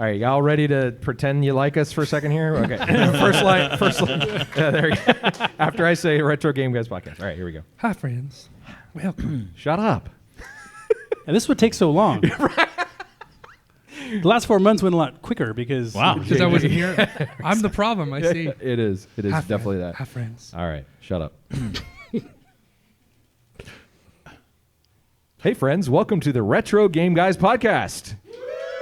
All right, y'all ready to pretend you like us for a second here? Okay. First line. There you go. After I say Retro Game Guys Podcast. All right, here we go. Hi, friends. Welcome. Shut up. And this would take so long. The last 4 months went a lot quicker because... Wow. Because I wasn't here. I'm the problem, I see. It is. It is definitely that. Hi, friends. All right, shut up. Hey, friends. Welcome to the Retro Game Guys Podcast.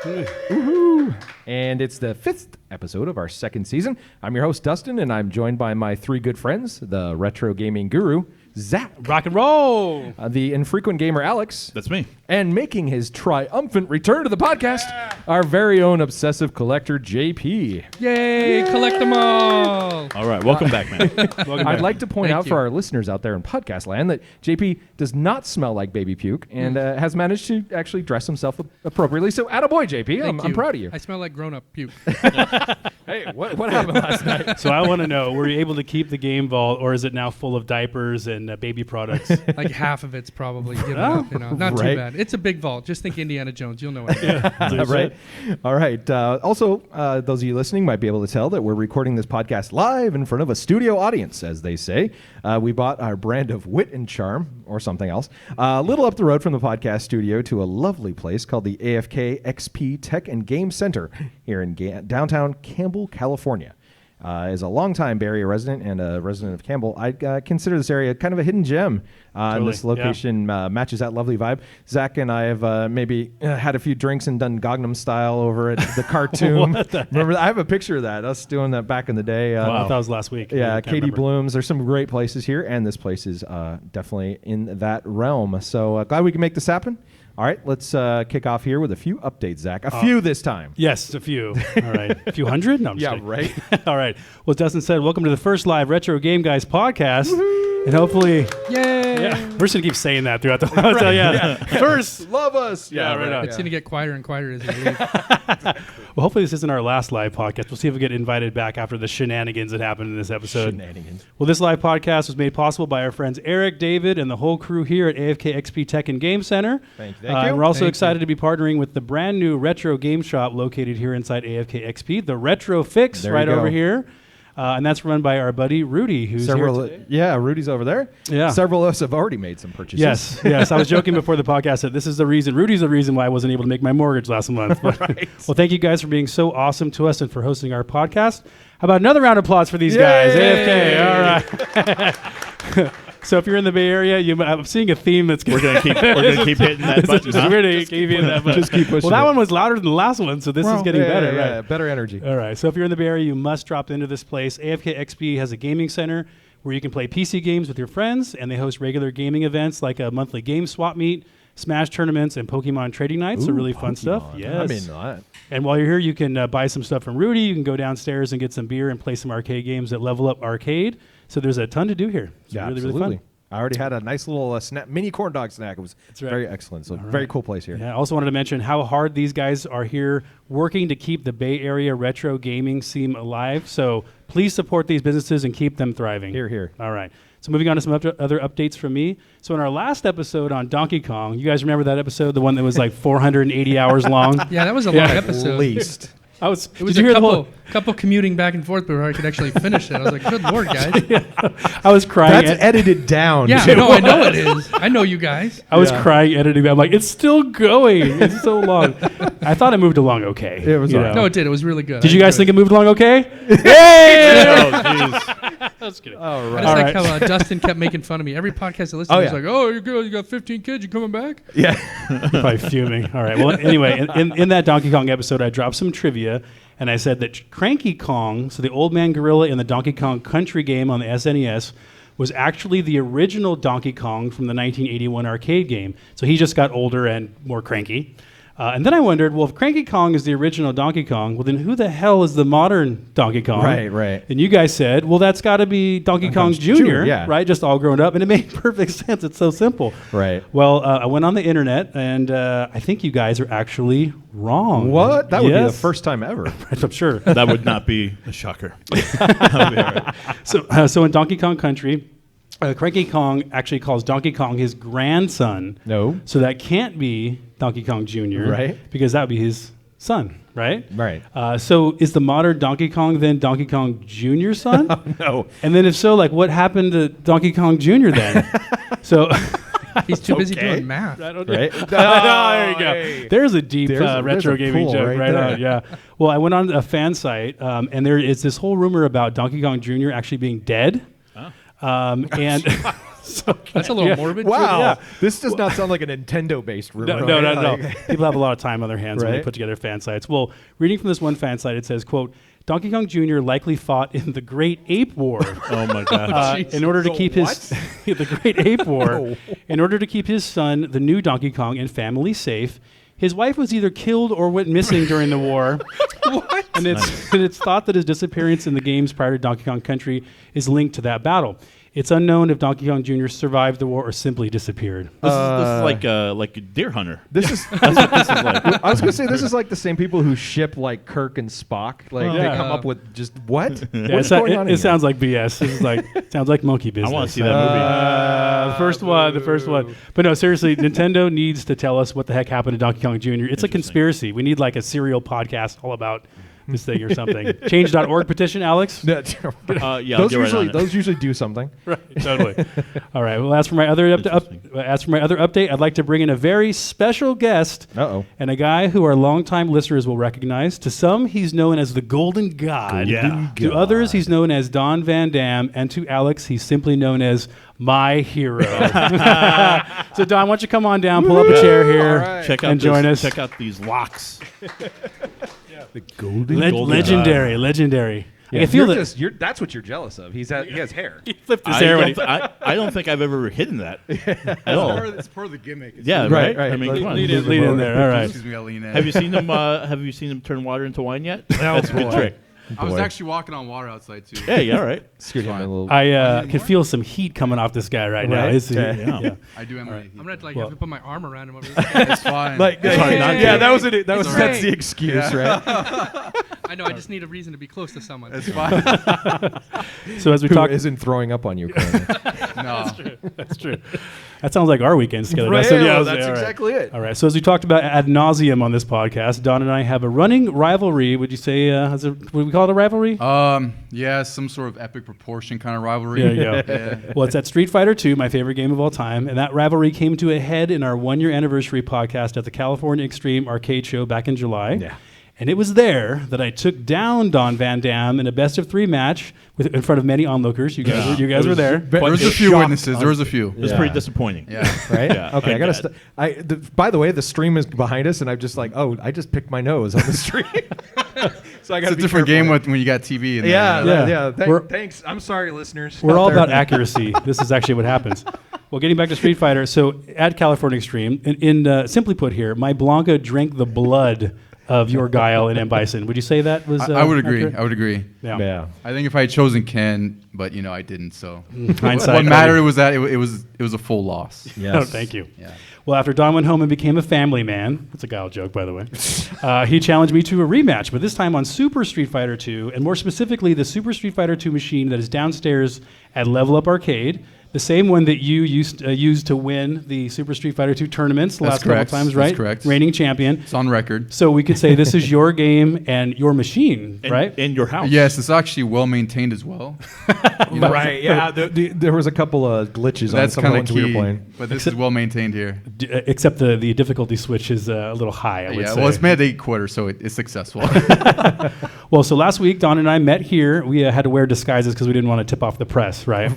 Woohoo! And it's the 5th episode of our second season. I'm your host, Dustin, and I'm joined by my 3 good friends, the retro gaming guru, Zach. Rock and roll! The infrequent gamer, Alex. That's me. And making his triumphant return to the podcast, our very own obsessive collector, JP. Yay! Collect them all! All right, welcome back, man. I'd like to point out for our listeners out there in podcast land that JP does not smell like baby puke and has managed to actually dress himself appropriately. So, attaboy, JP. I'm proud of you. I smell like grown-up puke. Hey, what happened last night? So I want to know, were you able to keep the game vault, or is it now full of diapers and baby products? Like half of it's probably given up, not too bad. It's a big vault. Just think Indiana Jones. You'll know what it is. Right. All right. Also, those of you listening might be able to tell that we're recording this podcast live in front of a studio audience, as they say. We bought our brand of wit and charm, or something else, a little up the road from the podcast studio to a lovely place called the AFKxp Tech and Game Center here in downtown Campbell, California. As a longtime Bay Area resident and a resident of Campbell, I consider this area kind of a hidden gem. And this location matches that lovely vibe. Zach and I have maybe had a few drinks and done Gangnam Style over at the cartoon. Remember, I have a picture of that, us doing that back in the day. Wow. That was last week. Yeah, Katie Bloom's. There's some great places here, and this place is definitely in that realm. So glad we can make this happen. All right, let's kick off here with a few updates, Zach. A few this time. Yes, a few. All right. A few hundred? No, I'm just kidding. Right. All right. Well, Dustin said, welcome to the first live Retro Game Guys podcast. Woo-hoo! And hopefully... Yay! Yeah, we're just going to keep saying that throughout the whole time. First! Love us! Yeah, right on. It's going to get quieter and quieter as we leave. Well, hopefully this isn't our last live podcast. We'll see if we get invited back after the shenanigans that happened in this episode. Shenanigans. Well, this live podcast was made possible by our friends Eric, David, and the whole crew here at AFKxp Tech and Game Center. Thank you. And we're also excited to be partnering with the brand new retro game shop located here inside AFKxp, the Retro Fix, right over here. And that's run by our buddy Rudy, who's here today. Yeah, Rudy's over there. Yeah. Several of us have already made some purchases. Yes. I was joking before the podcast that this is the reason, Rudy's the reason why I wasn't able to make my mortgage last month. Right. Well, thank you guys for being so awesome to us and for hosting our podcast. How about another round of applause for these guys? AFK, all right. So if you're in the Bay Area, I'm seeing a theme that's we're gonna keep hitting that button. We're gonna keep hitting that button. Just keep pushing. Well, that one was louder than the last one, so this is getting better. Yeah, right? Better energy. All right. So if you're in the Bay Area, you must drop into this place. AFKxp has a gaming center where you can play PC games with your friends, and they host regular gaming events like a monthly game swap meet, Smash tournaments, and Pokemon trading nights. So really fun stuff. Yes. I'm into that. And while you're here, you can buy some stuff from Rudy. You can go downstairs and get some beer and play some arcade games at Level Up Arcade. So there's a ton to do here. It's really fun. I already had a nice little mini corn dog snack. It was very excellent. So very cool place here. Yeah, I also wanted to mention how hard these guys are here working to keep the Bay Area retro gaming scene alive. So please support these businesses and keep them thriving. Here, here. All right. So moving on to some other updates from me. So in our last episode on Donkey Kong, you guys remember that episode, the one that was like 480 hours long? Yeah, that was a long episode. At least. It was a couple commuting back and forth before I could actually finish it. I was like, good Lord, guys. I was crying. That's edited down. Yeah, no, I know it is. I know you guys. I was crying editing that. I'm like, it's still going. It's so long. I thought it moved along okay. It was No, it did. It was really good. Did you guys think it moved along okay? Hey! Oh, jeez. I was kidding. All right. I just like how Dustin kept making fun of me. Every podcast I listened to was like, oh, you're good. You got 15 kids. You coming back? Yeah. Probably fuming. All right. Well, anyway, in that Donkey Kong episode, I dropped some trivia, and I said that Cranky Kong, so the old man gorilla in the Donkey Kong Country game on the SNES, was actually the original Donkey Kong from the 1981 arcade game. So he just got older and more cranky. And then I wondered, well, if Cranky Kong is the original Donkey Kong, well, then who the hell is the modern Donkey Kong? Right. And you guys said, well, that's got to be Donkey Kong Jr., right? Just all grown up. And it made perfect sense. It's so simple. Right. Well, I went on the internet, and I think you guys are actually wrong. What? That would be the first time ever. I'm sure. That would not be a shocker. That would be all right. So in Donkey Kong Country, Cranky Kong actually calls Donkey Kong his grandson. No. So that can't be Donkey Kong Jr. Right. Because that would be his son, right? Right. So is the modern Donkey Kong then Donkey Kong Jr.'s son? No. And then if so, like what happened to Donkey Kong Jr. then? So He's too busy Okay. doing math. I don't Right? there you go. Hey. There's a deep There's retro a gaming pull joke right right there. on. Yeah. Well, I went on a fan site, and there is this whole rumor about Donkey Kong Jr. actually being dead. And so, That's a little morbid. Wow. Yeah. This does not sound like a Nintendo-based rumor. No. Like- People have a lot of time on their hands when they Right. put together fan sites. Well, reading from this one fan site, it says, quote, Donkey Kong Jr. likely fought in the Great Ape War. Oh my God. In order to keep his the Great Ape War, in order to keep his son, the new Donkey Kong, and family safe, his wife was either killed or went missing during the war. What? And it's thought that his disappearance in the games prior to Donkey Kong Country is linked to that battle. It's unknown if Donkey Kong Jr. survived the war or simply disappeared. This is like a deer hunter. This is. That's what this is like. I was gonna say this is like the same people who ship like Kirk and Spock. Like they Yeah. come up with just what? Yeah, What's going on? it sounds like BS. This is like sounds like monkey business. I want to see that movie. The first one. But no, seriously, Nintendo needs to tell us what the heck happened to Donkey Kong Jr. It's a conspiracy. We need like a serial podcast all about this thing or something. Change.org petition, Alex. Yeah, those I'll get right on usually it. those usually do something. Right, totally. All right. Well, as for my other update, I'd like to bring in a very special guest. Uh-oh. And a guy who our longtime listeners will recognize. To some, he's known as the Golden God. Yeah. To others, he's known as Don Van Dam. And to Alex, he's simply known as my hero. So, Don, why don't you come on down, pull up a chair here, All right. Check out and join us. Check out these locks. The golden. Legendary. I Yeah, can feel that. that's what you're jealous of. He has hair. He flipped his I hair when don't, I don't think I've ever hidden that at all. It's part of the gimmick. Yeah, Right, right. right. I mean, come on. lead in there. All right. Excuse me, I lean in. Have you seen them? Have you seen them turn water into wine yet? That's a good boy. trick. I was Boy. actually walking on water outside too. Hey, all right. Scoot him a little. I can feel some heat coming off this guy right now. Right? Is he- Okay. yeah. I do have my. I'm gonna have to Well- have to put my arm around him. Over It's fine. Like, It's hard not to. yeah, that was it. That was It's that's okay. the excuse, right? I know. I just need a reason to be close to someone. It's fine. So as we Who talk, isn't throwing up on you? Currently. No. that's true. That sounds like our weekends together. Right, So, yeah, all that's right. exactly it. All right. So as we talked about ad nauseum on this podcast, Don and I have a running rivalry. Would you say? Would we call it a rivalry? Yeah, some sort of epic proportion kind of rivalry. There you go. Yeah. Well, it's at Street Fighter 2, my favorite game of all time, and that rivalry came to a head in our 1-year anniversary podcast at the California Extreme Arcade Show back in July. Yeah. And it was there that I took down Don Van Dam in a best-of-3 match in front of many onlookers. You guys were there. There was a few witnesses. There was a few. It was Yeah. pretty disappointing. Yeah. Right? Yeah, Okay, I I gotta. bet. By the way, the stream is behind us, and I'm just like, oh, I just picked my nose on the stream. So I got It's a different game when you got TV. In there, Yeah, you know? Yeah. We're- thanks. I'm sorry, listeners. We're out all there. about accuracy. This is actually what happens. Well, getting back to Street Fighter, so at California Extreme, simply put here, my Blanca drank the blood of your Guile and M. Bison. Would you say that was I would agree. accurate? I would agree. Yeah. I think if I had chosen Ken, but I didn't. So Hindsight. what mattered was that it was a full loss. Yes. Oh, thank you. Yeah. Well, after Don went home and became a family man, that's a Guile joke, by the way, he challenged me to a rematch, but this time on Super Street Fighter 2, and more specifically, the Super Street Fighter 2 machine that is downstairs at Level Up Arcade, the same one that you used to win the Super Street Fighter 2 tournaments the That's last couple correct. times, That's right? correct. Reigning champion. It's on record. So we could say this is your game and your machine, And, right? In your house. Yes, it's actually well maintained as well. Right. Yeah. There was a couple of glitches on That's some of the kind ones of we were key. playing. But this is well maintained here. Except the difficulty switch is a little high, I would Yeah. say. Well, it's made at 8 quarters, so it's successful. Well, so last week, Don and I met here. We had to wear disguises because we didn't want to tip off the press, right?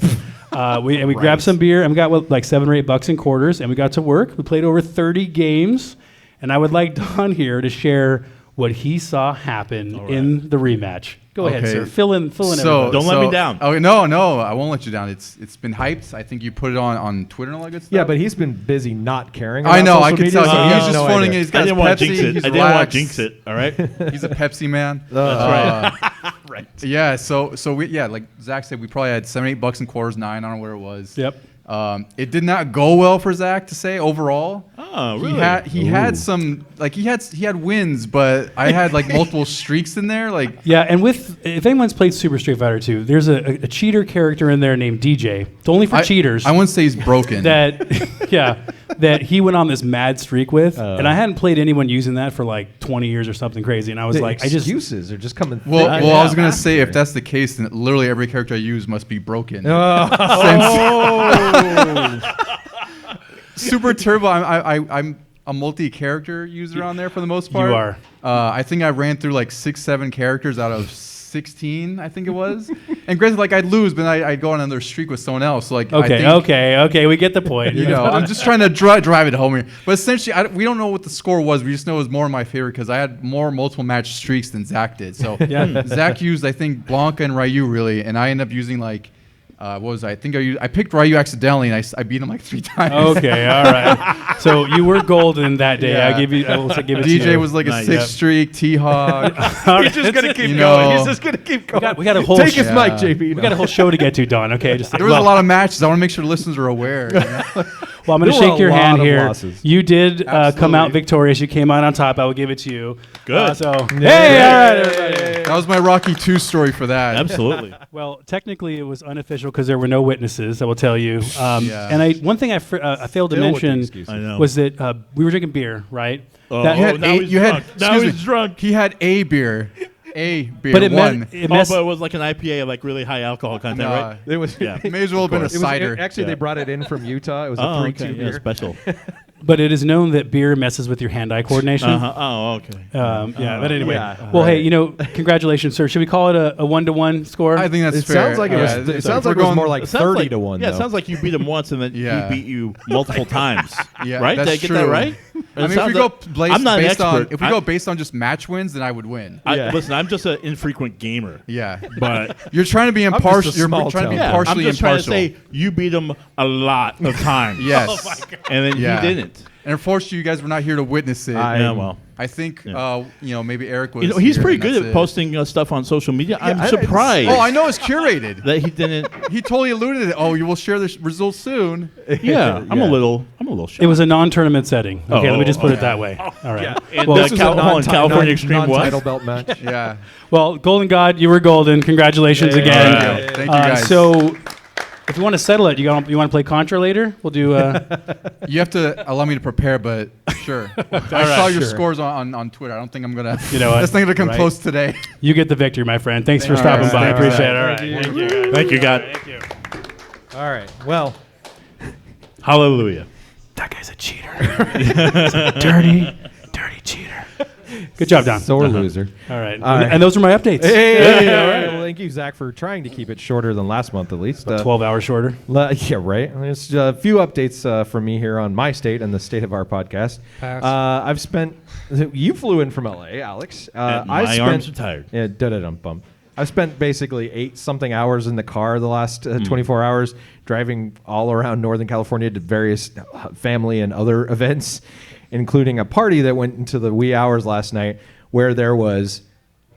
We grabbed some beer and we got like $7 or $8 in quarters, and we got to work. We played over 30 games, and I would like Don here to share what he saw happen in the rematch. Go ahead, Okay. sir. Fill in. So everybody. Don't let me down. Oh no, I won't let you down. It's been hyped. I think you put it on Twitter and all that good stuff. Yeah, but he's been busy not caring. I about know. I social could media, tell. so he He's has just no phoning idea. it. He's I got his didn't want to Pepsi. jinx it. He's I didn't want relaxed. to jinx it. All right. He's a Pepsi man. That's right. Yeah. So we like Zach said, we probably had $7, $8 in quarters, 9. I don't know where it was. Yep. It did not go well for Zach to say overall. Oh, really? He had some he had wins, but I had like multiple streaks in there. Like Yeah, and if anyone's played Super Street Fighter 2, there's a cheater character in there named DJ. It's only for cheaters. I wouldn't say he's broken. That he went on this mad streak with, and I hadn't played anyone using that for like 20 years or something crazy, and I was like, excuses are just coming. Well, I was gonna say if that's the case, then literally every character I use must be broken. Super Turbo, I'm a multi-character user on there for the most part. You are. I think I ran through like 6-7 characters out of 16, I think it was. And granted, like I'd lose, but I'd go on another streak with someone else. So, like, okay, we get the point. You know, I'm just trying to drive it home here. But essentially, we don't know what the score was. We just know it was more in my favor because I had more multiple match streaks than Zach did. So Zach used, I think, Blanca and Ryu really, and I ended up using like. What was I think I picked Ryu accidentally and I beat him like 3 times. Okay, all right. So you were golden that day. Yeah. I will give it to you. DJ was like a 6 streak. T-Hawk. He's just gonna keep going. He's just gonna keep going. We got a whole take his mic, JP. We got a whole show to get to, Don. Okay, there was a lot of matches. I want to make sure the listeners are aware. You know? Well, I'm going to shake your hand here. Losses. You did come out victorious. You came out on top. I will give it to you. Good. Hey, all right, That was my Rocky 2 story for that. Absolutely. Well, technically, it was unofficial because there were no witnesses. I will tell you. And one thing I failed to mention was that we were drinking beer, right? Now he's drunk. He had a beer. But it one. But it was like an IPA, like really high alcohol content, right? It was. It may as well have been a cider. Actually, they brought it in from Utah. It was a 3-2 beer. Special. But it is known that beer messes with your hand-eye coordination. Oh, okay. But anyway. Yeah. Well, hey, congratulations, sir. Should we call it a 1-to-1 score? I think that's It fair. sounds like it sounds like it was more like 30 to 1. Yeah, it though. sounds like you beat him once and then he beat you multiple times. Yeah, right? that's Did I get true. that right? I mean, if we go I'm not an expert. if we go based on just match wins, then I would win. Listen, I'm just an infrequent gamer. Yeah, but you're trying to be impartial. You're trying to be partially I'm just impartial. trying to say you beat him a lot of times. Yes, and then you didn't. And unfortunately, you guys were not here to witness it. I think maybe Eric was. He's pretty good at posting stuff on social media. I'm surprised. I know it's curated. That he didn't. He totally alluded it. Oh, you will share the results soon. Yeah, I'm a little shocked. It was a non-tournament setting. Okay, let me just put it that way. All right. And this was a California Extreme non-title belt match. Yeah. Well, Golden God, you were golden. Congratulations again. Thank you guys. So, if you want to settle it, you want to play Contra later? We'll do. You have to allow me to prepare, but sure. I saw your scores on Twitter. I don't think I'm gonna. You know what? That's not gonna come close today. You get the victory, my friend. Thanks for stopping by. I appreciate it. All right. Thank you. Thank you, God. Thank you. All right. Well, hallelujah. That guy's a cheater. He's a dirty cheater. Good job, Don. sore loser. All right. And those are my updates. Hey, all right. Well, thank you, Zach, for trying to keep it shorter than last month, at least. 12 hours shorter. Yeah, right. There's a few updates from me here on my state and the state of our podcast. I've spent. You flew in from LA, Alex. My arms are tired. Yeah, da-da-dum-bum. I've spent basically 8-something hours in the car the last 24 hours, driving all around Northern California to various family and other events, including a party that went into the wee hours last night where there was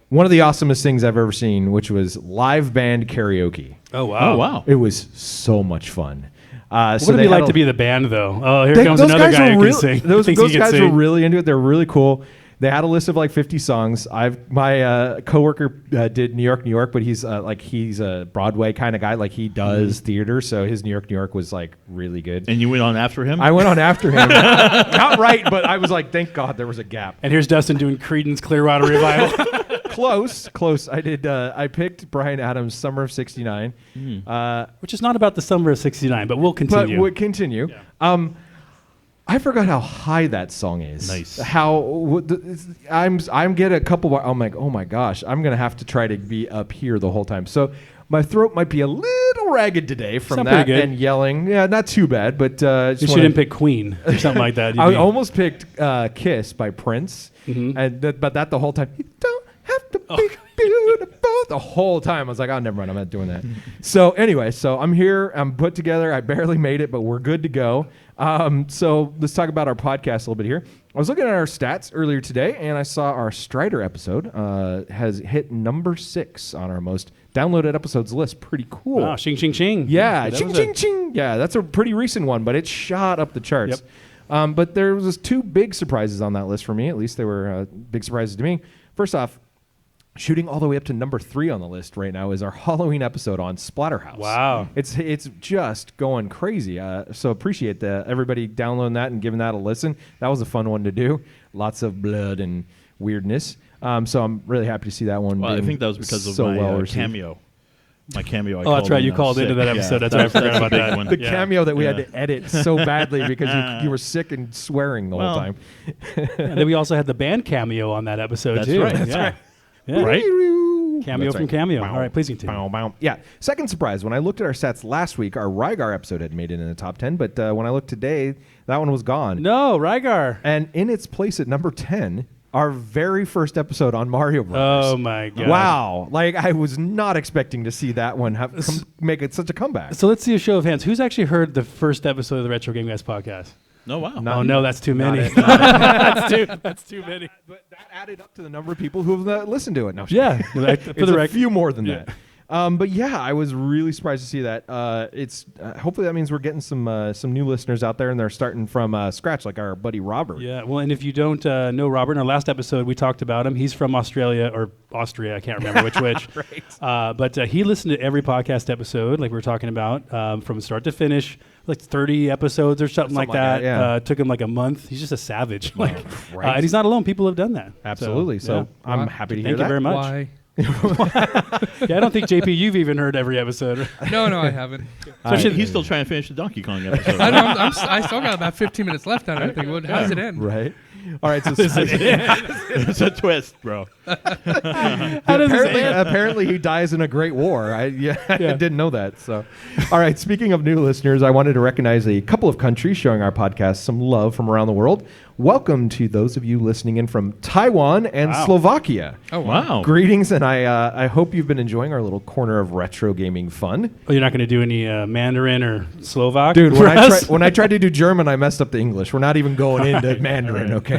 one of the awesomest things I've ever seen, which was live band karaoke. Oh, wow. Oh, wow. It was so much fun. What would it be like to be the band, though? Oh, here comes another guy who can sing. Those guys were really into it. They're really cool. They had a list of like 50 songs. My coworker did New York, but he's a Broadway kind of guy. Like he does theater, so his New York was like really good. And you went on after him? I went on after him. Not right, but I was like, thank God there was a gap. And here's Dustin doing Creedence Clearwater Revival. Close. I did. I picked Bryan Adams' "Summer of '69," which is not about the summer of '69, but we'll continue. But we'll continue. Yeah. I forgot how high that song is. Nice. I'm getting a couple. I'm like, oh my gosh, I'm gonna have to try to be up here the whole time. So my throat might be a little ragged today from that and yelling. Yeah, not too bad, but you shouldn't pick Queen or something like that. I almost picked "Kiss" by Prince, but that the whole time. You don't have to be beautiful the whole time. I was like, oh, never mind. I'm not doing that. So anyway, so I'm here. I'm put together. I barely made it, but we're good to go. So let's talk about our podcast a little bit here. I was looking at our stats earlier today, and I saw our Strider episode has hit number 6 on our most downloaded episodes list. Pretty cool. Wow, shing, shing, shing. Yeah, ching, ching, ching. Yeah, that's a pretty recent one, but it shot up the charts. Yep. But there was 2 big surprises on that list for me. At least they were big surprises to me. First off, shooting all the way up to number 3 on the list right now is our Halloween episode on Splatterhouse. Wow. It's just going crazy. So appreciate everybody downloading that and giving that a listen. That was a fun one to do. Lots of blood and weirdness. So I'm really happy to see that one. Well, I think that was because of my cameo. My cameo. That's right. You called into that episode. Yeah. That's right. I forgot about that one. The cameo that we had to edit so badly because you were sick and swearing the whole time. And then we also had the band cameo on that episode too. That's right. Yeah. Right? Cameo from Cameo. All right, please continue. Bow, bow. Yeah. Second surprise, when I looked at our stats last week, our Rygar episode had made it in the top 10, but when I looked today, that one was gone. No, Rygar. And in its place at number 10, our very first episode on Mario Bros. Oh, my God. Wow. Like, I was not expecting to see that one make it such a comeback. So let's see a show of hands. Who's actually heard the first episode of the Retro Game Guys podcast? No, wow. No, that's too many. That's too many. But that added up to the number of people who have listened to it. No, yeah, for the record, a few more than that. But yeah, I was really surprised to see that. It's hopefully that means we're getting some new listeners out there, and they're starting from scratch, like our buddy Robert. Yeah, well, and if you don't know Robert, in our last episode we talked about him. He's from Australia or Austria, I can't remember which. Right. But he listened to every podcast episode, like we were talking about, from start to finish. Like 30 episodes or something like that. Yeah. Took him like a month. He's just a savage. Right. And he's not alone. People have done that. Absolutely. So I'm happy to hear that. Thank you very much. Why? Yeah, I don't think, JP, you've even heard every episode. No, I haven't. He's still trying to finish the Donkey Kong episode. I still got about 15 minutes left on it. I think. How does it end? Right. All right. So it's a twist, bro. Apparently he dies in a great war. I didn't know that. So, all right. Speaking of new listeners, I wanted to recognize a couple of countries showing our podcast some love from around the world. Welcome to those of you listening in from Taiwan and Slovakia. Oh, wow. Greetings, and I hope you've been enjoying our little corner of retro gaming fun. Oh, you're not going to do any Mandarin or Slovak? Dude, when I tried to do German, I messed up the English. We're not even going into Mandarin, okay?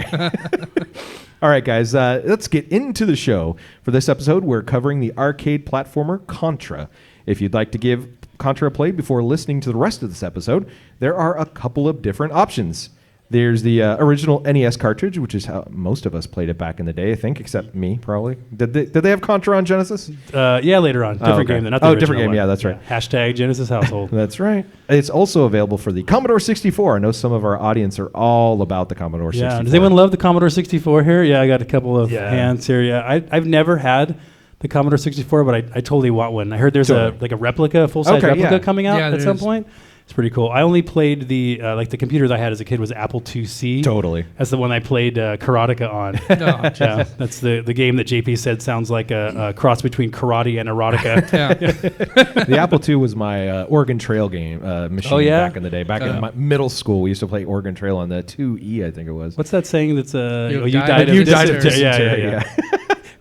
All right, guys, let's get into the show. For this episode, we're covering the arcade platformer Contra. If you'd like to give Contra a play before listening to the rest of this episode, there are a couple of different options. There's the original NES cartridge, which is how most of us played it back in the day, I think, except me, probably. Did they have Contra on Genesis? Yeah, later on. Different game. Not the original different game. one. Yeah, that's right. Hashtag Genesis household. That's right. It's also available for the Commodore 64. I know some of our audience are all about the Commodore 64. Yeah. Does anyone love the Commodore 64 here? Yeah, I got a couple of hands here. Yeah, I've never had the Commodore 64, but I totally want one. I heard there's a replica, full-size replica coming out at some point. It's pretty cool. I only played the the computers I had as a kid was Apple IIc. Totally. That's the one I played Karateka on. Yeah, that's the game that JP said sounds like a cross between karate and erotica. The Apple II was my Oregon Trail game machine back in the day. Back in my middle school, we used to play Oregon Trail on the 2E, I think it was. What's that saying that's you died of dysentery. Yeah.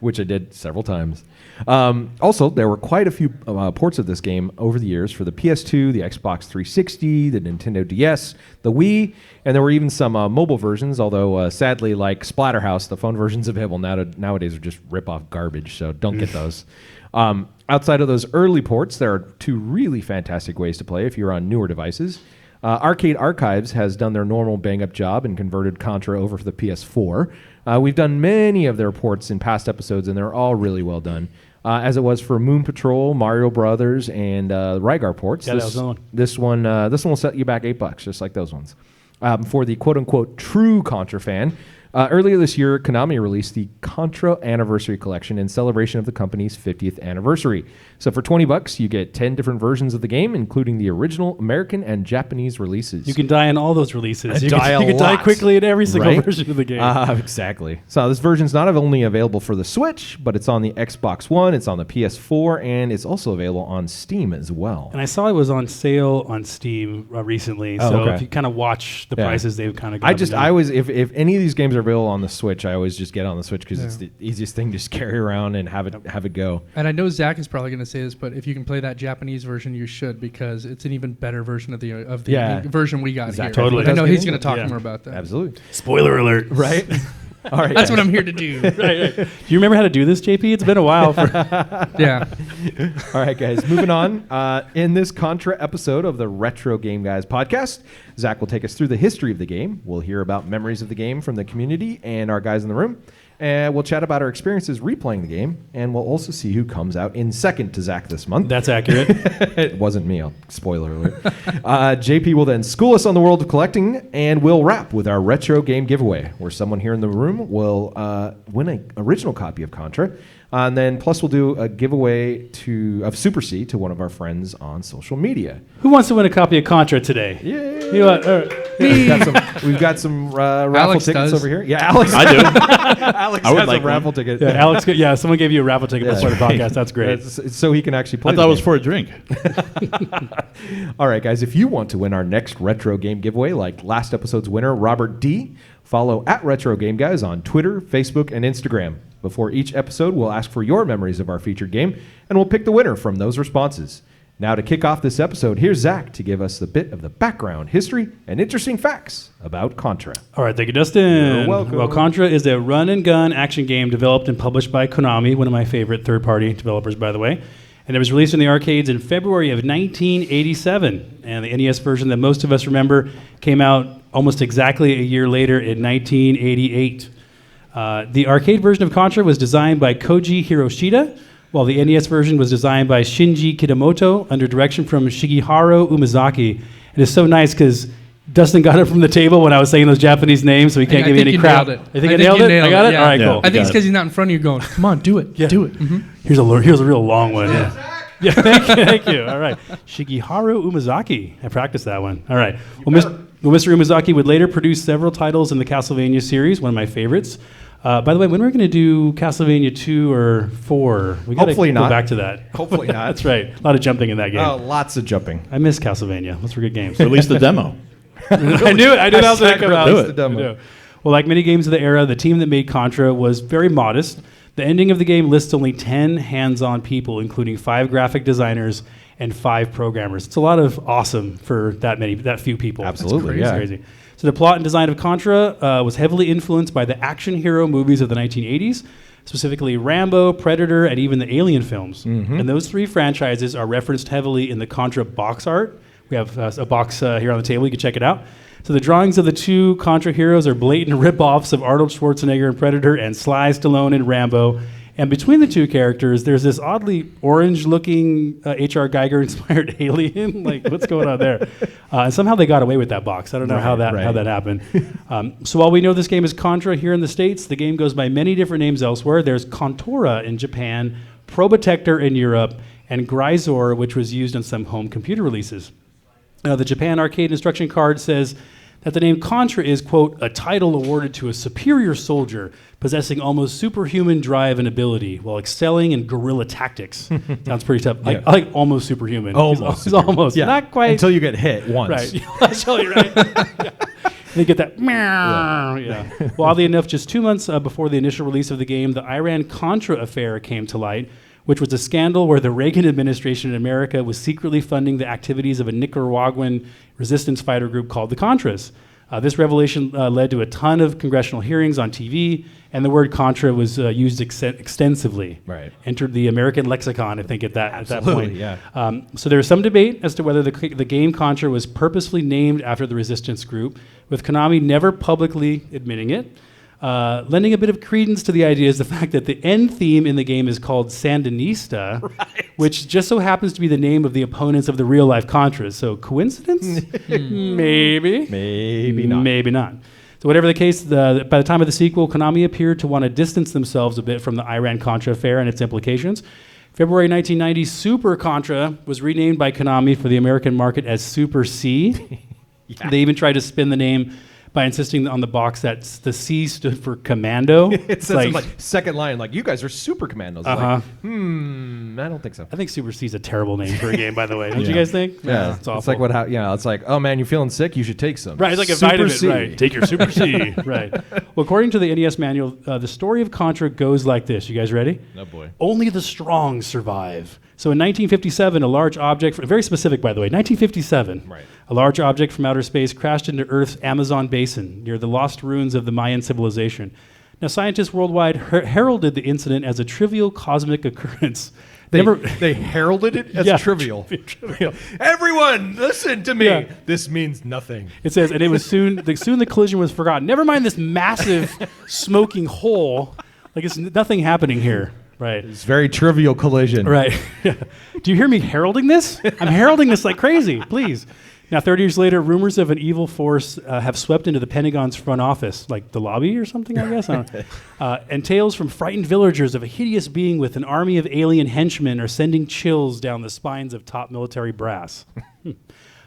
Which I did several times. Also, there were quite a few ports of this game over the years for the PS2, the Xbox 360, the Nintendo DS, the Wii, and there were even some mobile versions, although sadly, like Splatterhouse, the phone versions available nowadays are just rip-off garbage, so don't get those. Outside of those early ports, there are 2 really fantastic ways to play if you're on newer devices. Arcade Archives has done their normal bang-up job and converted Contra over for the PS4. We've done many of their ports in past episodes, and they're all really well done. As it was for Moon Patrol, Mario Brothers, and Rygar ports. Yeah, that was the one. This one will set you back $8, just like those ones. For the quote-unquote true Contra fan, earlier this year, Konami released the Contra Anniversary Collection in celebration of the company's 50th anniversary. So for $20, you get 10 different versions of the game, including the original American and Japanese releases. You can die in all those releases. You can die quickly in every single version of the game. Exactly. So this version's not only available for the Switch, but it's on the Xbox One, it's on the PS4, and it's also available on Steam as well. And I saw it was on sale on Steam recently. So if you kind of watch the prices, they've kind of gone if any of these games are Splinterville on the Switch. I always just get on the Switch because it's the easiest thing to just carry around and have it go. And I know Zach is probably going to say this, but if you can play that Japanese version, you should, because it's an even better version of the version we got Zach here. totally But I know does he's get going to it. talk more about that. Absolutely. Spoiler alert. Right? All right. That's what I'm here to do. Right. Do you remember how to do this, JP? It's been a while. Yeah. All right, guys. Moving on. In this Contra episode of the Retro Game Guys podcast, Zach will take us through the history of the game. We'll hear about memories of the game from the community and our guys in the room. And we'll chat about our experiences replaying the game. And we'll also see who comes out in second to Zach this month. That's accurate. It wasn't me. Spoiler alert. JP will then school us on the world of collecting, and we'll wrap with our retro game giveaway, where someone here in the room will win an original copy of Contra. And then plus we'll do a giveaway of Super C to one of our friends on social media. Who wants to win a copy of Contra today? Yeah. You want, We've got some raffle Alex tickets does. over here. Yeah, Alex. I do. Alex I would has like a raffle one. ticket. yeah, Alex. Yeah, someone gave you a raffle ticket before the podcast. That's great. So he can actually play. I thought it was the for a drink. game. All right, guys. If you want to win our next retro game giveaway, like last episode's winner, Robert D., follow @Retro Game Guys on Twitter, Facebook, and Instagram. Before each episode, we'll ask for your memories of our featured game, and we'll pick the winner from those responses. Now, to kick off this episode, here's Zach to give us a bit of the background, history, and interesting facts about Contra. All right, thank you, Dustin. You're welcome. Well, Contra is a run-and-gun action game developed and published by Konami, one of my favorite third-party developers, by the way. And it was released in the arcades in February of 1987. And the NES version that most of us remember came out almost exactly a year later in 1988. The arcade version of Contra was designed by Koji Hiroshita, while the NES version was designed by Shinji Kitamoto under direction from Shigeharu Umezaki. It is so nice because Dustin got it from the table when I was saying those Japanese names, so he can't give me any crap. Nailed it. I think I nailed it? I got it? Yeah. All right, Yeah. cool. I think it's because he's not in front of you going, come on, do it. Do it. Mm-hmm. Here's a real long one. Yeah. Yeah, thank you. All right. Shigeharu Umezaki. I practiced that one. All right. Well, Mr. Umezaki would later produce several titles in the Castlevania series, one of my favorites. By the way, when we're going to do Castlevania 2 or 4? We got to Hopefully go not. back to that. Hopefully not. That's right. A lot of jumping in that game. Oh, lots of jumping. I miss Castlevania. Those were good games. At least the demo. I knew it. I knew that was going to come out. Release the demo. I knew. Well, like many games of the era, the team that made Contra was very modest. The ending of the game lists only 10 hands-on people, including 5 graphic designers and 5 programmers. It's a lot of awesome for that few people. Absolutely, It's yeah. crazy. So the plot and design of Contra was heavily influenced by the action hero movies of the 1980s, specifically Rambo, Predator, and even the Alien films. Mm-hmm. And those 3 franchises are referenced heavily in the Contra box art. We have a box here on the table. You can check it out. So the drawings of the 2 Contra heroes are blatant rip-offs of Arnold Schwarzenegger in Predator and Sly Stallone in Rambo. And between the 2 characters, there's this oddly orange-looking H.R. Geiger-inspired alien. Like, what's going on there? And somehow they got away with that box. I don't know how that happened. So while we know this game is Contra here in the States, the game goes by many different names elsewhere. There's Contora in Japan, Probotector in Europe, and Grisor, which was used on some home computer releases. The Japan arcade instruction card says that the name Contra is, quote, a title awarded to a superior soldier possessing almost superhuman drive and ability while excelling in guerrilla tactics. Sounds pretty tough. Yeah. I like almost superhuman. Almost He's almost. Yeah. Not quite. Until you get hit once. Right. That's totally right. Yeah. They get that meow. Yeah. Well, oddly enough, just 2 months before the initial release of the game, the Iran-Contra affair came to light, which was a scandal where the Reagan administration in America was secretly funding the activities of a Nicaraguan resistance fighter group called the Contras. This revelation led to a ton of congressional hearings on TV, and the word Contra was used extensively. Right. Entered the American lexicon, I think, at that point. Yeah. So there was some debate as to whether the game Contra was purposefully named after the resistance group, with Konami never publicly admitting it. Lending a bit of credence to the idea is the fact that the end theme in the game is called Sandinista, which just so happens to be the name of the opponents of the real-life Contras. So coincidence? Maybe. Maybe not. Maybe not. So whatever the case, by the time of the sequel, Konami appeared to want to distance themselves a bit from the Iran-Contra affair and its implications. February 1990, Super Contra was renamed by Konami for the American market as Super C. Yeah. They even tried to spin the name by insisting on the box that the C stood for commando. It says like second line, like, you guys are super commandos. Like, I don't think so. I think Super C is a terrible name for a game, by the way. Don't you guys think? Yeah, it's awful. It's like it's like, oh man, you're feeling sick, you should take some. Right, it's like a Super vitamin. C. Right, take your Super C. Right. Well, according to the NES manual, the story of Contra goes like this. You guys ready? Oh boy. Only the strong survive. So in 1957, a large object, very specific by the way, 1957, Right. a large object from outer space crashed into Earth's Amazon basin near the lost ruins of the Mayan civilization. Now, scientists worldwide heralded the incident as a trivial cosmic occurrence. They heralded it as trivial. Trivial. Everyone, listen to me. Yeah. This means nothing. It says, and it was soon the collision was forgotten. Never mind this massive smoking hole. Like it's nothing happening here. Right. It's very trivial collision. Right. Do you hear me heralding this? I'm heralding this like crazy. Please. Now, 30 years later, rumors of an evil force have swept into the Pentagon's front office, like the lobby or something, I guess. I don't know. And tales from frightened villagers of a hideous being with an army of alien henchmen are sending chills down the spines of top military brass.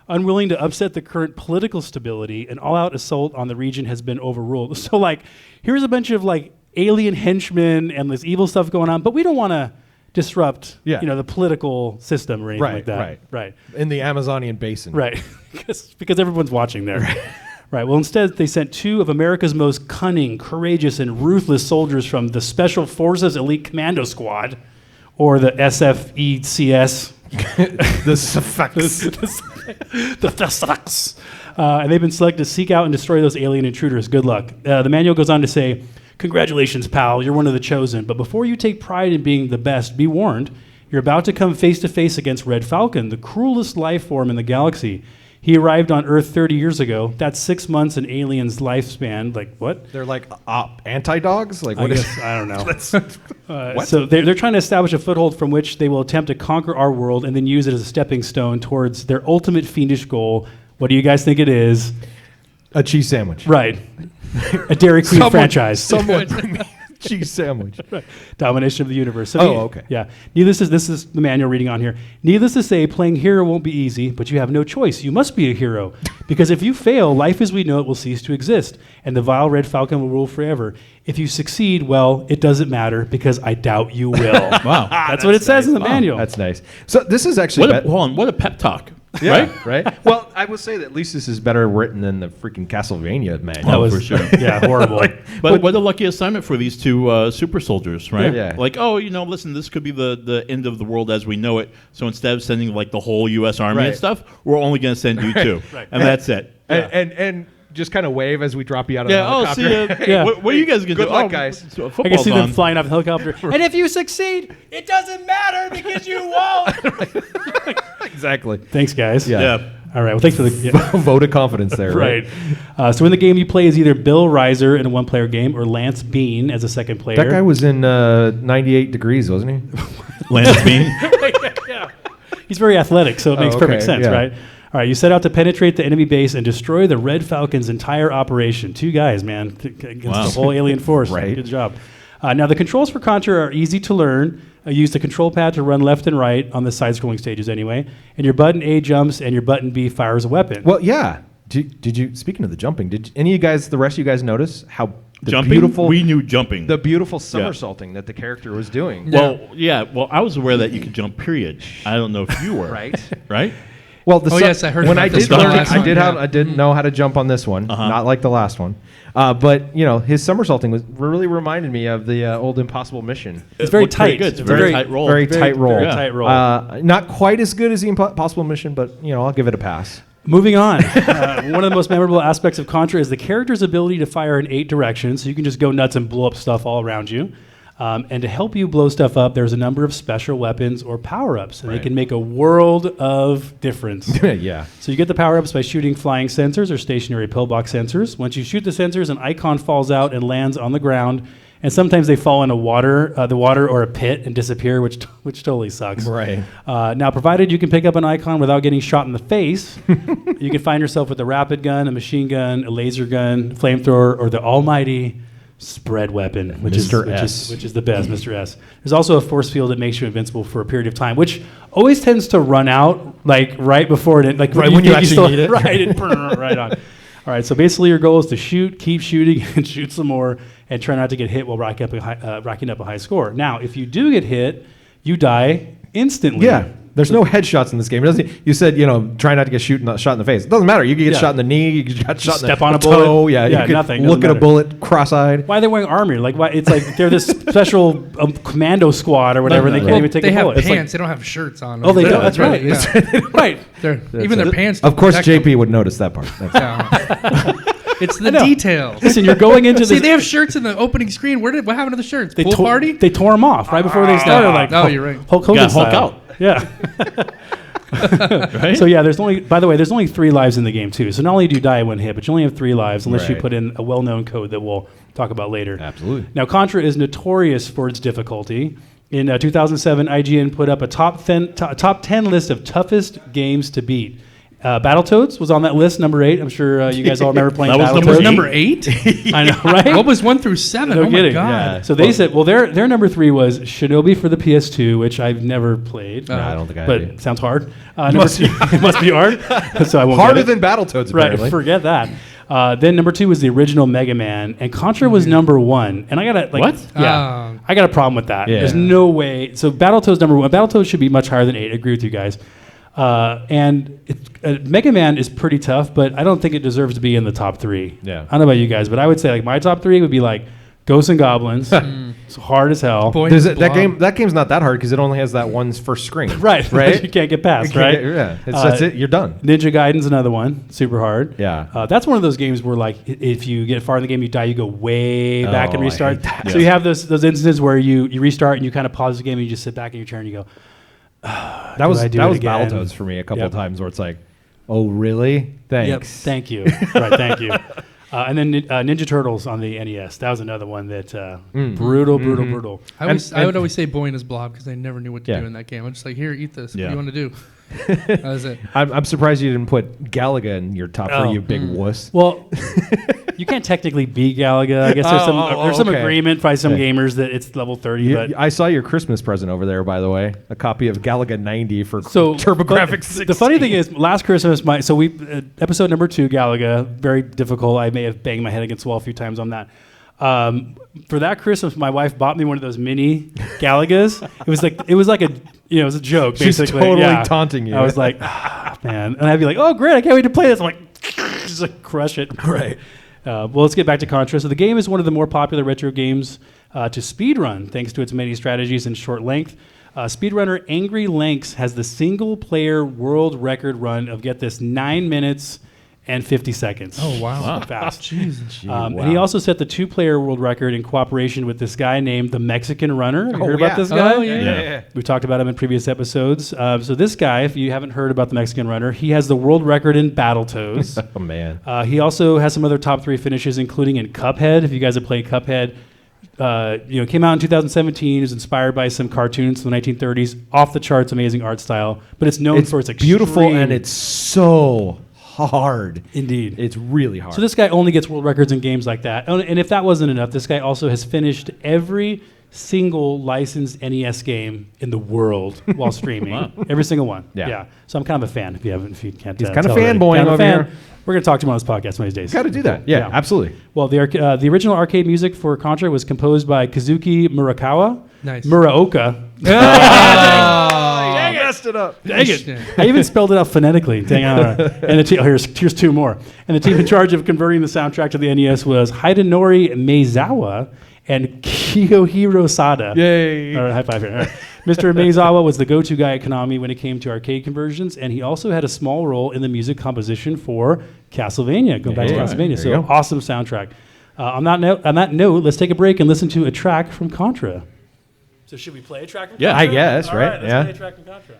Unwilling to upset the current political stability, an all-out assault on the region has been overruled. So, like, here's a bunch of, like, alien henchmen and this evil stuff going on, but we don't want to disrupt, the political system or anything like that. Right. In the Amazonian basin. Right. because everyone's watching there. Right. Well, instead, they sent 2 of America's most cunning, courageous, and ruthless soldiers from the Special Forces Elite Commando Squad, or the SFECS. The suffix. The suffix. And they've been selected to seek out and destroy those alien intruders. Good luck. The manual goes on to say, congratulations, pal, you're one of the chosen. But before you take pride in being the best, be warned, you're about to come face to face against Red Falcon, the cruelest life form in the galaxy. He arrived on Earth 30 years ago. That's 6 months in aliens' lifespan. Like, what? They're like anti-dogs? Like, what I don't know. What? So they're trying to establish a foothold from which they will attempt to conquer our world and then use it as a stepping stone towards their ultimate fiendish goal. What do you guys think it is? A cheese sandwich. Right. A Dairy Queen franchise. Someone bring me a cheese sandwich. Right. Domination of the universe. So okay. Yeah. This is the manual reading on here. Needless to say, playing hero won't be easy, but you have no choice. You must be a hero. Because if you fail, life as we know it will cease to exist, and the vile Red Falcon will rule forever. If you succeed, well, it doesn't matter, because I doubt you will. Wow. That's what it says in the manual. That's nice. So this is actually... Hold on, what a pep talk. Yeah, right? Well, I would say that at least this is better written than the freaking Castlevania manual. That was for sure. Yeah, horrible. But what a lucky assignment for these 2 super soldiers, right? Yeah. Like, listen, this could be the end of the world as we know it. So instead of sending like the whole U.S. Army and stuff, we're only going to send you 2, and that's it. And just kind of wave as we drop you out of the helicopter. See ya. What are you guys going to do? Good luck, guys. So I can see them flying off the helicopter. And if you succeed, it doesn't matter because you won't. Exactly. Thanks, guys. Yeah. All right. Well, thanks for the vote of confidence there. Right. So in the game, you play as either Bill Reiser in a one-player game or Lance Bean as a second player. That guy was in 98 Degrees, wasn't he? Lance Bean. Yeah. He's very athletic, so it makes perfect sense, right? All right, you set out to penetrate the enemy base and destroy the Red Falcon's entire operation. 2 guys, man, against the whole alien force. Right. Good job. Now, the controls for Contra are easy to learn. Use the control pad to run left and right on the side-scrolling stages anyway. And your button A jumps and your button B fires a weapon. Well, yeah. Did you, speaking of the jumping, did any of you guys, the rest of you guys notice how we knew jumping. The beautiful somersaulting that the character was doing. Well, I was aware that you could jump, period. I don't know if you were. Right? Well, yes, I heard when about I this did learn, last one, I didn't know how to jump on this one, not like the last one. But his somersaulting really reminded me of the old Impossible Mission. It's very tight. Good. It's a very tight roll. Very tight roll. Very tight roll. Not quite as good as the Impossible Mission, but I'll give it a pass. Moving on, one of the most memorable aspects of Contra is the character's ability to fire in 8 directions, so you can just go nuts and blow up stuff all around you. And to help you blow stuff up, there's a number of special weapons or power-ups, and they can make a world of difference. Yeah. So you get the power-ups by shooting flying sensors or stationary pillbox sensors. Once you shoot the sensors, an icon falls out and lands on the ground, and sometimes they fall in the water or a pit and disappear, which totally sucks. Right. Now, provided you can pick up an icon without getting shot in the face, you can find yourself with a rapid gun, a machine gun, a laser gun, flamethrower, or the almighty spread weapon, which is the best, Mr. S. There's also a force field that makes you invincible for a period of time, which always tends to run out like right before it, like right when you actually need it. Right, right on. All right, so basically your goal is to shoot, keep shooting, and shoot some more, and try not to get hit while racking up a high score. Now, if you do get hit, you die instantly. Yeah. There's no headshots in this game. It doesn't, you said, shry not to get shot in the face. It doesn't matter. You can get shot in the knee. You can get shot Step in on the a bullet. toe. Yeah, Yeah, you could nothing. look Doesn't at a matter. bullet cross-eyed. Why are they wearing armor? Like, why? It's like they're this special commando squad or whatever. They can't even take they a have bullet. pants. They don't have shirts on. Oh, they Yeah, don't. That's right. Yeah. Right. Even their pants. Of don't course, protect JP would notice that part. That's them. Yeah. It's the know. details. Listen, you're going into See, this. they have shirts in the opening screen. What happened to the shirts? Pool party? They tore them off right before they started. Like, no, you're right. Hulk Hogan Got Hulk style. out. Yeah. Right? So yeah, there's only 3 lives in the game too. So not only do you die in one hit, but you only have 3 lives unless you Right. put in a well-known code that we'll talk about later. Absolutely. Now, Contra is notorious for its difficulty. In 2007, IGN put up a top 10 list of toughest games to beat. Battletoads was on that list, number 8. I'm sure you guys all remember playing That was Battletoads. number Number 8? I know, right? What was 1 through 7? No oh kidding. my god. Yeah. So they said, well, their number 3 was Shinobi for the PS2, which I've never played. I don't think I But have. it sounds hard. Number 2, it must be hard. So I won't Harder get it. than Battletoads, Right, apparently. forget that. Then number 2 was the original Mega Man, and Contra was number 1. And I got What? Yeah, I got a problem with that. Yeah. There's no way. So Battletoads number 1. Battletoads should be much higher than 8. I agree with you guys. And Mega Man is pretty tough, but I don't think it deserves to be in the top 3. Yeah. I don't know about you guys, but I would say like my top 3 would be like Ghosts and Goblins. It's hard as hell. Boy, Does it, Blob. that game's not that hard because it only has that one first screen. Right, Right? you can't get past, You right? can't get- yeah. That's it. You're done. Ninja Gaiden's another one, super hard. Yeah. That's one of those games where, like, if you get far in the game, you die, you go way back and I restart. hate that. So you have those instances where you restart and you kind of pause the game and you just sit back in your chair and you go, That was I do that it was again? Battletoads for me a couple Yep. of times where it's like, oh really? Thanks. "Yep, thank you." Right, thank you. And then Ninja Turtles on the NES. That was another one that brutal. I would always say Boy and his Blob because I never knew what to Yeah. do in that game. I'm just like, here, eat this. What Yeah. do you want to do? That was it. I'm surprised you didn't put Galaga in your top Oh. 3, you big wuss. Well, you can't technically beat Galaga. I guess there's some okay. agreement by some Yeah. gamers that it's level 30. But I saw your Christmas present over there, by the way. A copy of Galaga 90 for So TurboGrafx but 16. The funny thing is, last Christmas, episode number 2, Galaga, very difficult. I may have banged my head against the wall a few times on that. For that Christmas, my wife bought me one of those mini Galagas. It was like a a joke. She's basically. totally Yeah. taunting you. I was like, man, and I'd be like, oh great, I can't wait to play this. I'm like, just like crush it. Right. Well, let's get back to Contra. So the game is one of the more popular retro games to speedrun, thanks to its many strategies and short length. Speedrunner Angry Lanks has the single-player world record run of, get this, 9 minutes and 50 seconds. Oh, wow. Fast. Jesus. And he also set the 2-player world record in cooperation with this guy named the Mexican Runner. Have you heard about this guy? Oh, yeah. We talked about him in previous episodes. So this guy, if you haven't heard about the Mexican Runner, he has the world record in Battletoads. Oh man. He also has some other top 3 finishes, including in Cuphead. If you guys have played Cuphead, came out in 2017. It was inspired by some cartoons from the 1930s. Off the charts, amazing art style. But it's known for its beautiful extreme- and it's so hard. Indeed. It's really hard. So this guy only gets world records in games like that. And if that wasn't enough, this guy also has finished every single licensed NES game in the world while streaming. Wow. Every single one. Yeah. So I'm kind of a fan. If you can't. He's kind of tell already. fanboying Kind of a over fan. here. We're going to talk to him on this podcast one of these days. Got to do that. Yeah, absolutely. Well, the original arcade music for Contra was composed by Kazuki Murakawa. Nice. Muraoka. I messed it up. Dang it. I even spelled it out phonetically. Dang it. And here's 2 more. And the team in charge of converting the soundtrack to the NES was Hidenori Meizawa and Kiyohiro Sada. Yay. All right, high five here. All right. Mr. Meizawa was the go-to guy at Konami when it came to arcade conversions, and he also had a small role in the music composition for Castlevania. Going back to Yeah, Castlevania. there you So go. awesome soundtrack. On that note, let's take a break and listen to a track from Contra. So should we play a track from Yeah. Contra? I guess, All right? let's Yeah. play a track from Contra.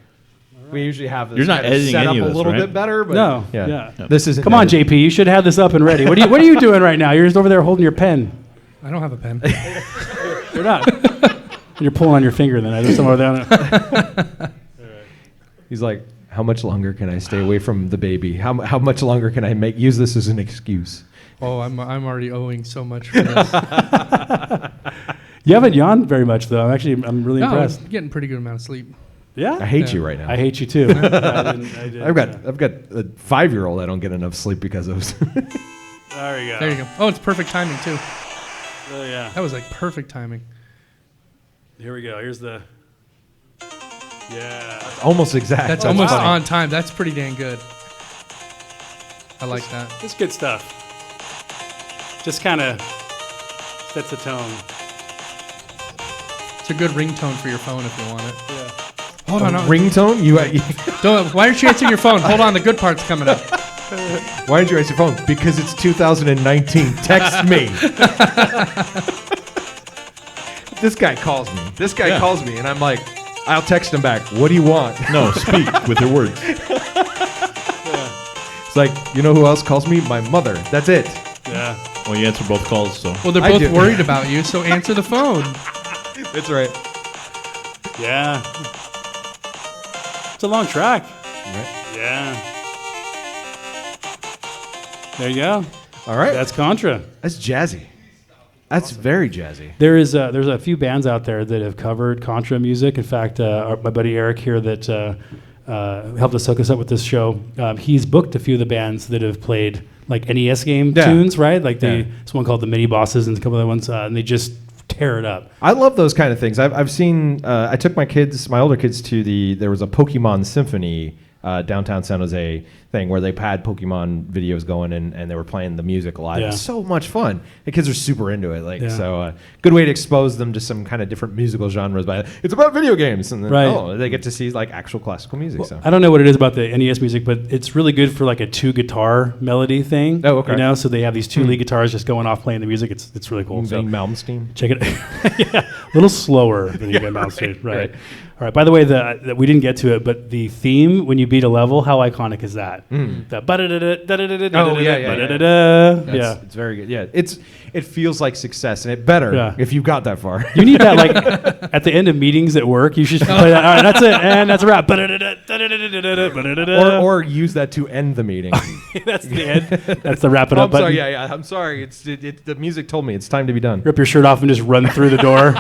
We usually have this You're not kind of editing set any up of a this, little right? bit better, but No. yeah. Yeah. This isn't. Come on, edited. JP. You should have this up and ready. What are you doing right now? You're just over there holding your pen. I don't have a pen. You're not. You're pulling on your finger. Then there's somewhere down. He's like, how much longer can I stay away from the baby? How much longer can I use this as an excuse? Oh, I'm already owing so much for this. You haven't yawned very much, though. I'm really No, I'm impressed. getting a pretty good amount of sleep. Yeah. I hate Yeah. you right now. I hate you too. I've got a 5-year-old I don't get enough sleep because of. There you go. There you go. Oh, it's perfect timing too. Oh yeah. That was like perfect timing. Here we go. Here's the. Yeah. Almost exact. That's almost on time. That's pretty dang good. I like that. It's good stuff. Just kind of sets the tone. It's a good ringtone for your phone if you want it. Yeah. Hold on. Ringtone? Why aren't you answering your phone? Hold on, the good part's coming up. Why didn't you answer your phone? Because it's 2019. Text me. This guy calls me. Calls me, and I'm like, I'll text him back. What do you want? No, speak with your words. It's like, you know who else calls me? My mother. That's it. Yeah. Well, you answer both calls, so. Well, they're both worried about you, so answer the phone. That's right. Yeah. It's a long track. Right. Yeah. There you go. All right. That's Contra. That's jazzy. That's very jazzy. There's a few bands out there that have covered Contra music. In fact, my buddy Eric here that helped us hook us up with this show, he's booked a few of the bands that have played like NES game tunes, right? Like there's one called the Mini Bosses and a couple other ones, and they just tear it up. I love those kind of things. I've seen. I took my older kids to there was a Pokemon Symphony downtown San Jose thing where they had Pokemon videos going and they were playing the music live. Yeah. It was so much fun. The kids are super into it. So good way to expose them to some kind of different musical genres. But it's about video games, and then, they get to see like actual classical music. Well, so I don't know what it is about the NES music, but it's really good for like a 2-guitar melody thing. Oh, okay. You know, so they have these 2 lead guitars just going off playing the music. It's really cool. So Malmsteen. check it. Yeah, a little slower than you get Malmsteen. Right. All right. By the way, we didn't get to it, but the theme when you beat a level, how iconic is that? The It's very good. Yeah, it feels like success, and it better if you got that far. You need that like at the end of meetings at work. You should play that. All right, that's it, and that's a wrap. Or use that to end the meeting. That's the end. That's the wrap it up I'm sorry. button. I'm sorry. The music told me it's time to be done. Rip your shirt off and just run through the door.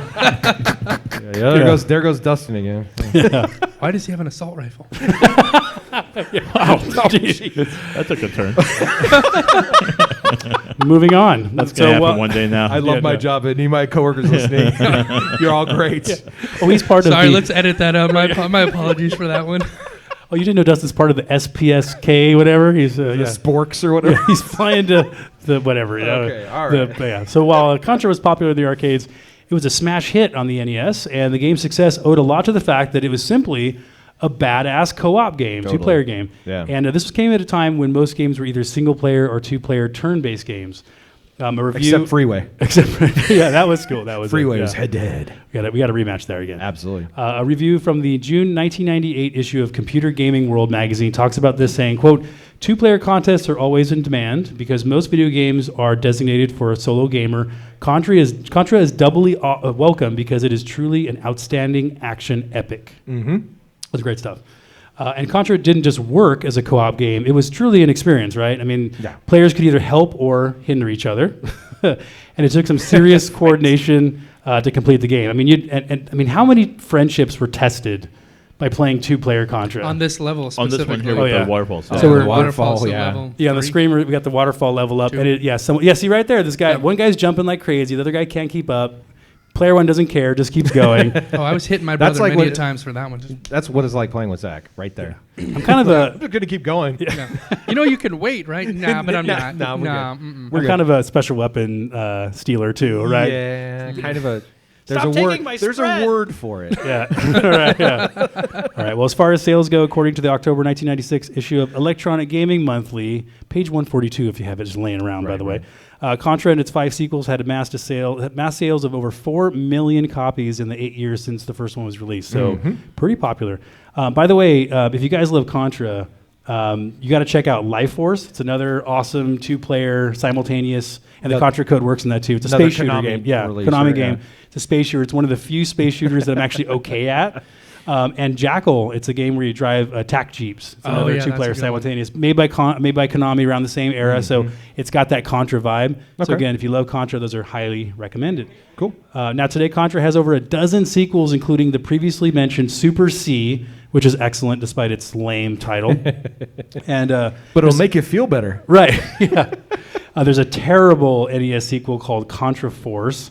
There goes Dustin again. Why does he have an assault rifle? That took a turn. Moving on. That's going to happen one day now. I love my job. Any of my coworkers listening, you're all great. Oh, he's part of Sorry, let's edit that out. My apologies for that one. Oh, you didn't know Dustin's part of the SPSK, whatever? He's the Sporks or whatever. He's flying to the whatever. Okay, all right. So while Contra was popular in the arcades, it was a smash hit on the NES, and the game's success owed a lot to the fact that it was simply a badass co-op game, two-player game. Yeah. And this came at a time when most games were either single-player or two-player turn-based games. A review, Except Freeway. Yeah, that was cool. That was Freeway was head-to-head. We got a rematch there again. Absolutely. A review from the June 1998 issue of Computer Gaming World magazine talks about this, saying, quote, "Two-player contests are always in demand because most video games are designated for a solo gamer. Contra is doubly welcome because it is truly an outstanding action epic." Mm-hmm. That's great stuff. And Contra didn't just work as a co-op game. It was truly an experience, right? I mean, players could either help or hinder each other. And it took some serious coordination to complete the game. I mean, how many friendships were tested by playing two-player Contra? On this level On specifically. this one here with the waterfall. So we're waterfall, level on the 3. screen we got the waterfall level up. 2. And see right there, this guy, one guy's jumping like crazy, the other guy can't keep up. Player one doesn't care, just keeps going. Oh, I was hitting my That's brother like many what- times for that one. That's what it's like playing with Zach, right there. I'm kind of I'm going to keep going. No. You know, you can wait, right? Nah, but I'm not. Nah, we're good. Mm-mm. I'm kind of a special weapon stealer too, right? Yeah, kind of a... There's Stop a word. taking my There's spread. a word for it. Yeah. All right. Yeah. All right. Well, as far as sales go, according to the October 1996 issue of Electronic Gaming Monthly, page 142, if you have it just laying around, by the way, Contra and its 5 sequels had mass sales of over 4 million copies in the 8 years since the first one was released. So pretty popular. By the way, if you guys love Contra, you got to check out Life Force. It's another awesome 2-player simultaneous, and the Contra code works in that too. It's a Another space shooter Konami game. Yeah, release, Konami right? game. Yeah. It's a space shooter. It's one of the few space shooters that I'm actually okay at. And Jackal, it's a game where you drive attack jeeps. It's another that's a 2-player good simultaneous, made by Konami around the same era. So it's got that Contra vibe. So Okay. again, if you love Contra, those are highly recommended. Cool. Now today, Contra has over a dozen sequels, including the previously mentioned Super C, which is excellent despite its lame title. And But it'll make you feel better. right, yeah. There's a terrible NES sequel called Contra Force.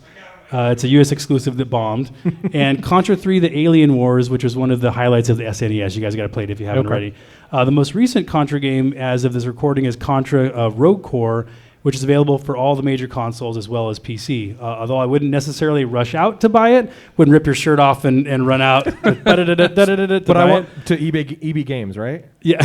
It's a U.S. exclusive that bombed. And Contra 3, The Alien Wars, which was one of the highlights of the SNES. You guys got to play it if you haven't already. The most recent Contra game, as of this recording, is Contra Rogue Core, which is available for all the major consoles as well as PC. Although I wouldn't necessarily rush out to buy it, wouldn't rip your shirt off and run out. But I want to EB Games, right? Yeah,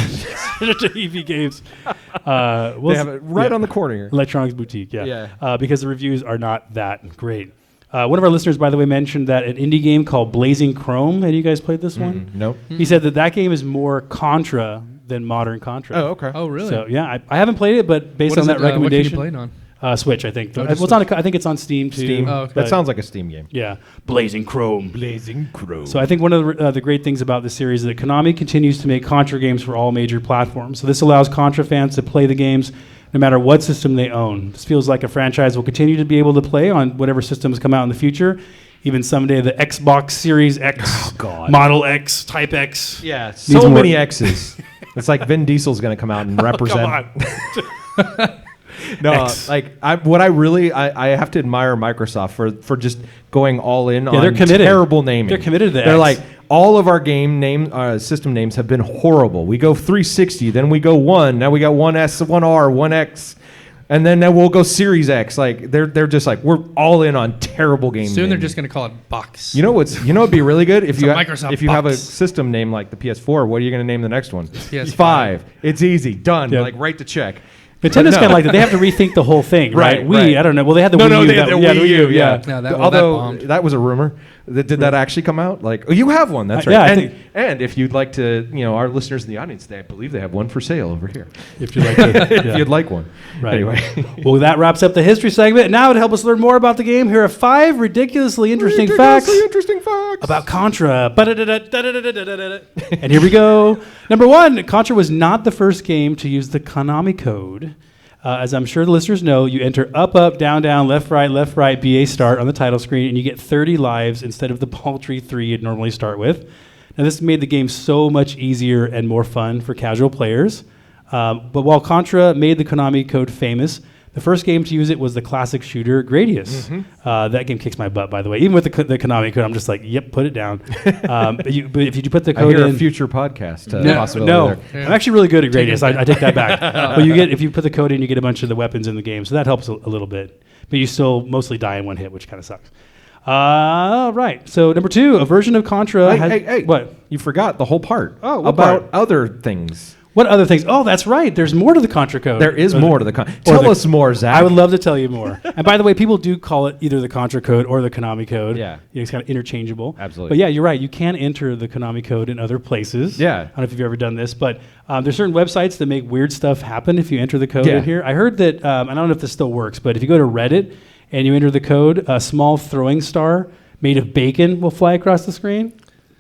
to EV Games. They have it right on the corner here. Electronics Boutique, yeah. Because the reviews are not that great. One of our listeners, by the way, mentioned that an indie game called Blazing Chrome. Have you guys played this one? Nope. He said that game is more Contra than modern Contra. Oh, okay. Oh, really? So yeah, I haven't played it, but based on that recommendation, what can you play it on? Switch, I think. Oh, Well, I think it's on Steam too. Steam. Oh, okay. That sounds like a Steam game. Yeah, Blazing Chrome. Blazing Chrome. So I think one of the great things about this series is that Konami continues to make Contra games for all major platforms. So this allows Contra fans to play the games no matter what system they own. This feels like a franchise will continue to be able to play on whatever systems come out in the future. Even someday the Xbox Series X, Model X, Type X. Yeah, so many X's. It's like Vin Diesel's going to come out and represent. Come on. No, I have to admire Microsoft for just going all in on they're committed. Terrible naming. They're committed to the They're X. like, all of our system names have been horrible. We go 360, then we go 1, now we got 1S, 1R, 1X, and then we'll go Series X. Like they're just like, we're all in on terrible game Soon they're naming. just going to call it Box. You know what'd be really good if It's a Microsoft if you have a box. system name like the PS4. What are you going to name the next one? PS5. 5. It's easy, done. Yeah. Like write the check. Nintendo's No. kind of like that. They have to rethink the whole thing, right? Right. I don't know. Well, they had the No, Wii U. they had the Wii U. Yeah. No, that Although bombed. that was a rumor. Did that actually come out? Like, oh, you have one. That's right. Yeah, I and, think- and if you'd like to, our listeners in the audience, I believe they have one for sale over here. If you like to. If you'd like one. Right. Anyway. Well, that wraps up the history segment. Now, to help us learn more about the game, here are 5 ridiculously interesting facts about Contra. And here we go. Number 1, Contra was not the first game to use the Konami code. As I'm sure the listeners know, you enter up, up, down, down, left, right, BA start on the title screen, and you get 30 lives instead of the paltry 3 you'd normally start with. Now, this made the game so much easier and more fun for casual players. But while Contra made the Konami code famous, the first game to use it was the classic shooter Gradius. That game kicks my butt, by the way. Even with the Konami code, I'm just like, yep, put it down. But if you put the I code hear in, a future podcast possibility no, there. I'm actually really good at Gradius. I take that back. But if you put the code in, you get a bunch of the weapons in the game, so that helps a little bit. But you still mostly die in one hit, which kind of sucks. Right. So number 2, a version of Contra. Hey! What? You forgot the whole part Oh, what about part? other things. What other things? Oh, that's right. There's more to the Contra code. There is more to the Tell us more, Zach. I would love to tell you more. And by the way, people do call it either the Contra code or the Konami code. Yeah. It's kind of interchangeable. Absolutely. But yeah, you're right. You can enter the Konami code in other places. Yeah. I don't know if you've ever done this, but there's certain websites that make weird stuff happen if you enter the code Yeah. in here. I heard that, I don't know if this still works, but if you go to Reddit and you enter the code, a small throwing star made of bacon will fly across the screen.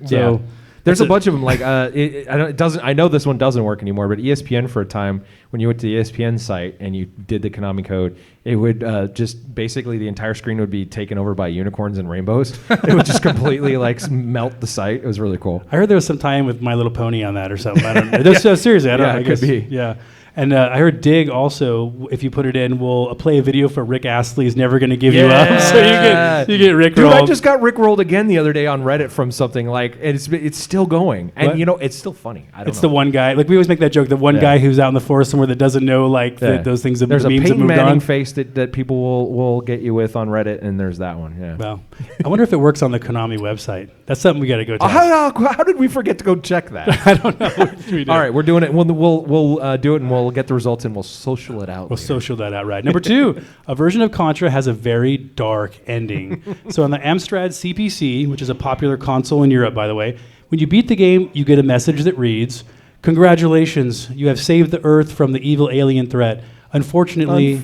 So There's a bunch of them. Like I know this one doesn't work anymore, but ESPN for a time, when you went to the ESPN site and you did the Konami code, it would just basically the entire screen would be taken over by unicorns and rainbows. It would just completely melt the site. It was really cool. I heard there was some tie-in with My Little Pony on that or something. I don't know. Seriously, I don't know. Yeah, I it guess, could be. Yeah. And I heard Dig also, if you put it in, will play a video for Rick Astley's Never Gonna Give You Up. So you get Rick Dude, rolled. I just got Rick rolled again the other day on Reddit from something and it's still going. And What? it's still funny. I don't It's know. the one guy, we always make that joke, the one guy who's out in the forest somewhere that doesn't know that those things, There's the a memes have Peyton moved Manning on. face that people will get you with on Reddit, and there's that one. Yeah. Well, I wonder if it works on the Konami website. That's something we got to go test. How did we forget to go check that? I don't know. All right, we're doing it. We'll do it, and we'll get the results, and we'll social it out. We'll later. social that out, right. Number 2, a version of Contra has a very dark ending. So on the Amstrad CPC, which is a popular console in Europe, by the way, when you beat the game, you get a message that reads, "Congratulations, you have saved the Earth from the evil alien threat. Unfortunately,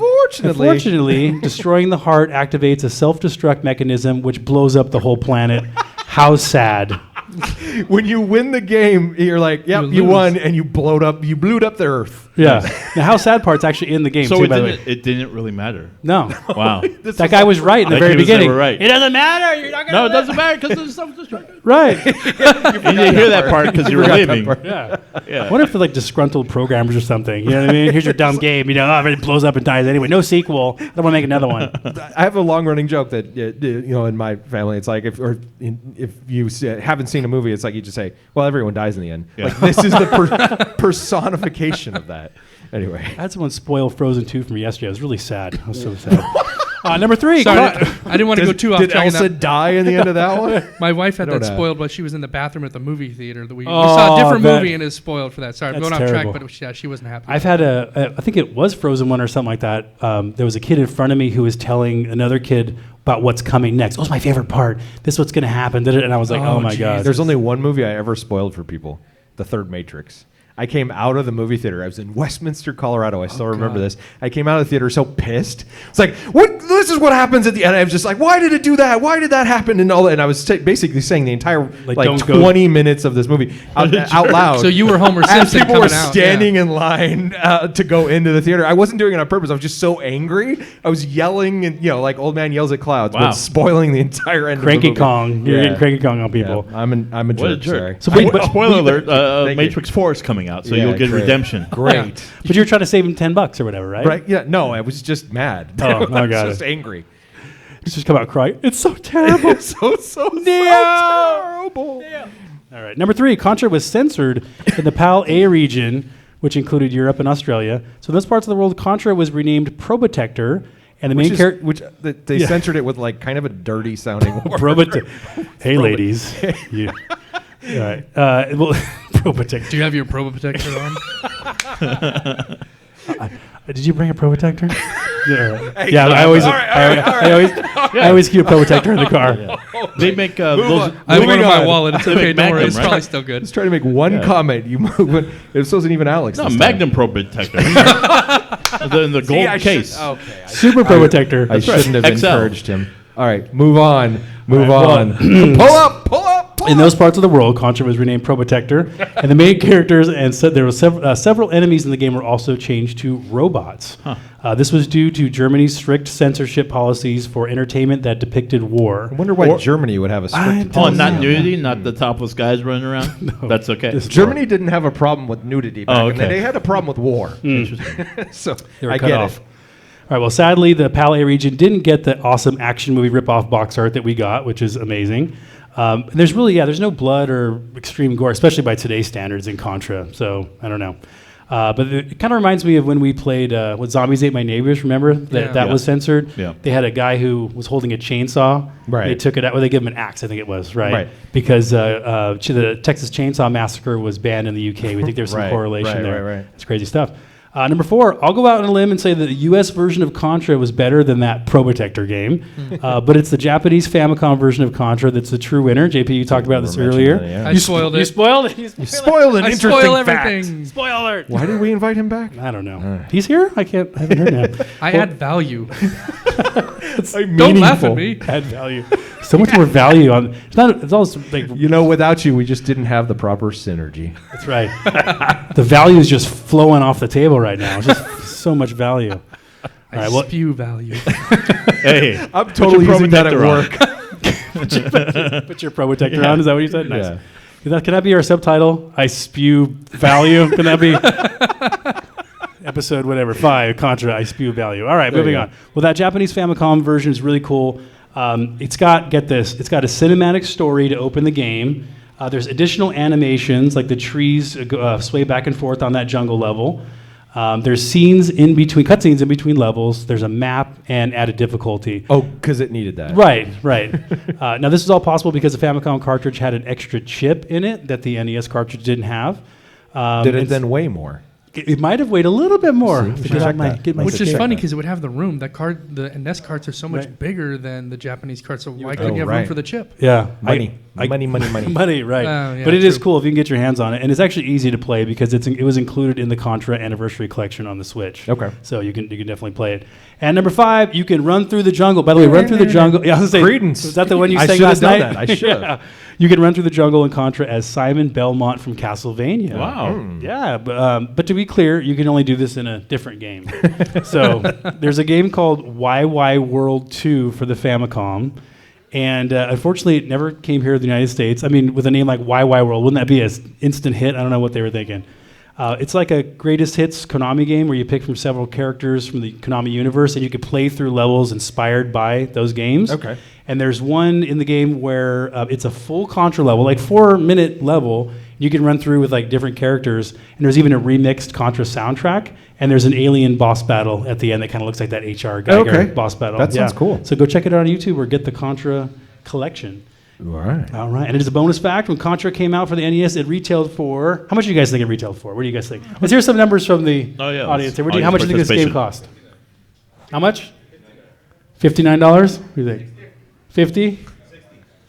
destroying the heart activates a self-destruct mechanism which blows up the whole planet. How sad." When you win the game, you're like, yep, you lose. won, and you blew up the Earth. Yeah. The how sad part's actually in the game, So too, by the way. it didn't really matter. No. Wow. That guy was right in the That very kid was beginning. never right. It doesn't matter. You're not going to No, it doesn't matter because there's self-destruct. Right. You didn't hear that part because you were leaving. Yeah. Yeah. What if they're like disgruntled programmers or something? You know what I mean? Here's your dumb game. It blows up and dies anyway. No sequel. I don't want to make another one. I have a long-running joke that in my family, it's like if you haven't seen a movie, it's like you just say, "Well, everyone dies in the end." Yeah. Like this is the personification of that. Anyway, I had someone spoil Frozen 2 for me yesterday. I was really sad. I was so sad. Number 3. Sorry, I didn't want to go too off did track. Elsa die in the end of that one? My wife had I that don't know. spoiled while she was in the bathroom at the movie theater. We saw a different movie and is spoiled for that. Sorry, I'm That's going off terrible. track, but she wasn't happy. I've had I think it was Frozen 1 or something like that. There was a kid in front of me who was telling another kid about what's coming next. Oh, it's my favorite part. This is what's going to happen. And I was like, oh my God. There's only one movie I ever spoiled for people: The Third Matrix. I came out of the movie theater. I was in Westminster, Colorado. I still remember this. I came out of the theater so pissed. It's like, what? This is what happens at the end. I was just like, why did it do that? Why did that happen? And all that. And I was basically saying the entire don't go. 20 minutes of this movie out loud. So you were Homer As Simpson people were coming out, standing in line to go into the theater. I wasn't doing it on purpose. I was just so angry. I was yelling, and like old man yells at clouds, Wow. but spoiling the entire end Cranky of the movie. Kong. You're getting Cranky Kong on people. Yeah, I'm a What a jerk. jerk. Sorry. So But spoiler alert, Thank you. Matrix 4 is coming out, so Yeah, you'll get great. redemption. Great. But you were trying to save him $10 or whatever, right? Right? Yeah. No, I was just mad. Oh, I was got just it. angry. You just come out crying. It's so terrible. so terrible. All right. Number 3, Contra was censored in the PAL A region, which included Europe and Australia. So in those parts of the world, Contra was renamed Probotector, and the main character. Which they censored it with like kind of a dirty sounding word. Hey, ladies. You. All right. Well, Probotector. Do you have your Probo Protector on? Did you bring a Probotector? Yeah. Hey, Yeah. I always. all right. I always keep a Probotector in the car. They make those. I have one in Moving my on. wallet. It's They okay. make Don't worry. Magnum, It's right? probably still good. Just trying to make one comment. You move. It wasn't even Alex. No, this time. Magnum Pro Protector. In the gold case. Okay. Super Probotector. I shouldn't have XL. encouraged him. All right, move on. Move All right, on. Pull up. In those parts of the world, Contra was renamed Probotector, and the main characters and there were several enemies in the game were also changed to robots. This was due to Germany's strict censorship policies for entertainment that depicted war. I wonder why Germany would have a strict. Oh, not nudity, not the topless guys running around. No. That's okay. Germany didn't have a problem with nudity back in the day. They had a problem with war. Interesting. So They were I cut get off. it. All right. Well, sadly, the PAL A region didn't get the awesome action movie ripoff box art that we got, which is amazing. There's no blood or extreme gore, especially by today's standards in Contra. So I don't know. But it kind of reminds me of when we played what Zombies Ate My Neighbors. Remember that Yeah. was censored. Yeah. They had a guy who was holding a chainsaw. Right. They took it out. Well, they gave him an axe. I think it was right. Right. Because the Texas Chainsaw Massacre was banned in the UK. We think there's some Right, correlation right, there. right. It's crazy stuff. Number 4, I'll go out on a limb and say that the U.S. version of Contra was better than that Probotector game, but it's the Japanese Famicom version of Contra that's the true winner. JP, you talked about this earlier. I spoiled it. You spoiled it. You spoiled an I interesting spoil fact. everything. Spoil alert. Why did we invite him back? I don't know. He's here? I haven't heard him. I add value. Like, Don't laugh at meaningful. me. Add value. So much more value on. It's all like. You know, without you, we just didn't have the proper synergy. That's right. The value is just flowing off the table right now. It's just so much value. All I right. Well, spew value. Hey, I'm totally using that at Protector on. work. put your Probotector on. Is that what you said? Nice. Yeah. Can that be our subtitle? I spew value. Can that be episode 5 Contra? I spew value. All right, There moving you on. Well, that Japanese Famicom version is really cool. It's got a cinematic story to open the game. There's additional animations like the trees sway back and forth on that jungle level. There's cutscenes in between levels. There's a map and added difficulty. Oh, because it needed that. Right. Now, this is all possible because the Famicom cartridge had an extra chip in it that the NES cartridge didn't have. Did it then weigh more? It might have weighed a little bit more. See, we should check that. Which is check funny that. because it would have the room. The NES carts are so much Right. bigger than the Japanese carts. So why Oh, couldn't you have room right. for the chip? Yeah. Money, money, money. right. Yeah, but it is true. cool if you can get your hands on it. And it's actually easy to play because it was included in the Contra Anniversary Collection on the Switch. Okay. So you can definitely play it. And number 5, you can run through the jungle. By the way, run through the jungle. Yeah, I was gonna say, Credence. Was that the one you I sang should have last done night? that. I should have. Yeah. You can run through the jungle in Contra as Simon Belmont from Castlevania. Wow. Yeah, but to be clear, you can only do this in a different game. So there's a game called YY World 2 for the Famicom. And unfortunately, it never came here to the United States. I mean, with a name like YY World, wouldn't that be an instant hit? I don't know what they were thinking. It's like a greatest hits Konami game where you pick from several characters from the Konami universe, and you could play through levels inspired by those games. Okay. And there's one in the game where it's a full Contra level, like 4-minute level. You can run through with like different characters, and there's even a remixed Contra soundtrack. And there's an alien boss battle at the end that kind of looks like that H.R. Geiger boss battle. That sounds cool. So go check it out on YouTube or get the Contra collection. All right. All right. And it is a bonus fact. When Contra came out for the NES, it retailed for... How much do you guys think it retailed for? What do you guys think? Let's hear some numbers from the audience here. How much do you think this game cost? How much? $59? What do you think? 50?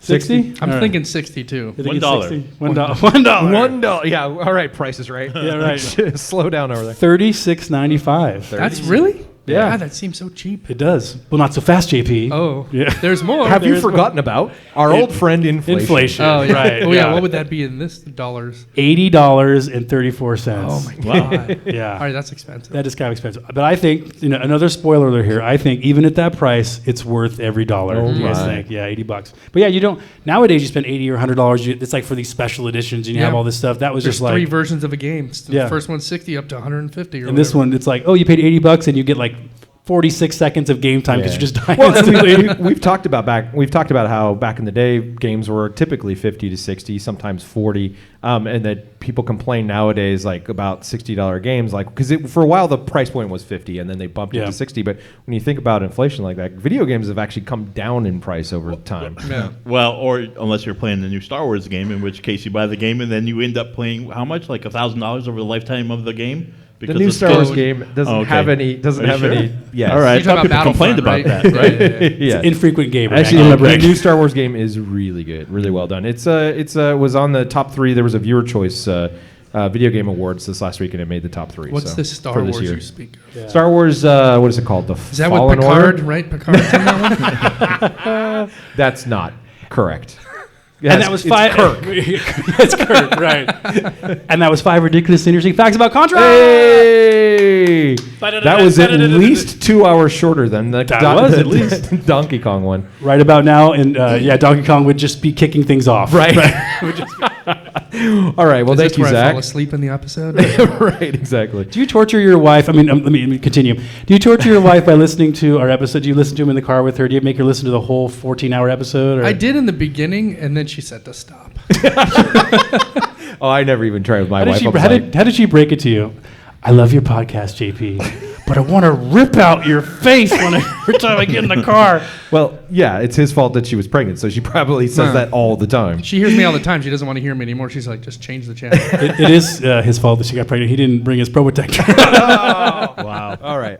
60? I'm thinking 62. $1. $1. $1. Yeah. All right. Price is right. Yeah, right. Slow down over there. $36.95. That's really? Yeah. God, that seems so cheap. It does. Well, not so fast, JP. Oh, Yeah. there's more. Have you There's forgotten about our old friend inflation? Inflation. Oh, yeah. Right. Oh, yeah. What would that be in this dollars? $80.34. Oh, my Wow. God. Yeah. All right, that's expensive. That is kind of expensive. But I think, another spoiler alert here, I think even at that price, it's worth every dollar. Oh What do you guys my. think? Yeah, $80. But yeah, nowadays you spend $80 or $100, it's like for these special editions and you have all this stuff. That was There's just like... 3 versions of a game. The Yeah. first one's 60 up to 150 or And this whatever. one, it's like, oh, you paid $80 and you get like 46 seconds of game time because Yeah. you're just dying. Well, instantly. we've talked about how back in the day games were typically 50 to 60, sometimes 40, and that people complain nowadays like about $60 games, like because for a while the price point was 50 and then they bumped it Yeah. to 60. But when you think about inflation like that, video games have actually come down in price over time. Yeah. Well, or unless you're playing the new Star Wars game, in which case you buy the game and then you end up playing how much? Like $1,000 over the lifetime of the game? The Because new it's Star Wars good. game doesn't Oh, okay. have any. Doesn't Are you have sure? any. Yes. All right. You're talking People about complained Battlefront, about right? that, right? Yeah, yeah, yeah. Yeah. Infrequent gamer. Actually, the Right. new Star Wars game is really good, really well done. It's was on the top 3. There was a viewer choice video game awards this last week, and it made the top 3. What's so, this Star for this Wars year. you speak of? Yeah. Star Wars. What is it called? The Is that Fallen with Picard, Order? right? Picard's in that one? That's not correct. And that was 5. Kirk. It's Kirk, right. And that was 5 ridiculous interesting facts about Contra. Hey! That was at least 2 hours shorter than the That was at least. Donkey Kong one. Right about now, and Donkey Kong would just be kicking things off. Right. All right. Well, Is thank this you, where I Zach. fall asleep in the episode? Right. Exactly. Do you torture your wife? I mean, let me continue. Do you torture your wife by listening to our episode? Do you listen to him in the car with her? Do you make her listen to the whole 14-hour episode? Or? I did in the beginning, and then she said to stop. Oh, I never even tried with my wife. How did she break it to you? I love your podcast, JP, but I want to rip out your face every time I get in the car. Well, yeah, it's his fault that she was pregnant, so she probably says that all the time. She hears me all the time. She doesn't want to hear me anymore. She's like, just change the channel. It is his fault that she got pregnant. He didn't bring his Probotector. Wow. All right.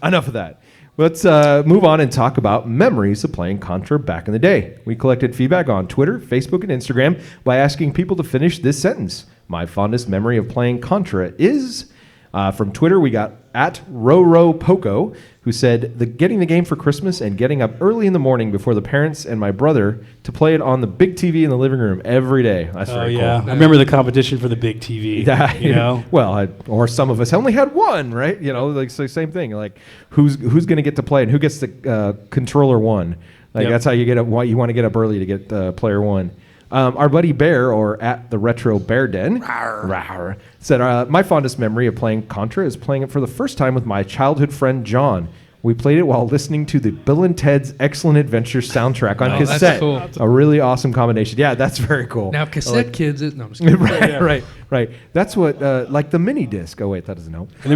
Enough of that. Let's move on and talk about memories of playing Contra back in the day. We collected feedback on Twitter, Facebook, and Instagram by asking people to finish this sentence. My fondest memory of playing Contra is... from Twitter, we got @RoRoPoco, who said, getting the game for Christmas and getting up early in the morning before the parents and my brother to play it on the big TV in the living room every day. That's very cool. I remember the competition for the big TV. Yeah, well, or some of us only had one, right? Like so same thing. Like who's going to get to play and who gets the controller one? Like that's how you get up. Why you want to get up early to get player one. Our buddy Bear, or @the_Retro_Bear_Den, said, my fondest memory of playing Contra is playing it for the first time with my childhood friend John. We played it while listening to the Bill and Ted's Excellent Adventure soundtrack on cassette. That's cool. A really awesome combination. Yeah, that's very cool. Now, cassette kids, no, I'm just kidding. Right. That's what, like the mini disc. Oh wait, that doesn't help. And they're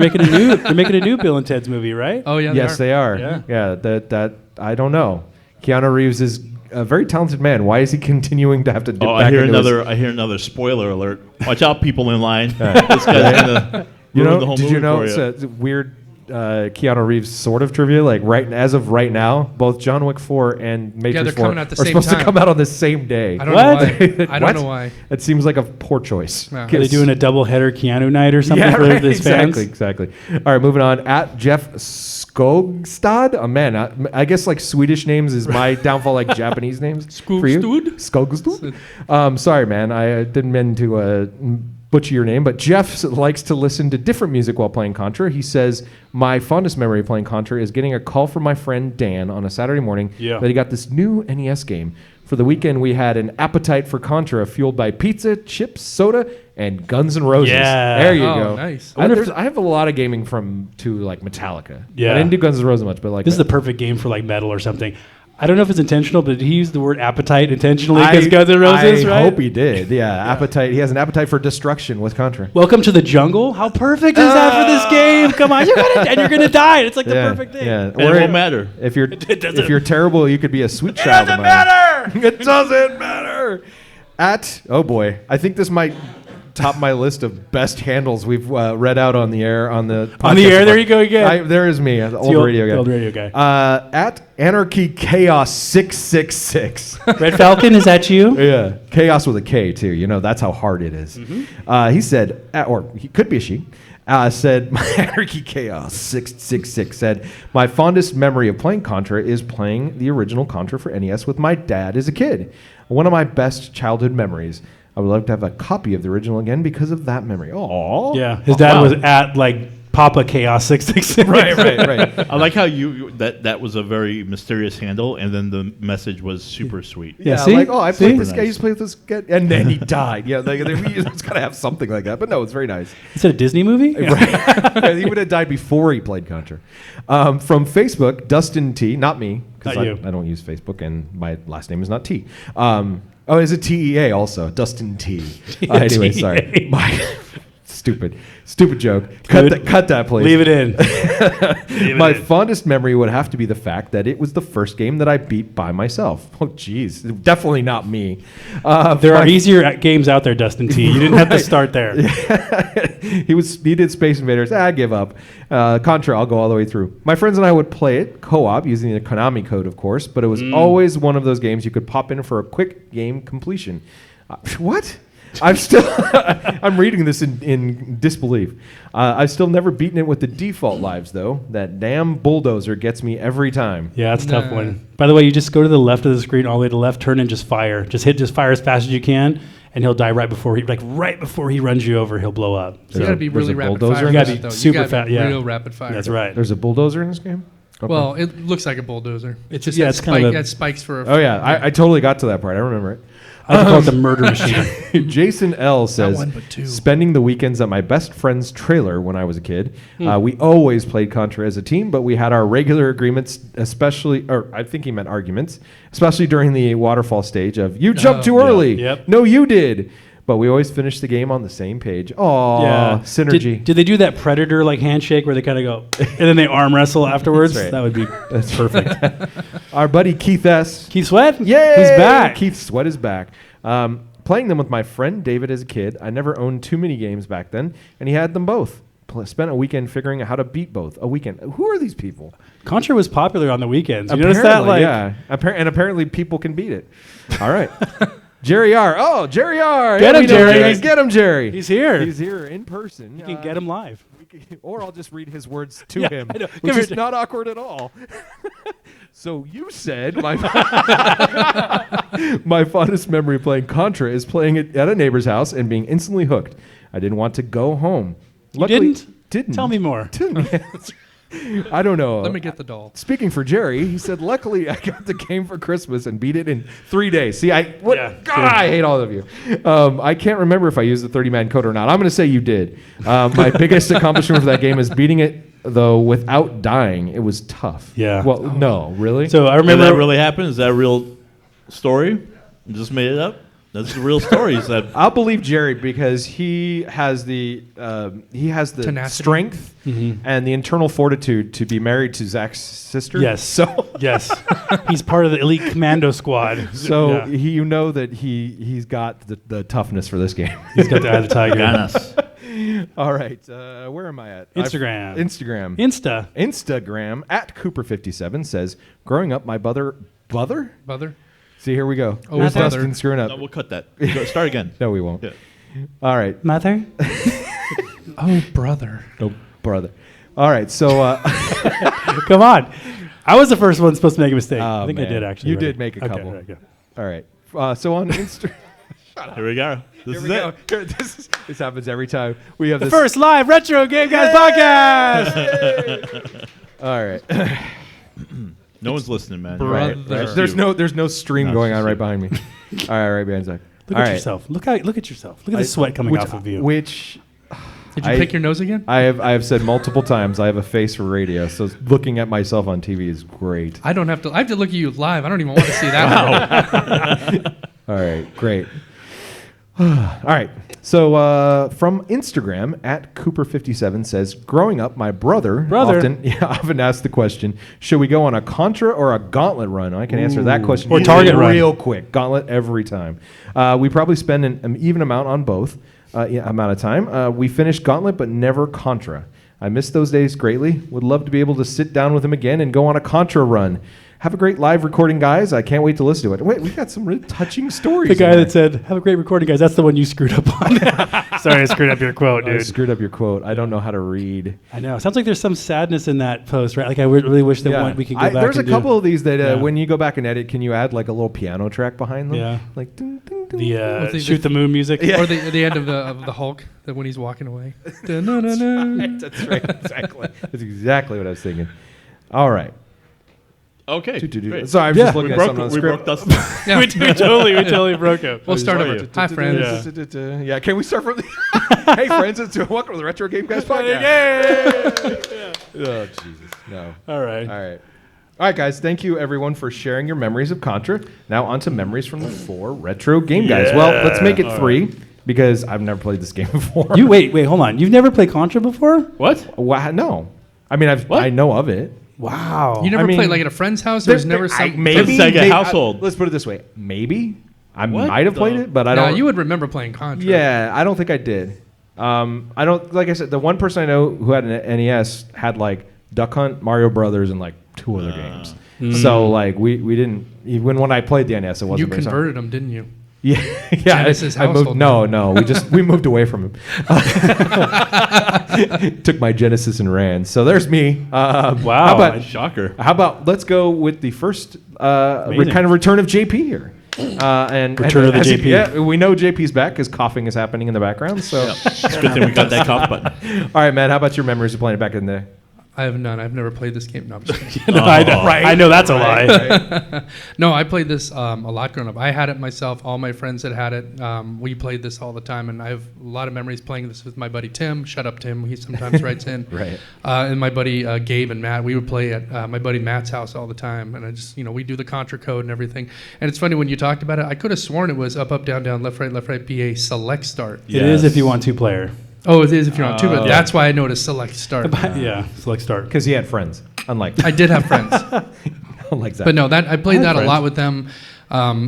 making a new Bill and Ted's movie, right? Oh, yeah, Yes, they are. Yeah. That I don't know. Keanu Reeves is a very talented man. Why is he continuing to have to dip back I hear into another spoiler alert. Watch out, people in line. This guy's gonna ruined the whole did movie you know for it's you. a weird Keanu Reeves sort of trivia? Like as of right now, both John Wick 4 and Matrix they're 4 coming out the are same supposed to time. come out on the same day. I don't What? know why. I don't What? know why. It seems like a poor choice. No. Are they doing a double header Keanu night or something for his fans? Exactly. All right, moving on. At Jeff Skogstad. Oh, man, I guess like Swedish names is my downfall, like Japanese names for you. Skogstad. Sorry, man. I didn't mean to butcher your name, but Jeff likes to listen to different music while playing Contra. He says, my fondest memory of playing Contra is getting a call from my friend Dan on a Saturday morning that he got this new NES game. For the weekend, we had an appetite for Contra fueled by pizza, chips, soda, and Guns N' Roses. Yeah. There you Oh, go. nice. I have a lot of gaming to like Metallica. Yeah. I didn't do Guns N' Roses much, but like This is the perfect game for like metal or something. I don't know if it's intentional, but he used the word appetite intentionally because Guns N' Roses, I right? hope he did. Yeah, appetite. He has an appetite for destruction with Contra. Welcome to the jungle. How perfect is that for this game? Come on, you're gonna die. It's like the perfect thing. Yeah, And it won't matter. If you're doesn't- if you're terrible, you could be a sweet child. It doesn't matter. It doesn't matter. Oh boy, I think this might top my list of best handles we've read out on the air on the podcast. On the air, there you go again. There is me, the old radio guy. The old radio guy. At Anarchy Chaos 666. Red Falcon, is that you? Yeah, chaos with a K too. You know that's how hard it is. He said, or he could be a she. Said my Anarchy Chaos 666 said my fondest memory of playing Contra is playing the original Contra for NES with my dad as a kid. One of my best childhood memories. I would love to have a copy of the original again because of that memory. Oh, Yeah, his dad was at like Papa Chaos 666. right. I like how that was a very mysterious handle, and then the message was super sweet. Yeah, Yeah, see? like, I See? played this guy, used to play with this guy, and then he died. Yeah, it's got to have something like that. But no, it's very nice. Is it a Disney movie? Right. He would have died before he played Contra. From Facebook, Dustin T, not me, because Not you. I don't use Facebook, and my last name is not T. Is it TEA also? Dustin T. Anyway, sorry. My stupid joke. Cut that, please. Leave it in. My fondest memory would have to be the fact that it was the first game that I beat by myself. Oh, geez. Definitely not me. There are easier games out there, Dustin T. You didn't have to start there. He did Space Invaders. I give up. Contra, I'll go all the way through. My friends and I would play it co-op using the Konami code, of course, but it was always one of those games you could pop in for a quick game completion. What? I'm reading this in disbelief. I've still never beaten it with the default lives, though. That damn bulldozer gets me every time. Yeah, that's a tough one. By the way, you just go to the left of the screen, all the way to the left, turn and just fire. Just fire as fast as you can, and he'll die right before he runs you over. He'll blow up. So you got to be there's really a rapid bulldozer? fire. You gotta with be it, though. super You gotta fast, be yeah. Real rapid fire. That's right. There's a bulldozer in this game? Okay. Well, it looks like a bulldozer. It's just it's kind of it spikes for. Oh, yeah. I totally got to that part. I remember it. I call it the murder machine. Jason L says, one, but two. spending the weekends at my best friend's trailer when I was a kid. We always played Contra as a team, but we had our regular agreements, I think he meant arguments, especially during the waterfall stage of, you jumped too early. Yep. No, you did. But we always finished the game on the same page. Aw, synergy. Did they do that Predator like handshake where they kind of go and then they arm wrestle afterwards? That's right. That would be That's perfect. Our buddy Keith S. Keith Sweat? Yay! He's back. Keith Sweat is back. Playing them with my friend David as a kid. I never owned too many games back then, and he had them both. Spent a weekend figuring out how to beat both. A weekend. Who are these people? Contra was popular on the weekends. You notice that? Like, yeah. And apparently people can beat it. All right. Jerry R. Oh, Jerry R. Get Yeah, him, we know Jerry. Get him, Jerry. He's here. He's here in person. You can get him live. Or I'll just read his words to Yeah, him, I know. which Come is here. not awkward at all. So you said my fondest memory of playing Contra is playing it at a neighbor's house and being instantly hooked. I didn't want to go home. Luckily, Didn't? Tell me more. I don't know. Let me get the doll. Speaking for Jerry, he said, luckily I got the game for Christmas and beat it in 3 days. See, Yeah, God, sure. I hate all of you. I can't remember if I used the 30-man code or not. I'm going to say you did. My biggest accomplishment for that game is beating it, though, without dying. It was tough. Yeah. Well, no, really? So I Did remember that really happen? Is that a real story? You just made it up? That's the real story. Is that I'll believe Jerry because he has the Tenacity. strength and the internal fortitude to be married to Zach's sister. Yes. So yes, he's part of the elite commando squad. So Yeah. you know that he's got the toughness for this game. He's got the eye of the tiger. Ganas? All right. Where am I at? Instagram. Instagram at Cooper57 says, growing up, my brother. Brother? See, here we go. Oh, Here's brother. Dustin screwing up. No, we'll cut that. Start again. No, we won't. Yeah. All right. Mother? Oh, brother. Oh, brother. All right. So, Come on. I was the first one supposed to make a mistake. Oh, I think I man. did, actually. You right? did make a Okay, couple. right, go. all right. So on Instagram. Here we go. This is it. This happens every time. We have The this. first live Retro Game Guys podcast! All right. No one's listening, man. Brother. Right. There's no stream No, going it's on just right you. behind me. All right, right behind Zach. Look All at right. yourself. Look at yourself. Look at the sweat coming off of you. Which Did you I- pick your nose again? I have said multiple times. I have a face for radio, so looking at myself on TV is great. I have to look at you live. I don't even want to see that. All right, great. All right. So from Instagram at Cooper57 says, growing up, my brother often asked the question, should we go on a Contra or a Gauntlet run? I can answer that question Or Target run. real quick. Gauntlet every time. We probably spend an even amount on both amount of time. We finished Gauntlet, but never Contra. I miss those days greatly. Would love to be able to sit down with him again and go on a Contra run. Have a great live recording, guys. I can't wait to listen to it. Wait, we got some really touching stories. The guy in that said, have a great recording, guys. That's the one you screwed up on. Sorry, I screwed up your quote, there. I dude. screwed up your quote. I don't know how to read. I know. Sounds like there's some sadness in that post, right? Like, I really wish that we could go back There's a and couple of these that Yeah. when you go back and edit, can you add like a little piano track behind them? Yeah. Like ding, ding, ding. the the- shoot the moon music. Or the end of the Hulk, that when he's walking away. Dun-dun-dun-dun. That's right. Exactly. That's exactly what I was thinking. All right. Okay. Great. Sorry, I'm Yeah. just looking at something on the We script. broke Dustin. Yeah. we totally broke up. We'll start over. Hi, friends. Yeah. Yeah, can we start from the... Hey, friends, welcome to the Retro Game Guys podcast. Oh, Jesus. No. All right. All right. All right, guys. Thank you, everyone, for sharing your memories of Contra. Now on to memories from the 4 Retro Game Guys. Well, let's make it 3 because I've never played this game before. You wait, hold on. You've never played Contra before? What? Wow, no. I mean, What? I know of it. Wow. You never I mean, played like at a friend's house? There was never some... maybe Sega may- household. let's put it this way. Maybe I What might have played the- it, but I No, don't. you would remember playing Contra. Yeah, I don't think I did. I don't. Like I said, the one person I know who had an NES had like Duck Hunt, Mario Brothers, and like 2 other games. So like we didn't. Even when I played the NES, it wasn't. You very converted them, didn't you? Yeah, yeah. Genesis I moved, household. no. We moved away from him. Took my Genesis and ran. So there's me. Wow. Shocker. How about let's go with the first Amazing. kind of return of JP here. And Return of the as JP. Yeah, we know JP's back because coughing is happening in the background. So, It's a good thing we got that cough button. all right, Matt. How about your memories of playing it back in the? I have none. I've never played this game. No, I'm just kidding. I know that's a lie. No, I played this a lot growing up. I had it myself. All my friends that had it. We played this all the time, and I have a lot of memories playing this with my buddy Tim. Shut up, Tim. He sometimes writes in. Right. And my buddy Gabe and Matt. We would play at my buddy Matt's house all the time, and I just we do the Contra code and everything. And it's funny when you talked about it. I could have sworn it was up, down, left, right, BA select start. It is if you want 2-player. Oh, it is if you're on two, but that's why I noticed select start. Yeah, select start. Because he had friends, unlike I did have friends. unlike that. But no, I played that a friends. lot with them.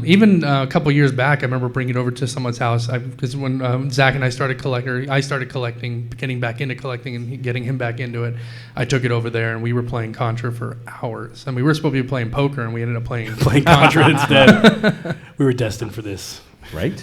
Even a couple years back, I remember bringing it over to someone's house because when Zach and I started collecting, getting back into collecting and getting him back into it. I took it over there and we were playing Contra for hours. And we were supposed to be playing poker and we ended up playing Contra instead. We were destined for this. Right.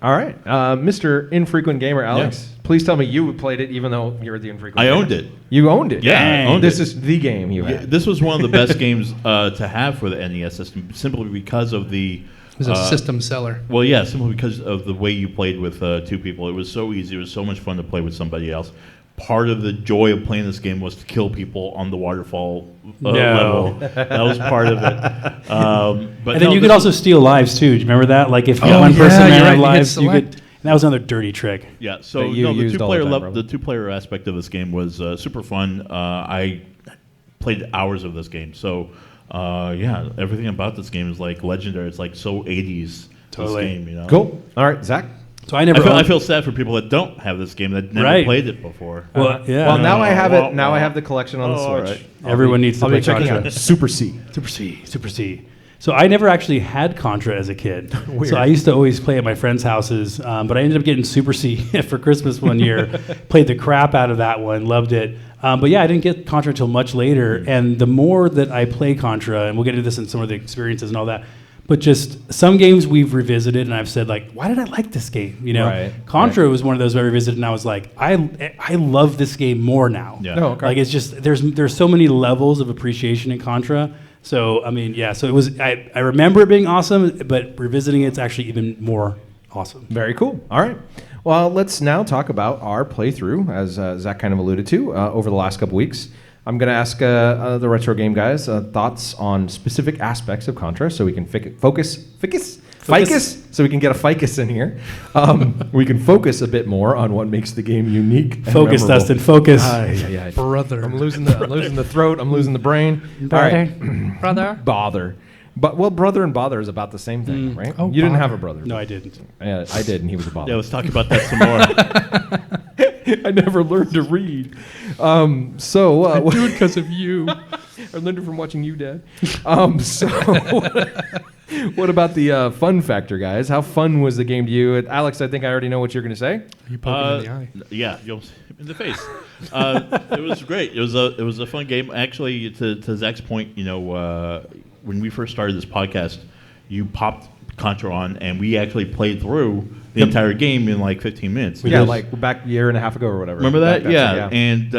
All right, Mr. Infrequent Gamer Alex. Please tell me you played it, even though you're the infrequent. I gamer. owned it. You owned it. Yeah, I owned This it. is the game you Yeah, had. this was one of the best games to have for the NES system, simply because of the. It was a system seller. Well, yeah, simply because of the way you played with 2 people. It was so easy. It was so much fun to play with somebody else. Part of the joy of playing this game was to kill people on the waterfall level. That was part of it. But And then no, you this could also steal lives too. Do you remember that? Like if one yeah, person you're ran out right, of you could lives, you could. select. And that was another dirty trick. Yeah, so That you no, used all the time, the probably. 2-player aspect of this game was super fun. I played hours of this game. So yeah, everything about this game is like legendary. It's like so 80s. Totally. This game, you know. Cool. All right, Zach. So I never. I owned- feel sad for people that don't have this game that never Right. played it before. Well, yeah. Well, now I have Well, it. Now I have the collection on the all Switch. right. Everyone needs to I'll play be checking Contra. out Super C. Super C. So I never actually had Contra as a kid. So I used to always play at my friends' houses, but I ended up getting Super C for Christmas one year. Played the crap out of that one, loved it. But yeah, I didn't get Contra until much later. And the more that I play Contra, and we'll get into this in some of the experiences and all that, but just some games we've revisited, and I've said, like, why did I like this game? You know, Right. Contra was one of those I revisited, and I was like, I love this game more now. Yeah. Oh, okay. Like, it's just there's so many levels of appreciation in Contra. So I mean, yeah. So it was. I remember it being awesome, but revisiting it's actually even more awesome. Very cool. All right. Well, let's now talk about our playthrough, as Zach kind of alluded to, over the last couple weeks. I'm going to ask the retro game guys thoughts on specific aspects of Contra, so we can focus, so we can get a ficus in here. We can focus a bit more on what makes the game unique. And Focus, memorable. Dustin. Focus. Brother. I'm losing the throat. I'm losing the brain. All right. Brother. Bother. But brother and bother is about the same thing, right? Oh, you didn't bother. have a brother. No, I didn't. I did, and he was a bother. Yeah, let's talk about that some more. I never learned to read. So Do it because of you. I learned it from watching you, Dad. So what about the fun factor, guys? How fun was the game to you? Alex, I think I already know what you're going to say. You poke him in the eye. Yeah, you almost hit me in the face. It was great. It was a fun game. Actually, to Zach's point, you know, when we first started this podcast, you popped Contra on, and we actually played through the entire game in like 15 minutes. Yeah, like back a year and a half ago or whatever. Remember that? Yeah. And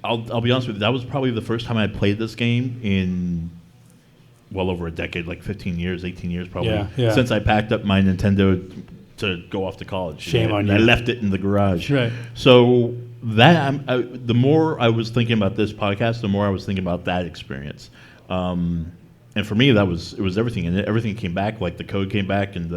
I'll be honest with you, that was probably the first time I played this game in well over a decade, like 15 years, 18 years probably, Yeah. since I packed up my Nintendo to go off to college. Shame on you. I left it in the garage. Right. So that the more I was thinking about this podcast, the more I was thinking about that experience. And for me, it was everything, and everything came back. Like the code came back, and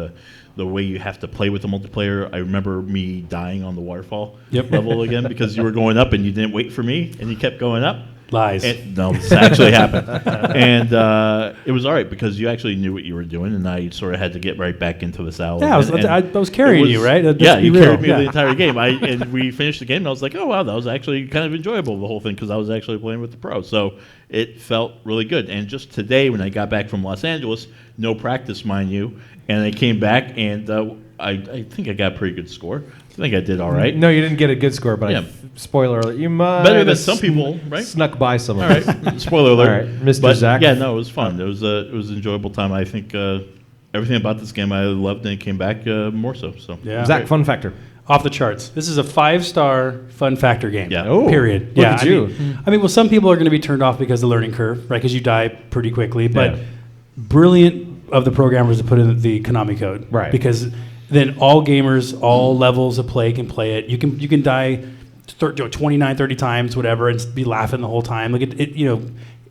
the way you have to play with the multiplayer. I remember me dying on the waterfall level again because you were going up and you didn't wait for me, and you kept going up. Lies. No, this actually happened, and it was all right because you actually knew what you were doing, and I sort of had to get right back into the saddle. Yeah, I was carrying you, right? Let's Yeah, be you real. carried me Yeah. the entire game. And we finished the game, and I was like, oh wow, that was actually kind of enjoyable, the whole thing, because I was actually playing with the pro, so it felt really good. And just today, when I got back from Los Angeles, no practice, mind you, and I came back, and I think I got a pretty good score. I think I did all right. No, you didn't get a good score, but Yeah. spoiler alert, you might Better than have some people, right? Snuck by some of All us. right, spoiler alert. All right, Mr. But, Zach. Yeah, no, it was fun. It was an enjoyable time. I think everything about this game I loved, and it came back more so. So Yeah. Zach, fun factor. Off the charts. This is a 5-star fun factor game. Yeah. Oh, Period. look Yeah. at you. I mean, well, some people are going to be turned off because of the learning curve, right? Because you die pretty quickly. But Yeah. brilliant of the programmers to put in the Konami code, Right. Because then all gamers, all levels of play can play it. You can die 29, 30 times, whatever, and be laughing the whole time. Like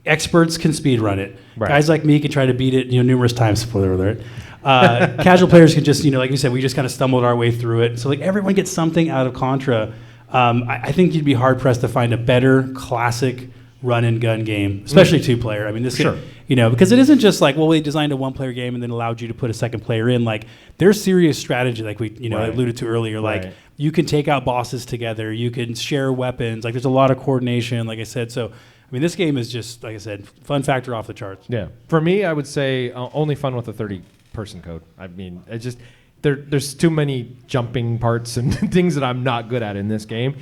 experts can speed run it. Right. Guys like me can try to beat it, numerous times. Spoiler alert. Casual players can just, like you said, we just kind of stumbled our way through it. So like everyone gets something out of Contra. I think you'd be hard pressed to find a better classic run and gun game, especially 2-player. I mean, this Sure. because it isn't just like, well, we designed a 1-player game and then allowed you to put a second player in. Like there's serious strategy, like we Right. alluded to earlier. Like Right. you can take out bosses together, you can share weapons. Like there's a lot of coordination, like I said. So I mean, this game is just, like I said, fun factor off the charts. Yeah. For me, I would say only fun with a 30-person code. I mean, it just there's too many jumping parts and things that I'm not good at in this game.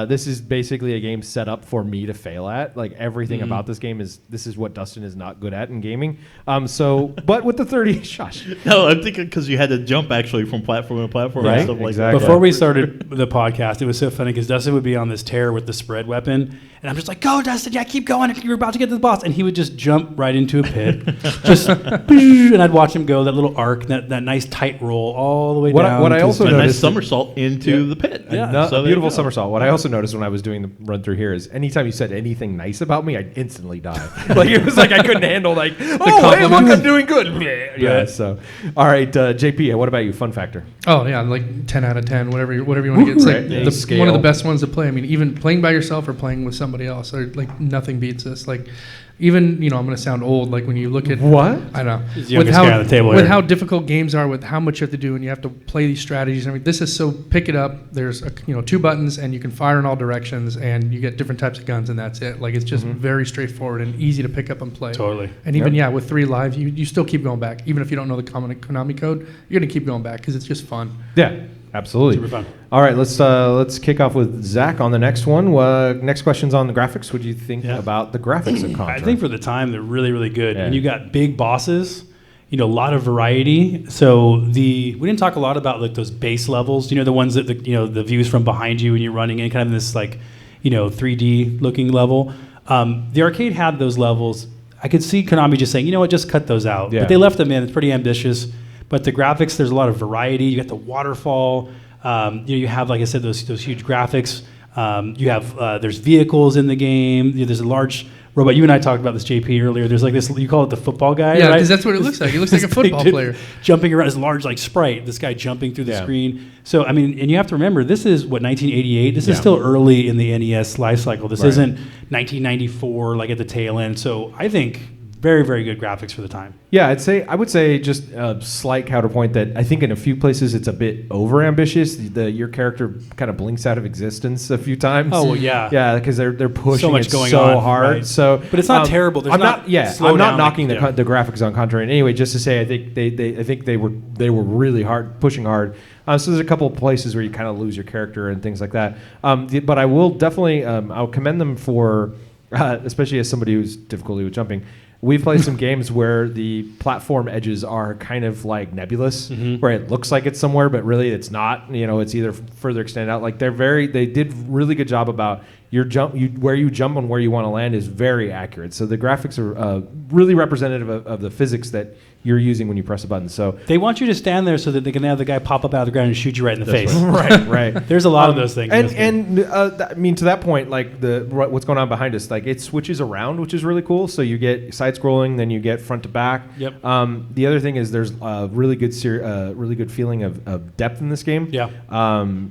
This is basically a game set up for me to fail at. Like everything about this game is what Dustin is not good at in gaming. But with the 30, shush. No, I'm thinking because you had to jump actually from platform to platform Right, and stuff like exactly. that. Before we started the podcast, it was so funny because Dustin would be on this tear with the spread weapon, and I'm just like, "Go, Dustin! Yeah, keep going! You're about to get to the boss." And he would just jump right into a pit, just, and I'd watch him go that little arc, that nice tight roll all the way down. What I to also his a nice noticed- somersault into the pit. Yeah. No, So a there beautiful you go. somersault. What I also noticed when I was doing the run through here is anytime you said anything nice about me, I'd instantly die. Like it was like I couldn't handle oh, hey, look, compliment. I'm doing good. Yeah. So, all right, JP, what about you? Fun factor. Oh yeah, like 10 out of 10, whatever you want to get. It's Right. like Yeah, one scale. of the best ones to play. I mean, even playing by yourself or playing with somebody else, or like nothing beats this. Like Even, I'm going to sound old, like when you look at What? I know. He's the youngest guy on the table with here. how difficult games are, with how much you have to do, and you have to play these strategies and everything. This is so pick it up. There's 2 buttons, and you can fire in all directions, and you get different types of guns, and that's it. Like it's just very straightforward and easy to pick up and play. Totally. And even with 3 lives, you still keep going back, even if you don't know the Konami code. You're gonna keep going back because it's just fun. Yeah, absolutely. Super fun. All right, let's kick off with Zach on the next one. Next question's on the graphics. What do you think about the graphics of Contra? I think for the time they're really, really good. Yeah. And you got big bosses, a lot of variety. So we didn't talk a lot about like those base levels. The ones that the views from behind you when you're running in, kind of in this 3D looking level. The arcade had those levels. I could see Konami just saying, just cut those out. Yeah. But they left them in. It's pretty ambitious. But the graphics, there's a lot of variety. You got the waterfall. You have, like I said, those huge graphics. You have there's vehicles in the game. There's a large robot. You and I talked about this, JP, earlier. There's like this. You call it the football guy, Yeah, right? because that's what it looks like. It looks like a football player jumping around. This large sprite. This guy jumping through the screen. So and you have to remember, this is 1988. This is still early in the NES life cycle. This isn't 1994, like at the tail end. So I think very, very good graphics for the time. Yeah, I would say just a slight counterpoint that I think in a few places it's a bit over ambitious. Your character kind of blinks out of existence a few times. Oh well, yeah, yeah, because they're pushing so much it going so on, hard. right. So, but it's not terrible. There's I'm not I'm not knocking the the graphics on Contra in any way. Just to say, I think they were really hard, pushing hard. So there's a couple of places where you kind of lose your character and things like that. But I will definitely I'll commend them for, especially as somebody who's difficulty with jumping. We've played some games where the platform edges are kind of like nebulous, where it looks like it's somewhere, but really it's not. It's either further extended out. Like they did really good job about your where you jump and where you want to land is very accurate. So the graphics are really representative of the physics that you're using when you press a button. So they want you to stand there so that they can have the guy pop up out of the ground and shoot you right in the face. Right. There's a lot of those things. And I mean, to that point, like what's going on behind us, like it switches around, which is really cool. So you get side scrolling, then you get front to back. Yep. The other thing is there's a really good feeling of depth in this game. Yeah.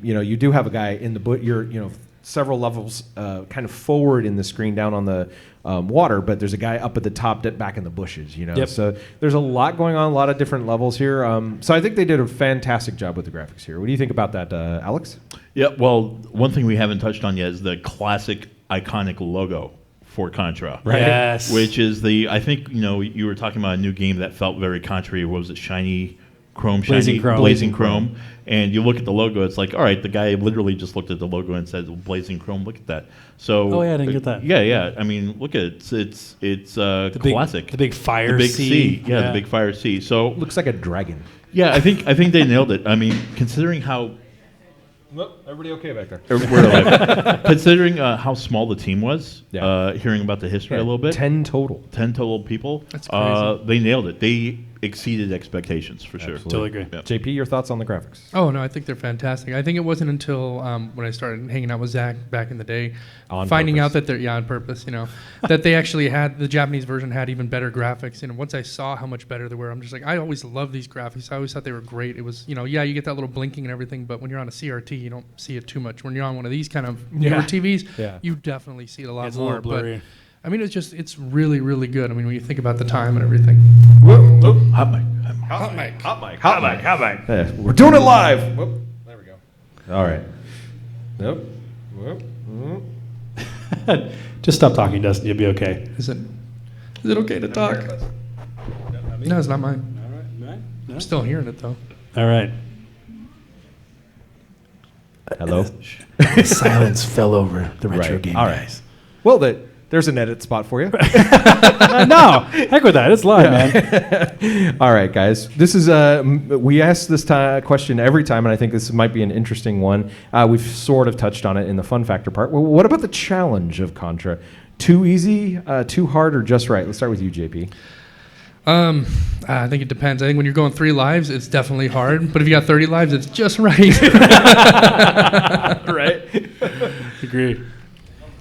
You do have a guy in the you're several levels kind of forward in the screen down on the water, but there's a guy up at the top back in the bushes, Yep. So there's a lot going on, a lot of different levels here. So I think they did a fantastic job with the graphics here. What do you think about that, Alex? Yeah, well, one thing we haven't touched on yet is the classic iconic logo for Contra. Right. Yes. Which is I think, you were talking about a new game that felt very Contra. What was it? Blazing Chrome. And you look at the logo, it's like, all right, the guy literally just looked at the logo and said, Blazing Chrome, look at that. So, I didn't get that. Yeah. I mean, look at it. It's classic. The big fire C. Yeah, the big fire C. So Looks like a dragon. yeah, I think they nailed it. I mean, considering how Everybody okay back there? we're alive. Considering how small the team was, Yeah. hearing about the history a little bit, 10 total. 10 total people, That's crazy. they nailed it. They exceeded expectations for sure. Totally agree. Yeah. JP, your thoughts on the graphics? Oh no, I think they're fantastic. I think it wasn't until when I started hanging out with Zach back in the day, finding out that they're on purpose, that they actually had the Japanese version had even better graphics. Once I saw how much better they were, I'm just like, I always loved these graphics. I always thought they were great. It was, you get that little blinking and everything, but when you're on a CRT, you don't see it too much. When you're on one of these kind of newer TVs, you definitely see it a lot It's a more. little blurry. But I mean, it's really, really good. I mean, when you think about the time and everything. Hot mic. Hot mic. Yeah, we're doing it live. Whoop. There we go. All right. Nope. Whoop. Just stop talking, Dustin. You'll be okay. Is it okay to talk? No, it's not mine. All right. I'm still hearing it though. All right. Hello. Silence fell over the retro game. All right. Well, there's an edit spot for you. No, heck with that. It's live, man. All right, guys. This is we ask this question every time, and I think this might be an interesting one. We've sort of touched on it in the fun factor part. Well, what about the challenge of Contra? Too easy, too hard, or just right? Let's start with you, JP. I think it depends. I think when you're going 3 lives, it's definitely hard. But if you got 30 lives, it's just right. Right? Agree.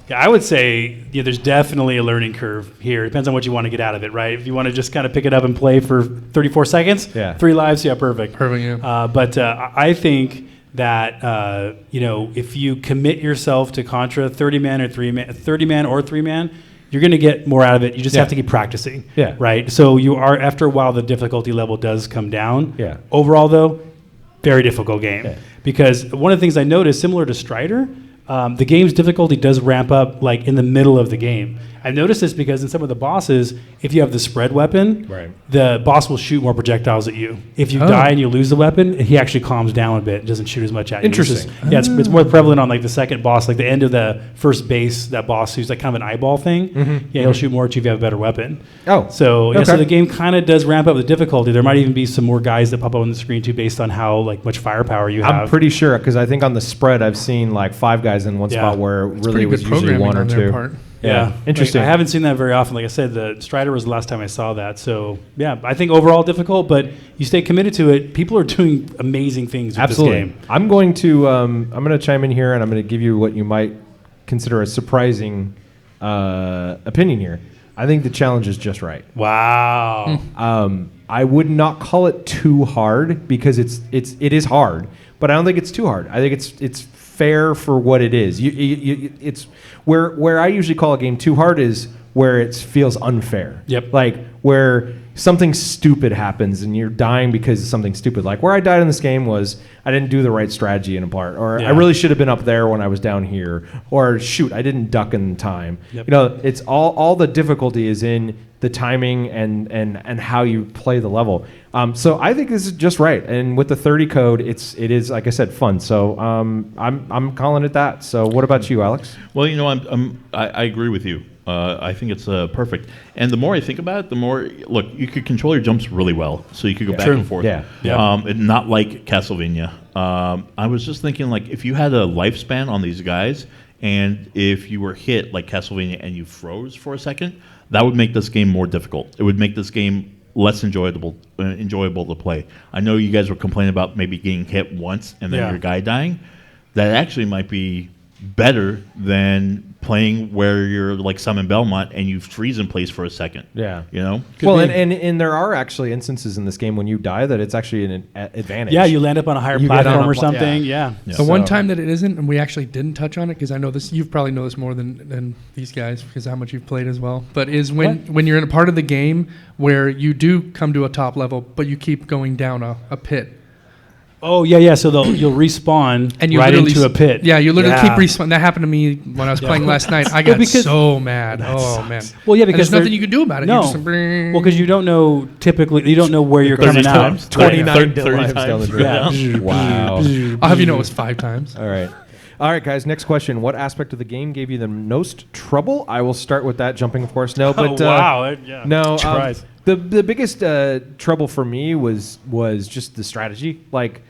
Yeah, I would say there's definitely a learning curve here. It depends on what you want to get out of it, right? If you want to just kind of pick it up and play for 34 seconds, 3 lives, perfect. Perfect, yeah. But I think that if you commit yourself to Contra 30-man or 3-man, you're going to get more out of it. You just have to keep practicing. Yeah. Right? So you are, after a while, the difficulty level does come down. Yeah. Overall, though, very difficult game. Yeah. Because one of the things I noticed, similar to Strider, the game's difficulty does ramp up like in the middle of the game. I've noticed this because in some of the bosses, if you have the spread weapon, Right. the boss will shoot more projectiles at you. If you die and you lose the weapon, he actually calms down a bit and doesn't shoot as much at you. Interesting. It's more prevalent on like the second boss, like the end of the first base, that boss who's like kind of an eyeball thing. Yeah, he'll shoot more at you if you have a better weapon. Oh, So, okay. so the game kind of does ramp up the difficulty. There might even be some more guys that pop up on the screen too based on how like much firepower you have. I'm pretty sure because I think on the spread I've seen like 5 guys in one spot where It's really it pretty was good usually programming 1 or on their 2. part. Yeah, interesting. Like, I haven't seen that very often. Like I said, the Strider was the last time I saw that. So yeah, I think overall difficult, but you stay committed to it. People are doing amazing things with Absolutely. this game. I'm going to chime in here and I'm going to give you what you might consider a surprising opinion here. I think the challenge is just right. Wow. I would not call it too hard because it is hard, but I don't think it's too hard. I think it's fair for what it is. It's where I usually call a game too hard is where it feels unfair. Yep. Like where something stupid happens and you're dying because of something stupid. Like where I died in this game was I didn't do the right strategy in a part, or I really should have been up there when I was down here, or shoot, I didn't duck in time. Yep. You know, it's all the difficulty is in the timing and how you play the level. So I think this is just right. And with the 30 code, it is like I said, fun. So I'm calling it that. So what about you, Alex? Well, you know, I agree with you. I think it's perfect. And the more I think about it, the more, look, you could control your jumps really well. So you could go back and forth. Yeah. And not like Castlevania. I was just thinking, like, if you had a lifespan on these guys, and if you were hit like Castlevania and you froze for a second, that would make this game more difficult. It would make this game less enjoyable to play. I know you guys were complaining about maybe getting hit once and then your guy dying. That actually might be better than playing where you're like Simon Belmont and you freeze in place for a second. Yeah. You know? Well, and there are actually instances in this game when you die that it's actually an advantage. Yeah, you land up on a higher You get on platform a or pla- something. Yeah. The one time that it isn't, and we actually didn't touch on it, because I know this, you probably know this more than these guys, because how much you've played as well, but is when you're in a part of the game where you do come to a top level, but you keep going down a pit. Oh, yeah. So you'll respawn And you right literally into a pit. Yeah, you literally keep respawning. That happened to me when I was playing last night. I got so mad. Oh, man. Well, yeah, And because there's nothing you can do about it. No. You just Well, because you don't know you don't know where you're coming out. 29 30 lives down the times. drain. Wow. I'll have you know it was 5 times. All right, guys. Next question: what aspect of the game gave you the most trouble? I will start with that. Jumping, of course. No, but wow. no. Surprise. The biggest trouble for me was just the strategy. Like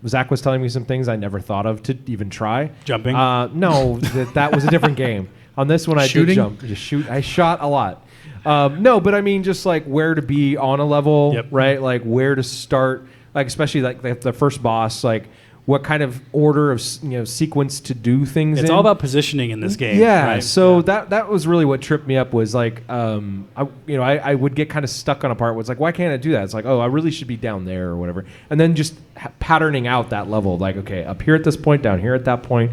Zach was telling me some things I never thought of to even try. Jumping? No, that was a different game. On this one, I Shooting? did jump. Just shoot. I shot a lot. No, but I mean, just like where to be on a level, right? Like where to start. Like especially like the first boss, like. What kind of order of sequence to do things It's in. all about positioning in this game. Yeah, right? so that was really what tripped me up was like, I would get kind of stuck on a part where it's like, why can't I do that? It's like, oh, I really should be down there or whatever. And then just patterning out that level, like, okay, up here at this point, down here at that point.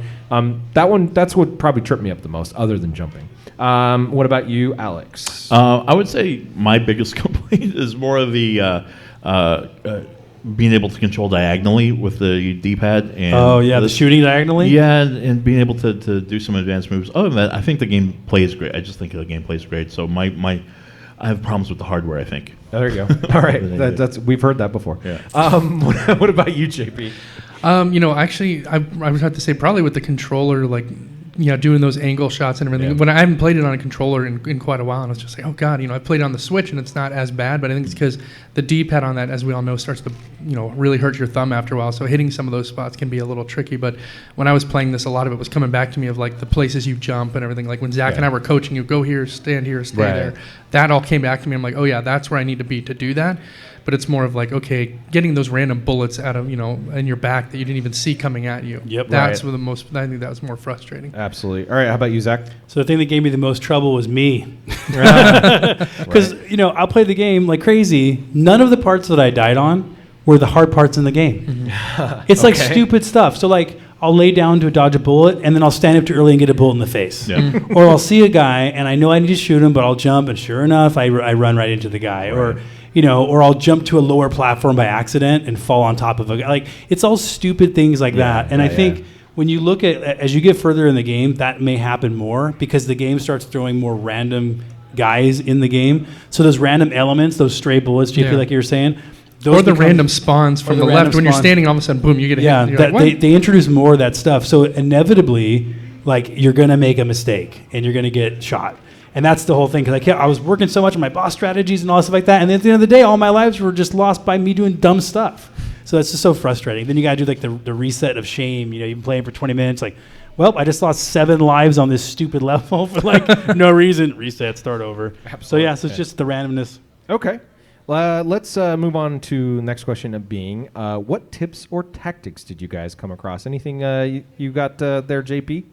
That's what probably tripped me up the most, other than jumping. What about you, Alex? I would say my biggest complaint is more of the being able to control diagonally with the D-pad. And the shooting diagonally? Yeah, and being able to do some advanced moves. Other than that, I think the gameplay is great. I just think the gameplay is great. So I have problems with the hardware, I think. There you go. All right, that's we've heard that before. Yeah. What about you, JP? Actually, I would have to say probably with the controller, like, doing those angle shots and everything. When I haven't played it on a controller in quite a while, and I was just like, oh god, I played it on the Switch and it's not as bad, but I think it's because the D-pad on that, as we all know, starts to really hurt your thumb after a while. So hitting some of those spots can be a little tricky. But when I was playing this, a lot of it was coming back to me of like the places you jump and everything. Like when Zach and I were coaching you, go here, stay there. That all came back to me. I'm like, oh yeah, that's where I need to be to do that. But it's more of like, okay, getting those random bullets out of, in your back that you didn't even see coming at you. Yep. That's the most, I think that was more frustrating. Absolutely. All right, how about you, Zach? So the thing that gave me the most trouble was me. Because, I'll play the game like crazy. None of the parts that I died on were the hard parts in the game. It's like stupid stuff. So like, I'll lay down to dodge a bullet, and then I'll stand up too early and get a bullet in the face. Yeah. Or I'll see a guy, and I know I need to shoot him, but I'll jump, and sure enough, I run right into the guy. Right. Or I'll jump to a lower platform by accident and fall on top of a guy. Like, it's all stupid things like that. And I think when you look at, as you get further in the game, that may happen more because the game starts throwing more random guys in the game. So those random elements, those stray bullets, JP, like you were saying, or the random spawns from the left when you're standing, all of a sudden, boom, you get a hit. Yeah, they introduce more of that stuff. So inevitably, like, you're going to make a mistake and you're going to get shot. And that's the whole thing. Because I was working so much on my boss strategies and all stuff like that. And at the end of the day, all my lives were just lost by me doing dumb stuff. So that's just so frustrating. Then you got to do like the reset of shame. You've been playing for 20 minutes. Like, well, I just lost 7 lives on this stupid level for like no reason. Reset, start over. Absolutely. So it's just the randomness. Okay. Let's move on to the next question of being, what tips or tactics did you guys come across? Anything you got there, JP?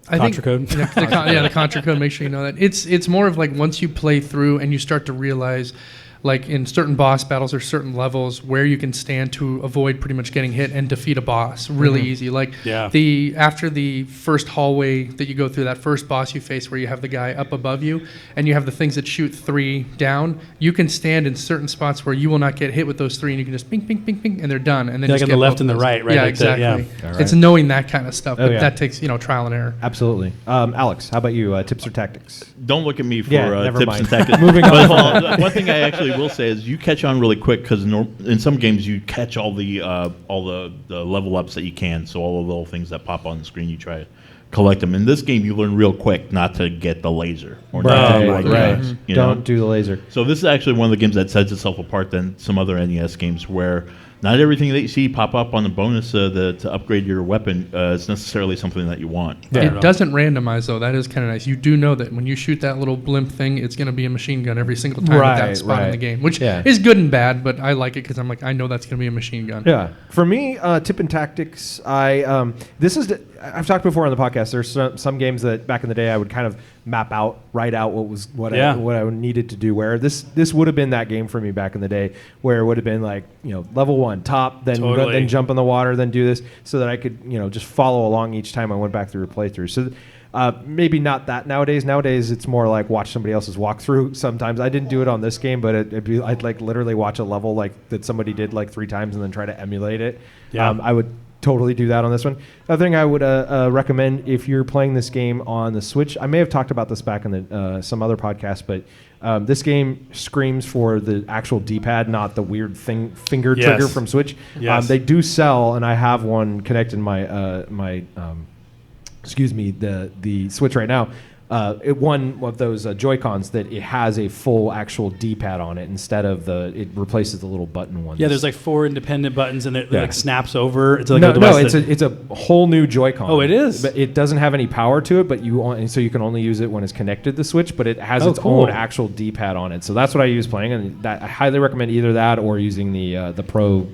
I Contra think code. the Contra code. Make sure you know that. It's more of like once you play through and you start to realize, like in certain boss battles or certain levels, where you can stand to avoid pretty much getting hit and defeat a boss really easy. Like after the first hallway that you go through, that first boss you face where you have the guy up above you and you have the things that shoot 3 down, you can stand in certain spots where you will not get hit with those 3 and you can just ping, ping, ping, ping, and they're done. And then like on the left and the right? Yeah, like exactly. Right. It's knowing that kind of stuff, but that takes trial and error. Absolutely. Alex, how about you? Tips or tactics? Don't look at me for never tips mind. and tactics. Moving on. One thing I actually will say is you catch on really quick because in some games you catch all the level ups that you can. So all the little things that pop on the screen, you try to collect them. In this game, you learn real quick not to get the laser or not to do guns, Don't do the laser. So this is actually one of the games that sets itself apart than some other NES games where not everything that you see pop up on the bonus to upgrade your weapon is necessarily something that you want. It doesn't randomize, though. That is kind of nice. You do know that when you shoot that little blimp thing, it's going to be a machine gun every single time at that spot in the game, which is good and bad, but I like it because I'm like, I know that's going to be a machine gun. Yeah. For me, tip and tactics, I've talked before on the podcast, there's some games that back in the day I would kind of write out what I needed to do where. This would have been that game for me back in the day where it would have been like, level 1, top, then jump in the water, then do this so that I could, just follow along each time I went back through a playthrough. So maybe not that nowadays. Nowadays it's more like watch somebody else's walkthrough. Sometimes I didn't do it on this game, but I'd like literally watch a level like that somebody did like 3 times and then try to emulate it. Yeah. I would totally do that on this one. Another thing I would recommend if you're playing this game on the Switch, I may have talked about this back in some other podcast, but this game screams for the actual D-pad, not the weird finger trigger from Switch. Yes. They do sell, and I have one connected to the Switch right now. One of those Joy-Cons that it has a full actual D-pad on it instead of it replaces the little button ones. Yeah, there's like 4 independent buttons and it like snaps over. It's like it's a whole new Joy-Con. Oh, it is? But it doesn't have any power to it, but so you can only use it when it's connected to the Switch, but it has its own actual D-pad on it. So that's what I use playing, and I highly recommend either that or using the Pro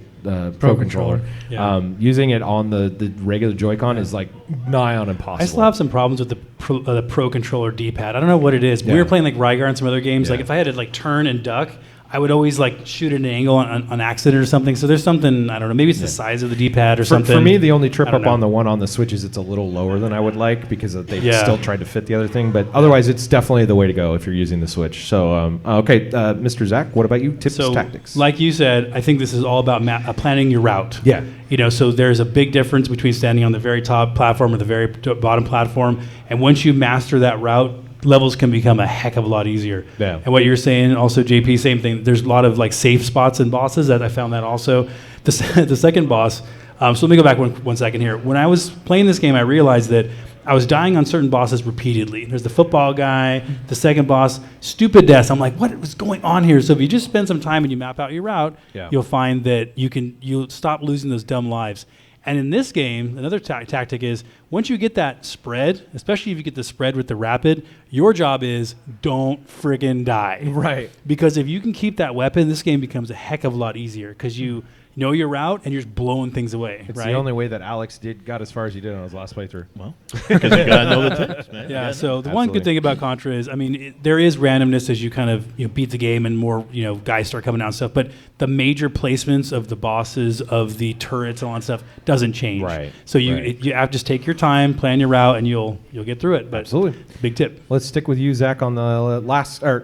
controller. Yeah. Using it on the regular Joy-Con is like nigh on impossible. I still have some problems with the Pro controller D-pad. I don't know what it is. We were playing like Rygar and some other games. Like if I had to like turn and duck, I would always like shoot at an angle on accident or something. So there's something, I don't know, maybe it's the size of the D-pad or something. For me, the only trip up on the one on the Switch is it's a little lower than I would like because they still tried to fit the other thing. But otherwise, it's definitely the way to go if you're using the Switch. So, Mr. Zach, what about you? Tips, tactics? Like you said, I think this is all about planning your route. Yeah. So there's a big difference between standing on the very top platform or the very bottom platform. And once you master that route, levels can become a heck of a lot easier. Yeah. And what you're saying, also JP, same thing. There's a lot of like safe spots and bosses that I found that also. The second boss. So let me go back one second here. When I was playing this game, I realized that I was dying on certain bosses repeatedly. There's the football guy, the second boss, stupid deaths. I'm like, what is going on here? So if you just spend some time and you map out your route, you'll find that you'll stop losing those dumb lives. And in this game, another tactic is once you get that spread, especially if you get the spread with the rapid, your job is don't friggin' die. Right. Because if you can keep that weapon, this game becomes a heck of a lot easier because you know your route, and you're just blowing things away. It's right? the only way that Alex got as far as he did on his last playthrough. Well, because you gotta know the tips, man. Yeah. So the one Absolutely. good thing about Contra is, I mean, there is randomness as you kind of beat the game and more guys start coming out and stuff. But the major placements of the bosses, of the turrets, and all that stuff doesn't change. Right. So you have to just take your time, plan your route, and you'll get through it. But Absolutely. big tip. Let's stick with you, Zach, on the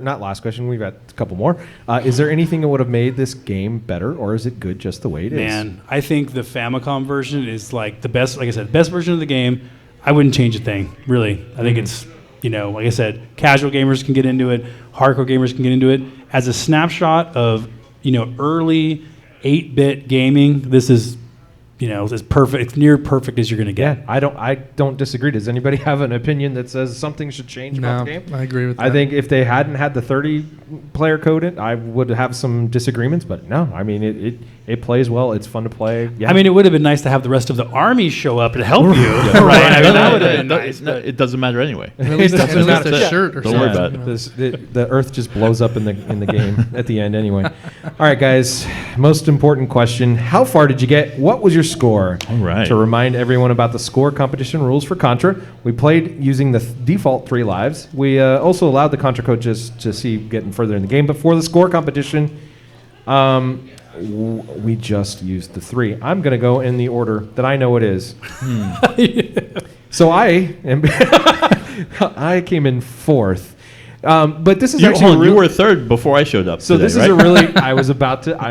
not last question. We've got a couple more. Is there anything that would have made this game better, or is it good just the way it is? Man, I think the Famicom version is like the best. Like I said, best version of the game. I wouldn't change a thing, really. I think it's like I said, casual gamers can get into it, hardcore gamers can get into it. As a snapshot of early 8-bit gaming, this is as perfect. It's near perfect as you're going to get. Yeah, I don't disagree. Does anybody have an opinion that says something should change about the game? I agree with that. I think if they hadn't had the 30-player code in, I would have some disagreements. But no, I mean it plays well. It's fun to play. Yeah. I mean, it would have been nice to have the rest of the army show up and help you, right? I mean, that would have been nice. It doesn't matter anyway. at least a shirt or Don't something. worry about it. The Earth just blows up in the game at the end anyway. All right, guys. Most important question: how far did you get? What was your score? All right. To remind everyone about the score competition rules for Contra, we played using the default 3 lives. We also allowed the Contra coaches to see getting further in the game, but for the score competition, we just used the 3. I'm going to go in the order that I know it is. So I came in 4th. But this is actually you were 3rd before I showed up. So today, this is right? a really I'm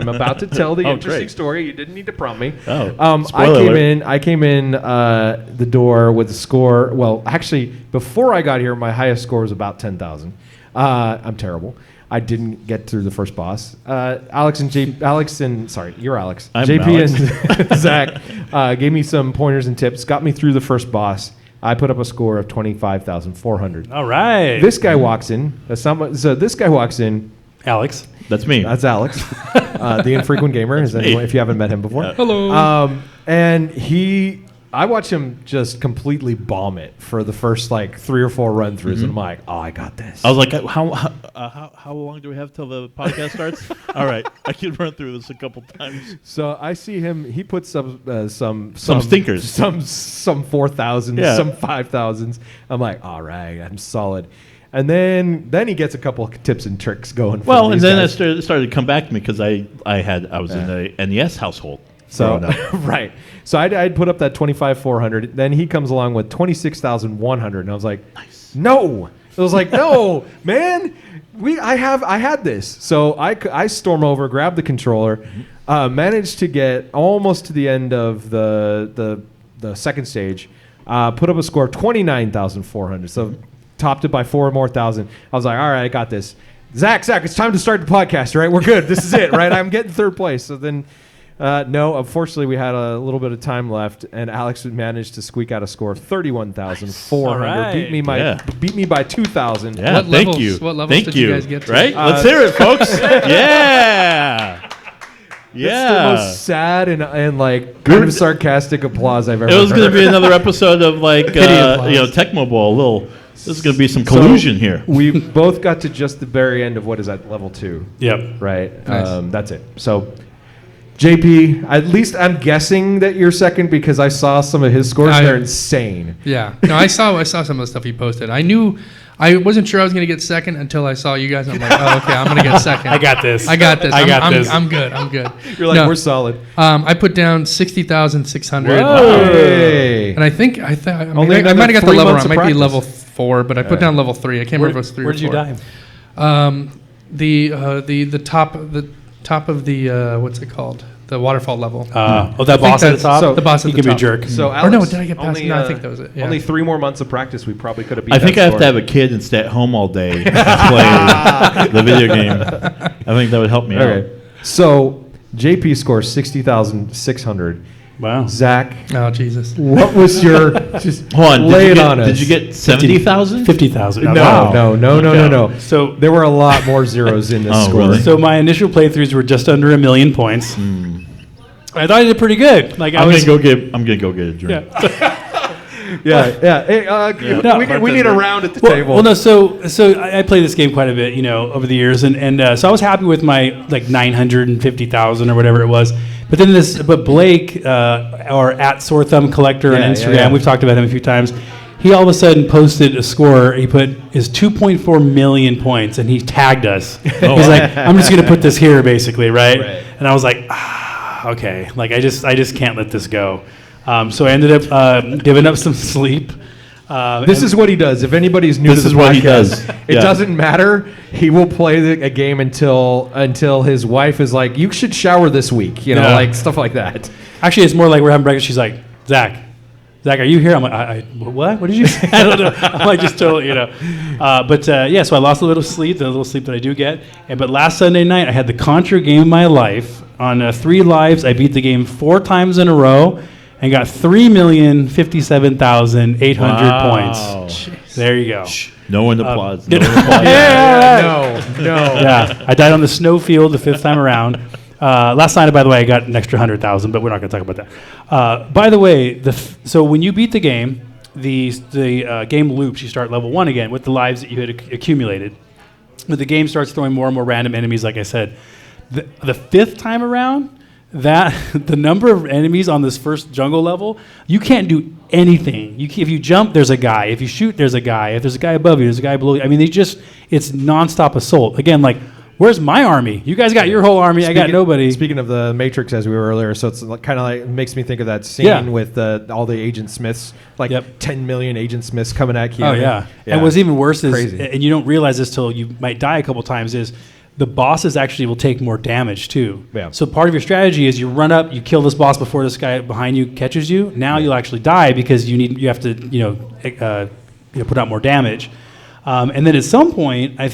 about to tell the Oh, interesting great. story. You didn't need to prompt me. Oh, I spoiler came in the door with a score. Well, actually, before I got here, my highest score was about 10,000. I'm terrible. I didn't get through the first boss. Alex and you're Alex. I'm JP and Zach gave me some pointers and tips. Got me through the first boss. I put up a score of 25,400. All right. This guy walks in. So this guy walks in. Alex. That's me. That's Alex, the infrequent gamer. If you haven't met him before. Hello. And I watched him just completely bomb it for the first 3 or 4 run-throughs, and I'm like, oh, I got this. I was like, how long do we have till the podcast starts? All right, I can run through this a couple times. So I see him. He puts some stinkers, some 4,000s, Yeah. some 5,000s. I'm like, all right, I'm solid. And then he gets a couple of tips and tricks going. Well, and then it started to come back to me because I was in the NES household. So right. So I'd put up that 25,400. Then he comes along with 26,100, and I was like, nice. No. I was like, no, man. I had this. So I storm over, grab the controller, managed to get almost to the end of the second stage, put up a score of 29,400. So topped it by 4 more thousand. I was like, all right, I got this. Zach, it's time to start the podcast, right? We're good. This is it, right? I'm getting 3rd place. So then. No, unfortunately, we had a little bit of time left, and Alex managed to squeak out a score of 31,400. Right. Beat me by 2,000. Yeah, What thank levels- you. what levels thank did you. you guys get to? Right? Let's hear it, folks. Yeah. That's the most sad and kind of sarcastic applause I've ever heard. It was going to be another episode of applause. Tecmo Bowl. This is going to be some collusion here. We both got to just the very end of what is that, level 2. Yep. Right? Nice. That's it. So, JP, at least I'm guessing that you're 2nd because I saw some of his scores. They're insane. Yeah. No, I saw some of the stuff he posted. I wasn't sure I was going to get 2nd until I saw you guys. I'm like, oh, okay, I'm going to get 2nd. I got this. I got this. I'm good. You're like, No. we're solid. I put down 60,600. Hey. And I might have got the 3 level months wrong. of It might be practice. level 4, but I put down level 3. I can't remember if it was 3 Where or did you 4. dive? The top of the what's it called? The waterfall level. That think boss at the that's- top. the boss at he the can be a top. jerk. So, Or Alex, no, did I get past? only, No, I think that was it. Yeah. Only 3 more months of practice, we probably could have beat I think that I have score. to have a kid and stay at home all day and play the video game. I think that would help me out. Okay. So JP scores 60,600. Wow. Zach, Oh Jesus. what was your just Hold on. lay it Did you on get, us? did you get 70,000? 50,000. No, Wow. no. So There were a lot more zeros in this Oh, score. really? So my initial playthroughs were just under 1 million points. I thought I did pretty good. Like I'm gonna go get a drink. Yeah. Hey, No, we need a round at the Well, table. well, no. So I played this game quite a bit, over the years, and so I was happy with my 950,000 or whatever it was, But then but Blake, or at Sore Thumb Collector on Instagram, we've talked about him a few times. He all of a sudden posted a score. He put his 2.4 million points, and he tagged us. He's like, I'm just going to put this here, basically, right? And I was like, okay. Like, I just can't let this go. So I ended up giving up some sleep. This is what he does. If anybody's new to the podcast, what he does. It doesn't matter. He will play a game until his wife is like, "You should shower this week," like stuff like that. Actually, it's more like we're having breakfast. She's like, Zach, are you here? I'm like, what? What did you say? I don't know. I'm like, just totally, so I lost a little sleep, the little sleep that I do get. But last Sunday night, I had the Contra game of my life. On 3 lives, I beat the game 4 times in a row and got 3,057,800 points. Jeez. There you go. No one applauds. No. Yeah, I died on the snowfield the 5th time around. Last night, by the way, I got an extra 100,000, but we're not going to talk about that. By the way, so when you beat the game, the game loops. You start level 1 again with the lives that you had accumulated. But the game starts throwing more and more random enemies, like I said. The 5th time around, the number of enemies on this first jungle level, you can't do anything. If you jump, there's a guy. If you shoot, there's a guy. If there's a guy above you, there's a guy below you. I mean, it's nonstop assault. Again, like, where's my army? You guys got your whole army. I got nobody. Speaking of the Matrix, as we were earlier, so it's kind of like, it makes me think of that scene with all the Agent Smiths, 10 million Agent Smiths coming at you. Oh, yeah. And what's even worse is, crazy. And you don't realize this till you might die a couple times, is the bosses actually will take more damage too. Yeah. So part of your strategy is you run up, you kill this boss before this guy behind you catches you. Now you'll actually die because you have to put out more damage. And then at some point, I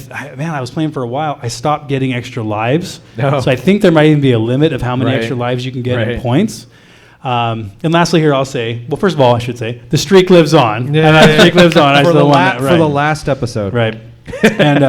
was playing for a while. I stopped getting extra lives. No. So I think there might even be a limit of how many extra lives you can get in points. And lastly here I'll say, well, first of all, I should say, the streak lives on. The streak lives on. I still won that. For the last episode. Right. And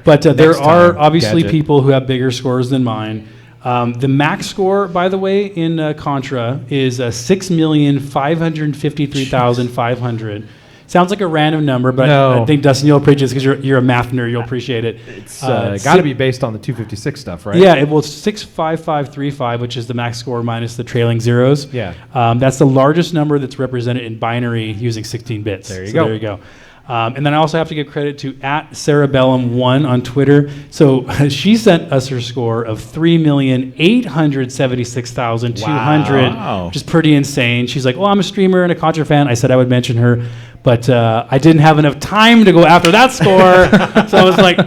but there are obviously people who have bigger scores than mine. The max score, by the way, in Contra is 6,553,500. Sounds like a random number, but I think, Dustin, you'll appreciate this because you're a math nerd. You'll appreciate it. It's got to be based on the 256 stuff, right? Yeah, it's 65535, which is the max score minus the trailing zeros. Yeah. That's the largest number that's represented in binary using 16 bits. There you go. There you go. And then I also have to give credit to @Cerebellum1 on Twitter. So she sent us her score of 3,876,200, which is pretty insane. She's like, "Well, I'm a streamer and a Contra fan." I said I would mention her, but I didn't have enough time to go after that score, so I was like,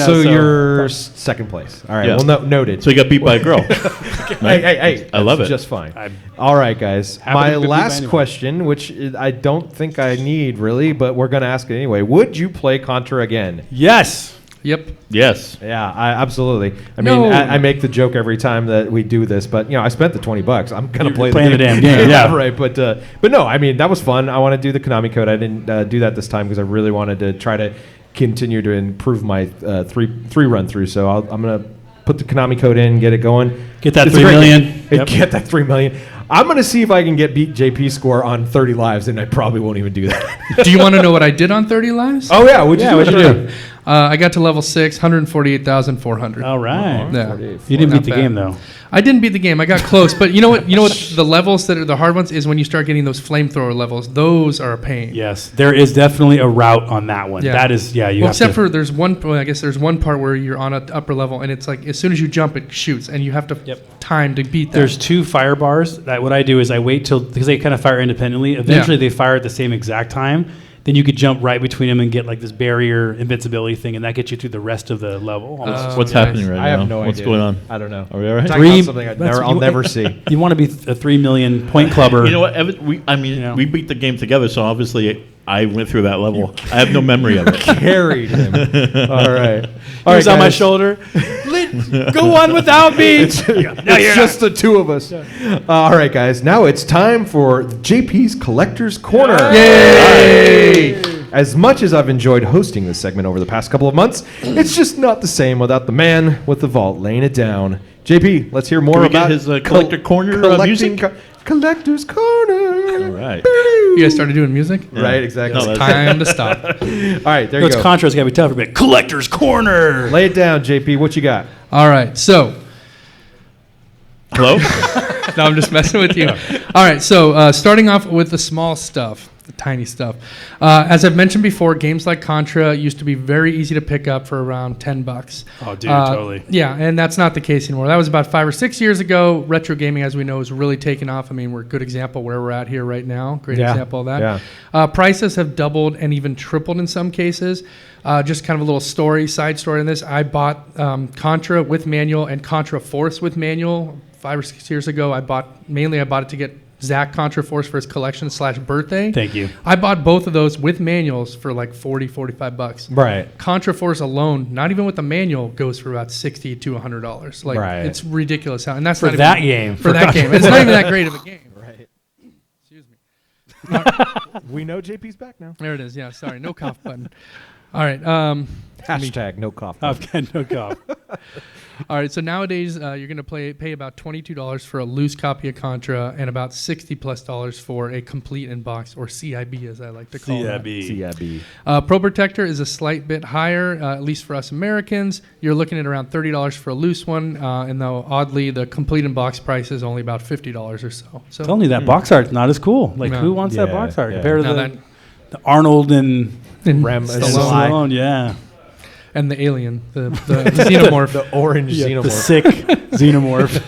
So you're second place. All right, well, noted. So you got beat by a girl. Hey, I love it. Just fine. All right, guys. My last question, which I don't think I need really, but we're going to ask it anyway. Would you play Contra again? Yes. Yep. Yes. Yeah, absolutely. I mean, I make the joke every time that we do this, but I spent the $20. I'm gonna play the damn game. Yeah, right. But no, I mean that was fun. I want to do the Konami code. I didn't do that this time because I really wanted to try to continue to improve my three run through. So I'm gonna put the Konami code in, get it going, get that 3 million, get that 3 million. I'm going to see if I can beat JP's score on 30 lives, and I probably won't even do that. Do you want to know what I did on 30 lives? Oh, yeah. What'd you do? I got to level 6, 148,400. All right. Yeah. You didn't beat the game, though. I didn't beat the game. I got close. But you know what? The levels that are the hard ones is when you start getting those flamethrower levels. Those are a pain. Yes. There is definitely a route on that one. Yeah. That is, you have except for there's one, I guess there's one part where you're on an upper level, and it's like as soon as you jump, it shoots, and you have to time to beat that. There's 2 fire bars. What I do is I wait till, because they kind of fire independently. Eventually, they fire at the same exact time. Then you could jump right between them and get like this barrier invincibility thing, and that gets you through the rest of the level. What's happening right now? I have no idea. What's going on? I don't know. Are we all right? Something I'll never see. You want to be a 3 million point clubber. You know what? We beat the game together, so obviously I went through that level. I have no memory of it. Carried him. All right. He was on my shoulder. Go on without me. It's just the two of us. All right, guys. Now it's time for JP's Collector's Corner. Yay! As much as I've enjoyed hosting this segment over the past couple of months, it's just not the same without the man with the vault laying it down. JP, let's hear more about his Collector Corner music. Collector's Corner. All right. You guys started doing music? Yeah. Right, exactly. It's time to stop. All right, there you go. It's Contra. It's got to be tough for a bit. Collector's Corner. Lay it down, JP. What you got? All right. So Hello? No, I'm just messing with you. All right, so starting off with the small stuff, the tiny stuff. As I've mentioned before, games like Contra used to be very easy to pick up for around $10. Oh, dude, totally. Yeah, and that's not the case anymore. That was about 5 or 6 years ago. Retro gaming, as we know, is really taken off. I mean, we're a good example where we're at here right now. Great example of that. Yeah. Prices have doubled and even tripled in some cases. Just kind of a little side story on this. I bought Contra with manual and Contra Force with manual 5 or 6 years ago. I bought it to get Zach Contra Force for his collection / birthday. Thank you. I bought both of those with manuals for like $40-$45. Right. Contra Force alone, not even with the manual, goes for about $60 to $100. Like Right. it's ridiculous how, and that's For not that even, game. For that game, it's not even that great of a game. Right. Excuse me. We know JP's back now. There it is. Yeah, sorry, no cough button. All right. Hashtag no cough. I've got no cough. All right, so nowadays you're going to pay about $22 for a loose copy of Contra and about $60+ for a complete in box, or CIB as I like to call it. CIB. Pro Protector is a slight bit higher, at least for us Americans. You're looking at around $30 for a loose one, and though oddly the complete in box price is only about $50 or so. So Tell me that box art's not as cool. Like, No. who wants that Yeah, box art yeah. compared to No, the Arnold and Rem Stallone. Stallone? Yeah. and the alien, the xenomorph. The orange xenomorph. The sick xenomorph.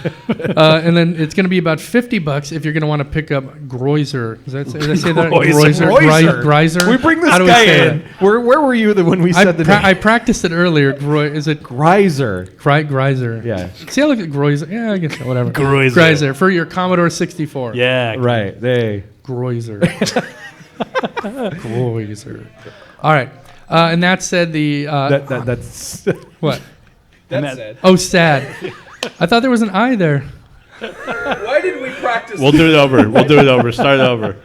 And then it's going to be about $50 if you're going to want to pick up Groiser. Did I say that? Groiser. Greiser. We bring this How do we guy say in. it? Where were you when we said the name? I practiced it earlier. Is it Greiser. Greiser? Yeah. See, I look at Groiser. Yeah, I guess whatever. Groiser. For your Commodore 64. Yeah. Right. They. Groiser. Groiser. All right. And that said, That's. what? That's it. Oh, sad. I thought there was an I there. Why didn't we practice? We'll do it over. Start over.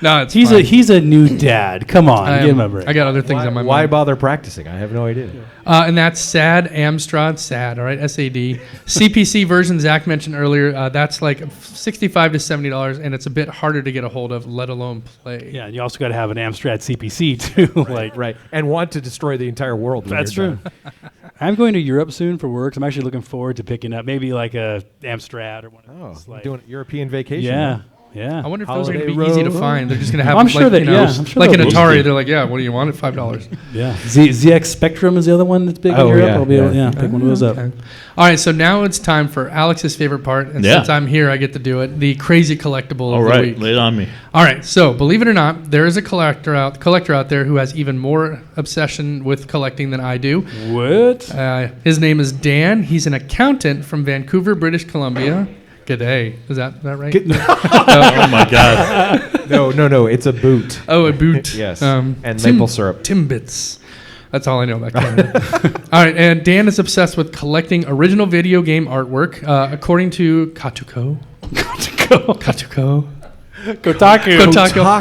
No, it's He's fine. he's a new dad. Come on, give him a break. I got other things on my Why mind. bother practicing? I have no idea. And that's SAD, Amstrad, SAD, all right, SAD. CPC version Zach mentioned earlier, that's like $65 to $70, and it's a bit harder to get a hold of, let alone play. Yeah, and you also got to have an Amstrad CPC too. Like, Right. And want to destroy the entire world. When that's you're true. done. I'm going to Europe soon for work. So I'm actually looking forward to picking up maybe like a Amstrad or one of Oh, those. Like, doing a European vacation. yeah, huh? yeah. I wonder if those are going to Holiday be easy to Road. find. They're just going to have, I'm sure that- yeah, I'm sure like an they'll- Atari. They're like, yeah, what do you want at $5? Yeah. ZX Spectrum is the other one that's big in Oh, Europe. yeah, I'll be able, yeah. pick one of those up. Okay. All right, so now it's time for Alex's favorite part, and Yeah. since I'm here, I get to do it. The crazy collectible All of the right, week. lay it on me. All right, so believe it or not, there is a collector out there who has even more obsession with collecting than I do. What? His name is Dan. He's an accountant from Vancouver, British Columbia. G'day. Is that right? Oh my God. No. It's a boot. Oh, a boot. Yes. And maple syrup. Timbits. That's all I know about Canada. All right, and Dan is obsessed with collecting original video game artwork. According to Kotaku. Kotaku.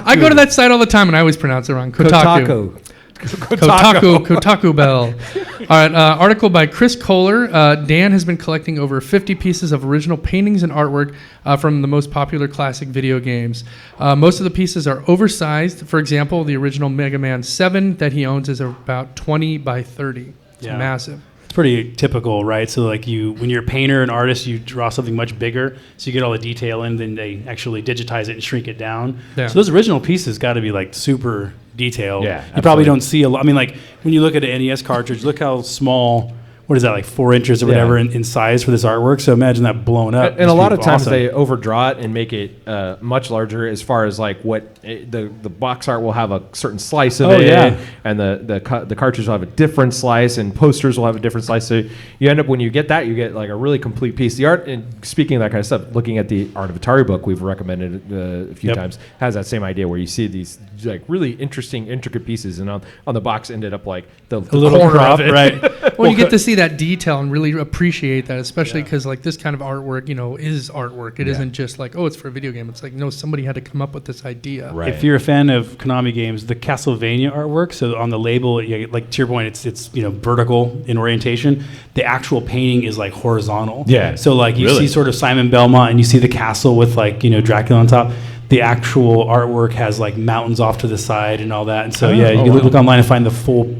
I go to that site all the time, and I always pronounce it wrong. Kotaku. Kotaku Bell. All right, article by Chris Kohler. Dan has been collecting over 50 pieces of original paintings and artwork from the most popular classic video games. Most of the pieces are oversized. For example, the original Mega Man 7 that he owns is about 20 by 30. It's Yeah. massive. It's pretty typical, right? So like when you're a painter and artist, you draw something much bigger, so you get all the detail in, then they actually digitize it and shrink it down. Yeah. So those original pieces got to be like super detailed. Yeah, you probably absolutely. don't see a lot. I mean, like when you look at an NES cartridge, look how small. What is that, like 4 inches or whatever in size for this artwork? So imagine that blown up. And a lot of times Awesome. they overdraw it and make it much larger as far as like the box art will have a certain slice of Oh, it, yeah. and the cartridge will have a different slice, and posters will have a different slice. So you end up, when you get that, you get like a really complete piece. The art, and speaking of that kind of stuff, looking at the Art of Atari book we've recommended a few Yep. times, has that same idea where you see these like really interesting, intricate pieces, and on the box ended up like the little corner crop, of it. right? Well, you get to see that detail and really appreciate that, especially because like this kind of artwork, is artwork. It isn't just like, oh, it's for a video game. It's like, no, somebody had to come up with this idea. Right. If you're a fan of Konami games, the Castlevania artwork, so on the label, like to your point, it's vertical in orientation. The actual painting is like horizontal. Yeah. So like you Really? see sort of Simon Belmont, and you see the castle with like Dracula on top. The actual artwork has like mountains off to the side and all that. And so you can look online and find the full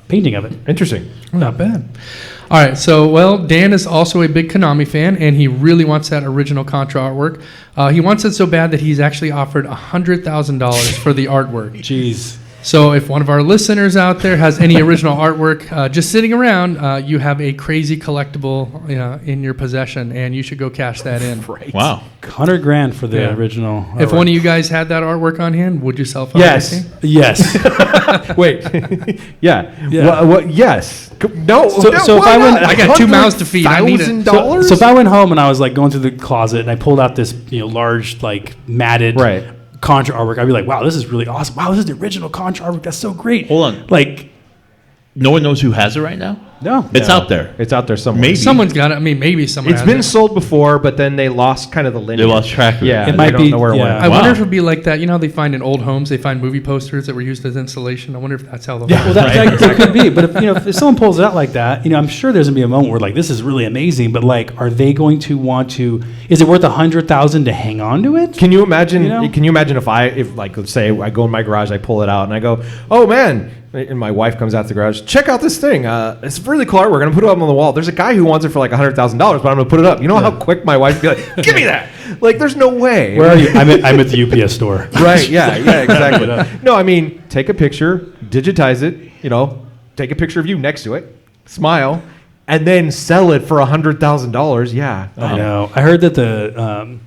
painting of it. Interesting. Not bad. All right, so, well, Dan is also a big Konami fan, and he really wants that original Contra artwork. He wants it so bad that he's actually offered $100,000 for the artwork. Jeez. So if one of our listeners out there has any original artwork just sitting around, you have a crazy collectible in your possession, and you should go cash that in. Right. Wow. $100,000 for the original. If artwork. one of you guys had that artwork on hand, would you sell it? Yes. Yes. Wait. Yeah. Yeah. What? Yes. No. So if I went- I got 2 mouths to feed. I need it. $100,000? So if I went home and I was like going through the closet and I pulled out this large like matted Right. Contra artwork, I'd be like, wow, this is really awesome. Wow, this is the original Contra artwork. That's so great. Hold on. Like, No one knows who has it right now? no. It's out there. It's out there somewhere. Maybe. Someone's got it. I mean, maybe someone It's has been it. sold before, but then they lost kind of the lineage. They lost track of it. Yeah, It they might don't be- know where it yeah. went. I wonder Wow. if it'd be like that. You know how they find in old homes, they find movie posters that were used as insulation. I wonder if that's how they'll Well, that could be. But if someone pulls it out like that, I'm sure there's gonna be a moment where like this is really amazing. But like, are they going to want to? Is it worth $100,000 to hang on to it? Can you imagine? You know? Can you imagine if like, let's say I go in my garage, I pull it out, and I go, "Oh man!" And my wife comes out to the garage. Check out this thing. It's really cool artwork. We're gonna put it up on the wall. There's a guy who wants it for like $100,000, but I'm gonna put it up. You know how quick my wife would be like, "Give me that!" Like, there's no way. Where are you? I'm at the UPS store. Right? Yeah. Exactly. No, I mean, take a picture, digitize it. Take a picture of you next to it, smile, and then sell it for $100,000. Yeah. I know. I heard that the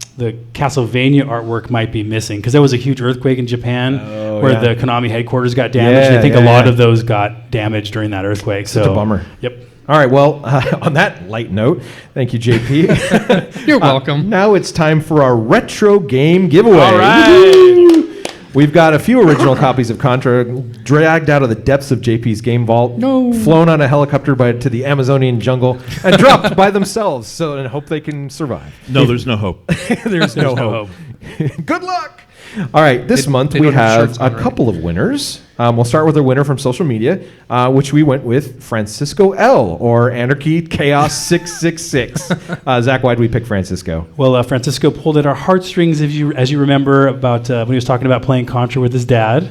Castlevania artwork might be missing because there was a huge earthquake in Japan where yeah. the Konami headquarters got damaged. Yeah, I think yeah, a lot yeah. of those got damaged during that earthquake. Such a bummer. Yep. All right. Well, on that light note, thank you, JP. You're welcome. Now it's time for our retro game giveaway. All right. We've got a few original copies of Contra dragged out of the depths of JP's game vault, No. flown on a helicopter to the Amazonian jungle, and dropped by themselves. So, and hope they can survive. No, there's no hope. There's no hope. Good luck. All right, this month they we don't have have shirts a on, right? couple of winners. We'll start with a winner from social media, which we went with Francisco L, or Anarchy Chaos 666. Zach, why did we pick Francisco? Well, Francisco pulled at our heartstrings, as you remember, about when he was talking about playing Contra with his dad.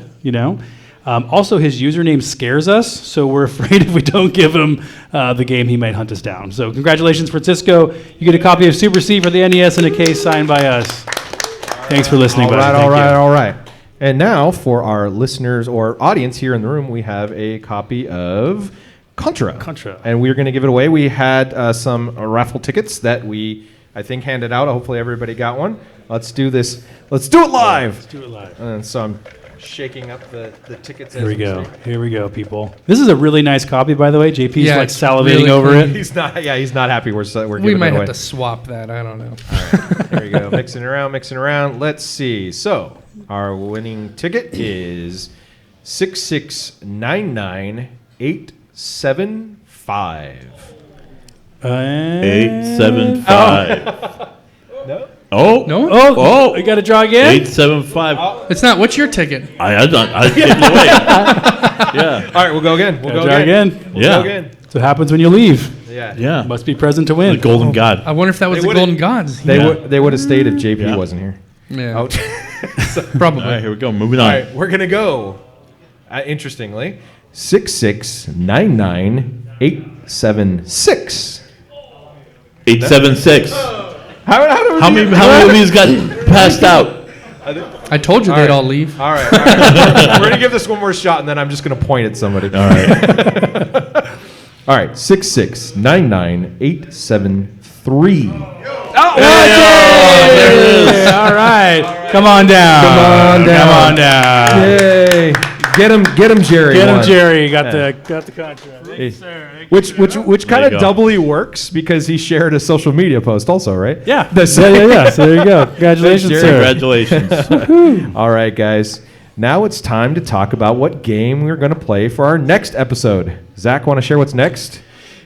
Also, his username scares us, so we're afraid if we don't give him the game, he might hunt us down. So, congratulations, Francisco! You get a copy of Super C for the NES in a case signed by us. Thanks for listening, buddy. Thank you. All right. And now, for our listeners or audience here in the room, we have a copy of Contra. And we're going to give it away. We had some raffle tickets that I think, handed out. Hopefully, everybody got one. Let's do this. Let's do it live. Let's do it live. And so I'm shaking up the tickets. Here we go. Here we go, people. This is a really nice copy, by the way. JP's Yeah, like it's salivating really over clean. it. He's not. Yeah, he's not happy. We're giving We it might away. have to swap that. I don't know. Here we go. Mixing around. Let's see. So our winning ticket is 6699875. 875. No. Oh. No? Oh, you got to draw again? 875. It's not. What's your ticket? I gave it away. Yeah. All right, we'll go again. We'll Gotta go draw again. again. Yeah. Go again. So what happens when you leave. Yeah. Yeah. Must be present to The win. golden god. I wonder if that was They the would've- Golden Gods. They Yeah. would have stayed if JP Yeah. wasn't here. Yeah, Oh. probably. All right, here we go. Moving All on. right, we're gonna go. Interestingly, 6699876. 876. How How many of these got passed out? I told you All they'd right. all leave. All right. We're gonna give this one more shot, and then I'm just gonna point at somebody. All right. All right. 6699873. There it is. All right. Come on down. Come on down. Yay! Get him, Jerry. Get him, one. Jerry. Got the contract. Which kind There you of go. doubly works because he shared a social media post also, right? Yeah. That's- Yeah. So there you go. Congratulations, Jerry. sir. Congratulations. All right, guys. Now it's time to talk about what game we're going to play for our next episode. Zach, want to share what's next?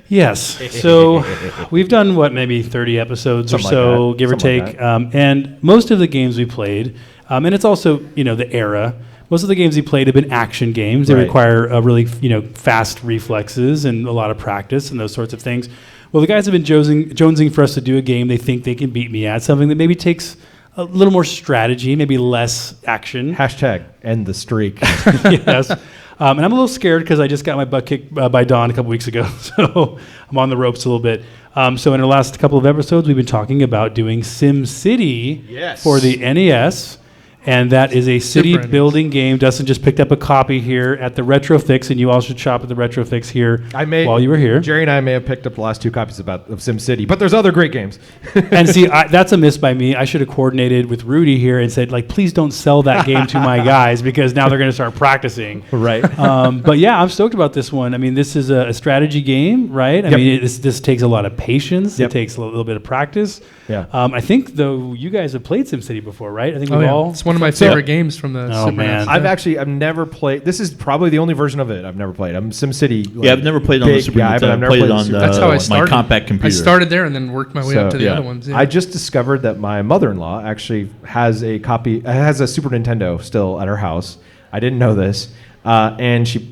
Yes. So we've done maybe 30 episodes Something or so, like that. give or Something take. like And most of the games we played, and it's also the era. Most of the games we played have been action games. They Right. require really fast reflexes and a lot of practice and those sorts of things. Well, the guys have been jonesing for us to do a game they think they can beat me at, something that maybe takes a little more strategy, maybe less action. Hashtag end the streak. Yes. And I'm a little scared because I just got my butt kicked by Dawn a couple weeks ago, so I'm on the ropes a little bit. So in the last couple of episodes, we've been talking about doing SimCity for the NES. And that is a city building game. Dustin just picked up a copy here at the Retro Fix, and you all should shop at the Retro Fix here while you were here. Jerry and I may have picked up the last 2 copies of SimCity, but there's other great games. And see, that's a miss by me. I should have coordinated with Rudy here and said, like, please don't sell that game to my guys because now they're going to start practicing. Right. But yeah, I'm stoked about this one. I mean, this is a strategy game, right? I mean, this takes a lot of patience. It takes a little bit of practice. Yeah. I think, though, you guys have played SimCity before, right? I think we've all. It's one of my favorite games from the Super man. NES. I've never played. This is probably the only version of it I've never played. I'm SimCity. I've never played it on the Super Nintendo. I've played it on That's how I started. my compact computer. I started there and then worked my way up to the other ones. Yeah. I just discovered that my mother-in-law actually has a Super Nintendo still at her house. I didn't know this. And she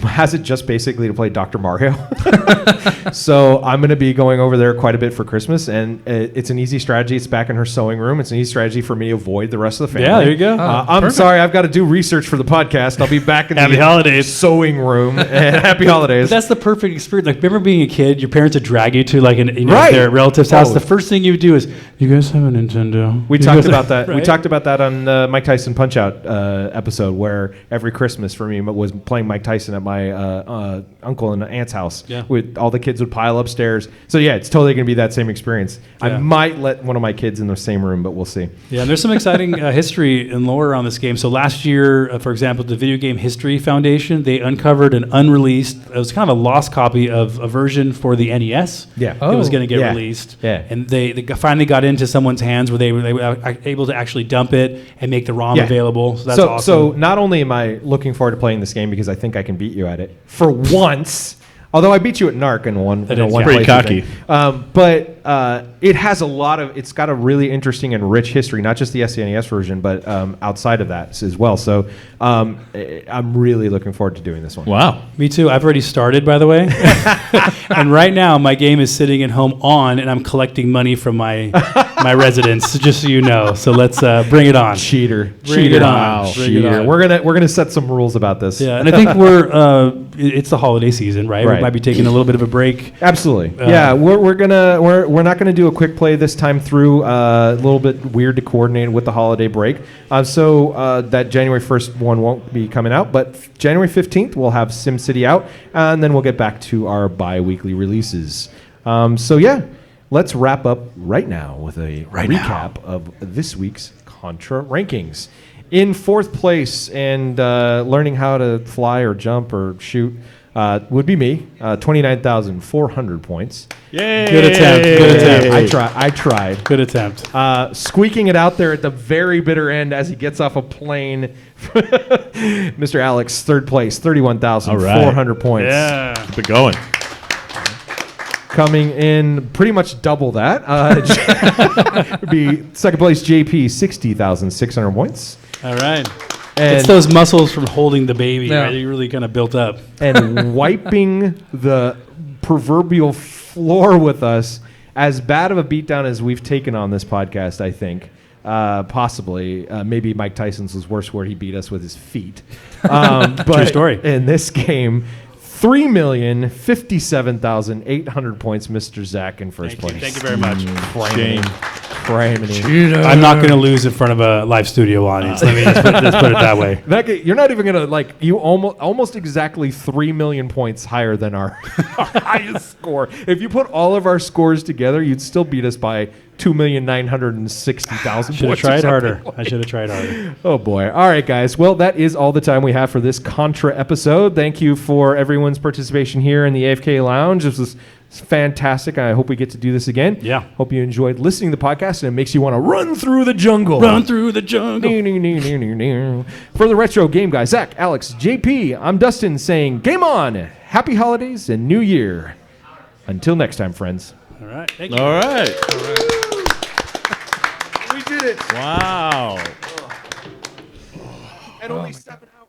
has it just basically to play Dr. Mario. So I'm going to be going over there quite a bit for Christmas, and it's an easy strategy. It's back in her sewing room. It's an easy strategy for me to avoid the rest of the family. Yeah, there you go. I'm sorry, I've got to do research for the podcast. I'll be back in Happy the holidays. sewing room. And happy holidays. But that's the perfect experience. Like, remember being a kid, your parents would drag you to like their relative's house. The first thing you would do is, you guys have a Nintendo. We talked about that. Right? We talked about that on the Mike Tyson Punch-Out episode, where every Christmas for me was playing Mike Tyson at my uncle and aunt's house. Yeah. With all the kids would pile upstairs. So yeah, it's totally going to be that same experience. Yeah. I might let one of my kids in the same room, but we'll see. Yeah, and there's some exciting history and lore around this game. So last year, for example, the Video Game History Foundation, they uncovered an unreleased, it was kind of a lost copy of a version for the NES. Yeah. It was going to get released. Yeah. And they finally got into someone's hands where they were able to actually dump it and make the ROM available. So that's awesome. So not only am I looking forward to playing this game because I think I can beat you at it for once. Although I beat you at NARC in one pretty cocky. But it has it's got a really interesting and rich history, not just the SNES version, but outside of that as well. So I'm really looking forward to doing this one. Wow. Me too. I've already started, by the way. And right now, my game is sitting at home and I'm collecting money from my residents, just so you know. So let's bring it on. Cheater. Bring it on. Wow. Bring it on. We're gonna set some rules about this. Yeah, and I think it's the holiday season, right? We might be taking a little bit of a break. Absolutely. Yeah, we're not gonna do a quick play this time through. A little bit weird to coordinate with the holiday break. So that January 1st one won't be coming out, but January 15th we'll have SimCity out, and then we'll get back to our bi-weekly releases. So yeah, let's wrap up right now with a recap of this week's Contra rankings. In 4th place and learning how to fly or jump or shoot would be me, 29,400 points. Yay! Good attempt. I tried. Good attempt. Squeaking it out there at the very bitter end as he gets off a plane, Mr. Alex, 3rd place, 31,400 points. Yeah. Keep it going. Coming in pretty much double that would be 2nd place, JP, 60,600 points. All right. And it's those muscles from holding the baby, right? You really kind of built up. And wiping the proverbial floor with us, as bad of a beatdown as we've taken on this podcast, I think. Possibly. Maybe Mike Tyson's was worse where he beat us with his feet. But true story. In this game, 3,057,800 points, Mr. Zach in first place. Thank you very much. I'm not going to lose in front of a live studio audience. Let me just put it that way. You're not even going to you almost exactly 3 million points higher than our highest score. If you put all of our scores together, you'd still beat us by 2,960,000. Should have tried harder. I should have tried harder. Oh boy. All right, guys. Well, that is all the time we have for this Contra episode. Thank you for everyone's participation here in the AFK Lounge. This was fantastic. I hope we get to do this again. Yeah. Hope you enjoyed listening to the podcast and it makes you want to run through the jungle. Run through the jungle. For the Retro Game Guy, Zach, Alex, JP, I'm Dustin saying game on. Happy holidays and New Year. Until next time, friends. All right. Thank you. All right. We did it. Wow. And only 7 hours.